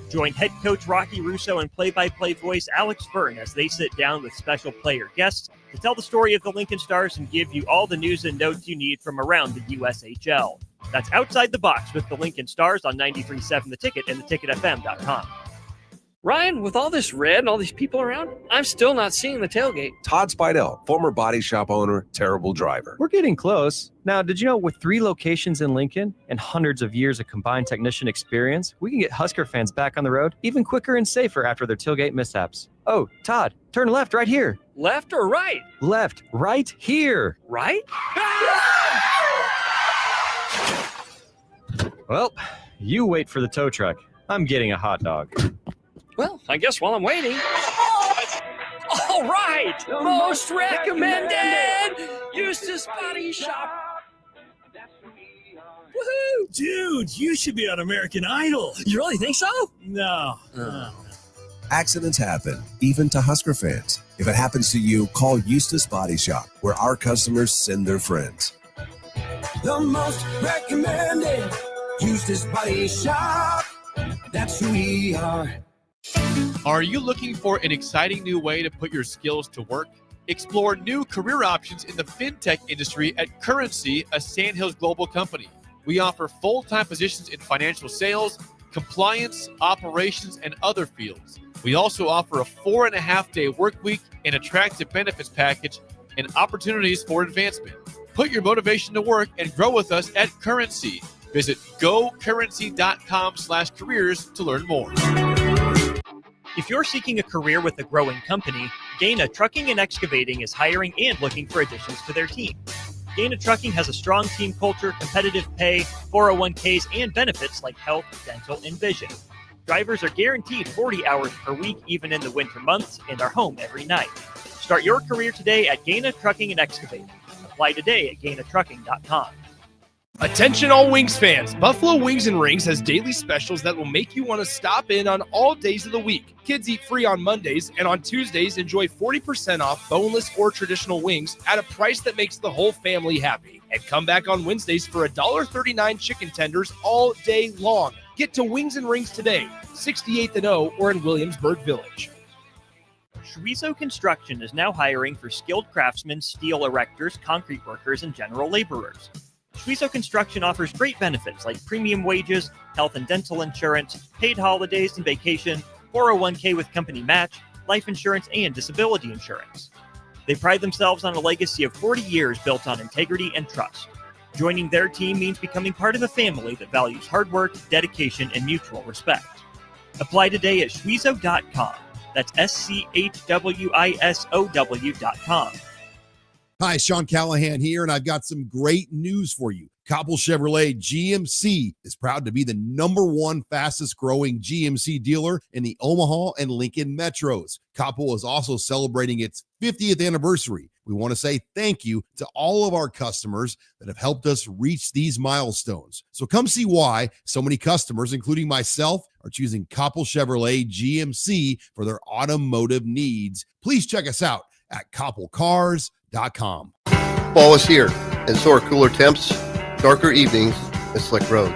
Join head coach Rocky Russo and play-by-play voice Alex Verne as they sit down with special player guests to tell the story of the Lincoln Stars and give you all the news and notes you need from around the USHL. That's Outside the Box with the Lincoln Stars on 93.7 The Ticket and theticketfm.com.
Ryan, with all this red and all these people around, I'm still not seeing the tailgate.
Todd Spidell, former body shop owner, terrible driver.
We're getting close. Now, did you know with 3 locations in Lincoln and hundreds of years of combined technician experience, we can get Husker fans back on the road even quicker and safer after their tailgate mishaps? Oh, Todd, turn left right here.
Left or right?
Left, right here.
Right?
Well, you wait for the tow truck. I'm getting a hot dog.
Well, I guess while I'm waiting. All right! Most recommended! Eustace Body Shop.
Woohoo! Dude, you should be on American Idol.
You really think so?
No.
Accidents happen, even to Husker fans. If it happens to you, call Eustace Body Shop, where our customers send their friends.
The most recommended Eustace Body Shop. That's who we are.
Are you looking for an exciting new way to put your skills to work? Explore new career options in the fintech industry at Currency, a Sandhills global company. We offer full-time positions in financial sales, compliance, operations, and other fields. We also offer a 4.5-day work week, an attractive benefits package, and opportunities for advancement. Put your motivation to work and grow with us at Currency. Visit gocurrency.com/careers to learn more.
If you're seeking a career with a growing company, Gaina Trucking and Excavating is hiring and looking for additions to their team. Gaina Trucking has a strong team culture, competitive pay, 401ks, and benefits like health, dental, and vision. Drivers are guaranteed 40 hours per week, even in the winter months, and are home every night. Start your career today at Gaina Trucking and Excavating. Apply today at GainaTrucking.com.
Attention all Wings fans. Buffalo Wings and Rings has daily specials that will make you want to stop in on all days of the week. Kids eat free on Mondays, and on Tuesdays, enjoy 40% off boneless or traditional wings at a price that makes the whole family happy. And come back on Wednesdays for $1.39 chicken tenders all day long. Get to Wings and Rings today, 68th and O, or in Williamsburg Village.
Schwizo Construction is now hiring for skilled craftsmen, steel erectors, concrete workers, and general laborers. Schwizo Construction offers great benefits like premium wages, health and dental insurance, paid holidays and vacation, 401k with company match, life insurance, and disability insurance. They pride themselves on a legacy of 40 years built on integrity and trust. Joining their team means becoming part of a family that values hard work, dedication, and mutual respect. Apply today at schwizo.com. That's SCHWISOW.com.
Hi, Sean Callahan here, and I've got some great news for you. Copple Chevrolet GMC is proud to be the #1 fastest growing GMC dealer in the Omaha and Lincoln metros. Copple is also celebrating its 50th anniversary. We want to say thank you to all of our customers that have helped us reach these milestones. So come see why so many customers, including myself, are choosing Copple Chevrolet GMC for their automotive needs. Please check us out at copplecars.com.
Fall is here, and so are cooler temps, darker evenings, and slick roads.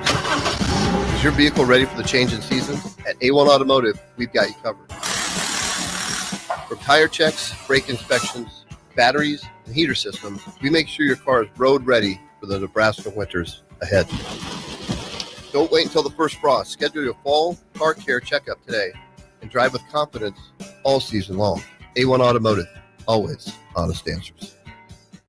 Is your vehicle ready for the change in season? At A1 Automotive, we've got you covered. From tire checks, brake inspections, batteries, and heater systems, we make sure your car is road ready for the Nebraska winters ahead. Don't wait until the first frost. Schedule your fall car care checkup today and drive with confidence all season long. A1 Automotive, always honest answers.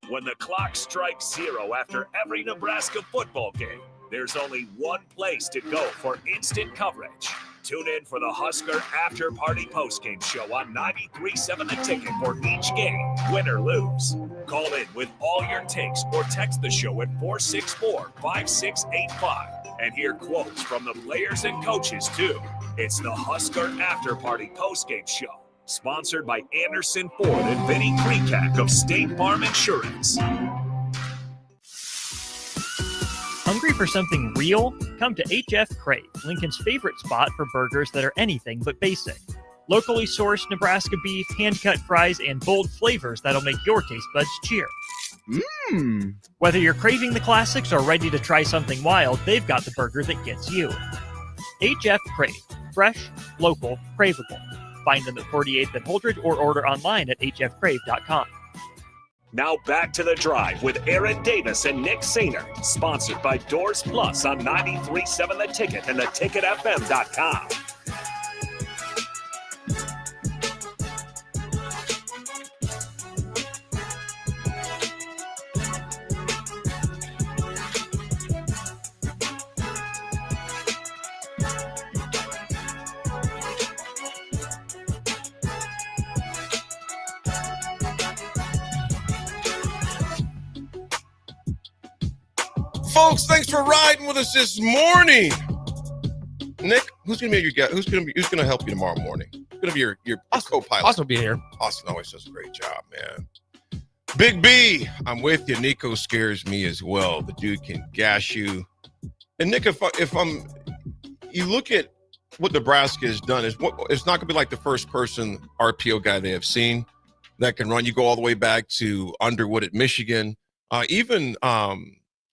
When the clock strikes 0 after every Nebraska football game, there's only one place to go for instant coverage. Tune in for the Husker After Party Postgame Show on 93.7 The Ticket for each game, win or lose. Call in with all your takes or text the show at 464-5685 and hear quotes from the players and coaches too. It's the Husker After Party Postgame Show, sponsored by Anderson Ford and Vinny Krikak of State Farm Insurance.
Hungry for something real? Come to HF Crave, Lincoln's favorite spot for burgers that are anything but basic. Locally sourced Nebraska beef, hand-cut fries, and bold flavors that'll make your taste buds cheer. Whether you're craving the classics or ready to try something wild, they've got the burger that gets you. HF Crave. Fresh, local, craveable. Find them at 48th and Holdridge or order online at hfcrave.com.
Now back to the drive with Aaron Davis and Nick Sainer, sponsored by Doors Plus on 93.7 The Ticket and theticketfm.com.
Folks, thanks for riding with us this morning. Nick, who's gonna be your guy? Who's gonna help you tomorrow morning? Who's gonna be your co-pilot?
Austin will be here.
Austin always does a great job, man. Big B, I'm with you. Nico scares me as well. The dude can gas you. And Nick, you look at what Nebraska has done, it's not gonna be like the first person RPO guy they have seen that can run. You go all the way back to Underwood at Michigan,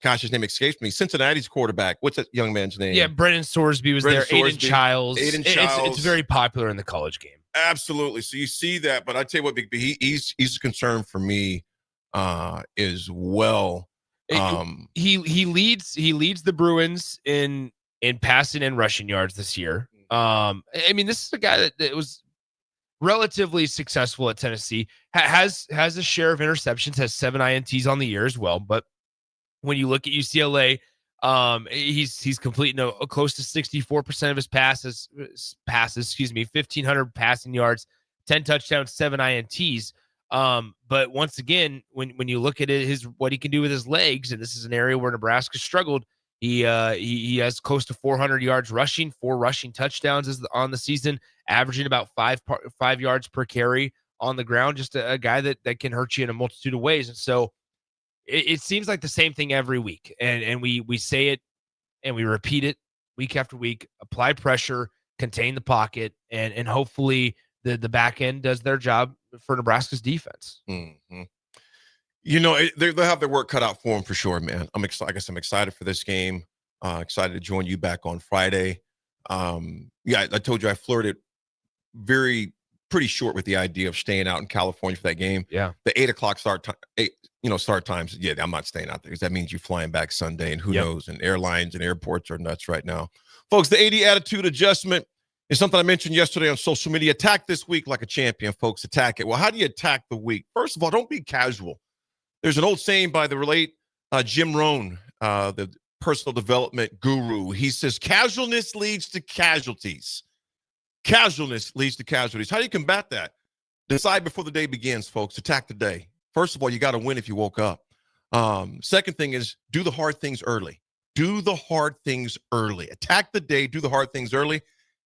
gosh, his name escapes me. Cincinnati's quarterback. What's that young man's name?
Yeah, Brennan Sorsby was there. Aiden Childs.
Childs.
It's very popular in the college game.
Absolutely. So you see that, but I tell you what, Big B, he's a concern for me as well.
He leads the Bruins in passing and rushing yards this year. I mean, this is a guy that was relatively successful at Tennessee. Has a share of interceptions, has 7 INTs on the year as well, but when you look at UCLA, he's completing close to 64% of his passes, 1,500 passing yards, 10 touchdowns, 7 INTs. But once again, when you look at it, what he can do with his legs, and this is an area where Nebraska struggled, he has close to 400 yards rushing, 4 rushing touchdowns on the season, averaging about 5 yards per carry on the ground. Just a guy that can hurt you in a multitude of ways. And so it seems like the same thing every week, and we say it and we repeat it week after week. Apply pressure, contain the pocket, and hopefully the back end does their job for Nebraska's defense.
Mm-hmm. You know, they'll have their work cut out for them for sure, man. I'm excited for this game. Excited to join you back on Friday. I told you I flirted pretty short with the idea of staying out in California for that game.
Yeah,
the 8:00 start time. Start times. Yeah, I'm not staying out there because that means you're flying back Sunday, and who knows? And airlines and airports are nuts right now, folks. The 80 attitude adjustment is something I mentioned yesterday on social media. Attack this week like a champion, folks. Attack it. Well, how do you attack the week? First of all, don't be casual. There's an old saying by the late Jim Rohn, the personal development guru. He says, casualness leads to casualties. Casualness leads to casualties. How do you combat that? Decide before the day begins, folks. Attack the day. First of all, you got to win if you woke up.
Second thing is do the hard things early. Do the hard things early. Attack the day, do the hard things early.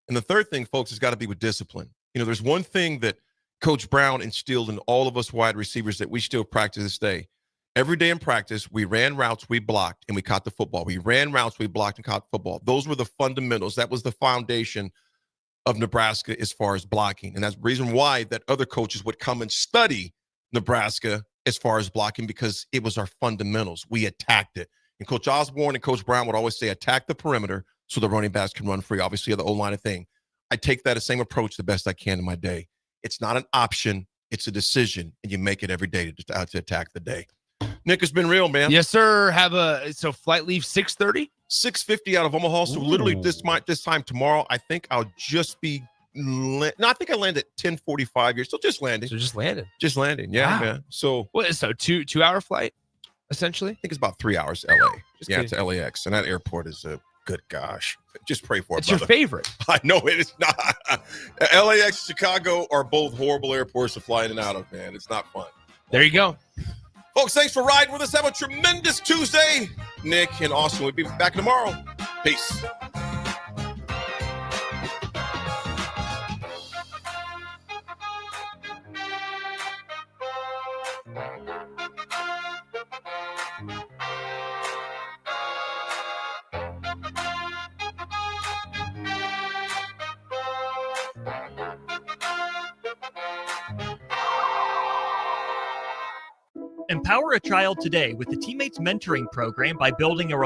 And the third thing, folks, has got to be with discipline. You know, there's one thing that Coach Brown instilled in all of us wide receivers that we still practice this day. Every day in practice, we ran routes, we blocked, and we caught the football. We ran routes, we blocked, and caught the football. Those were the fundamentals. That was the foundation of Nebraska as far as blocking. And that's the reason why that other coaches would come and study Nebraska as far as blocking, because it was our fundamentals. We attacked it. And Coach Osborne and Coach Brown would always say, attack the perimeter so the running backs can run free. Obviously, the O-line thing. I take that same approach the best I can in my day. It's not an option. It's a decision, and you make it every day to attack the day. Nick, it's been real, man.
Yes, sir. So flight leave 6:30?
6:50 out of Omaha. So literally this time tomorrow, I think I'll just be I think I landed at 10:45 here. So just landing.
Just landing.
Yeah,
Wow.
man. So
what? So 2-hour flight, essentially?
I think it's about 3 hours to LA.
Just
yeah,
kidding.
to LAX. And that airport is a good gosh. Just pray for it.
It's your
brother.
favorite.
I know it is not. LAX and Chicago are both horrible airports to fly in and out of, man. It's not fun.
There you go.
Folks, thanks for riding with us. Have a tremendous Tuesday. Nick and Austin will be back tomorrow. Peace.
Empower a child today with the Teammates Mentoring Program by building a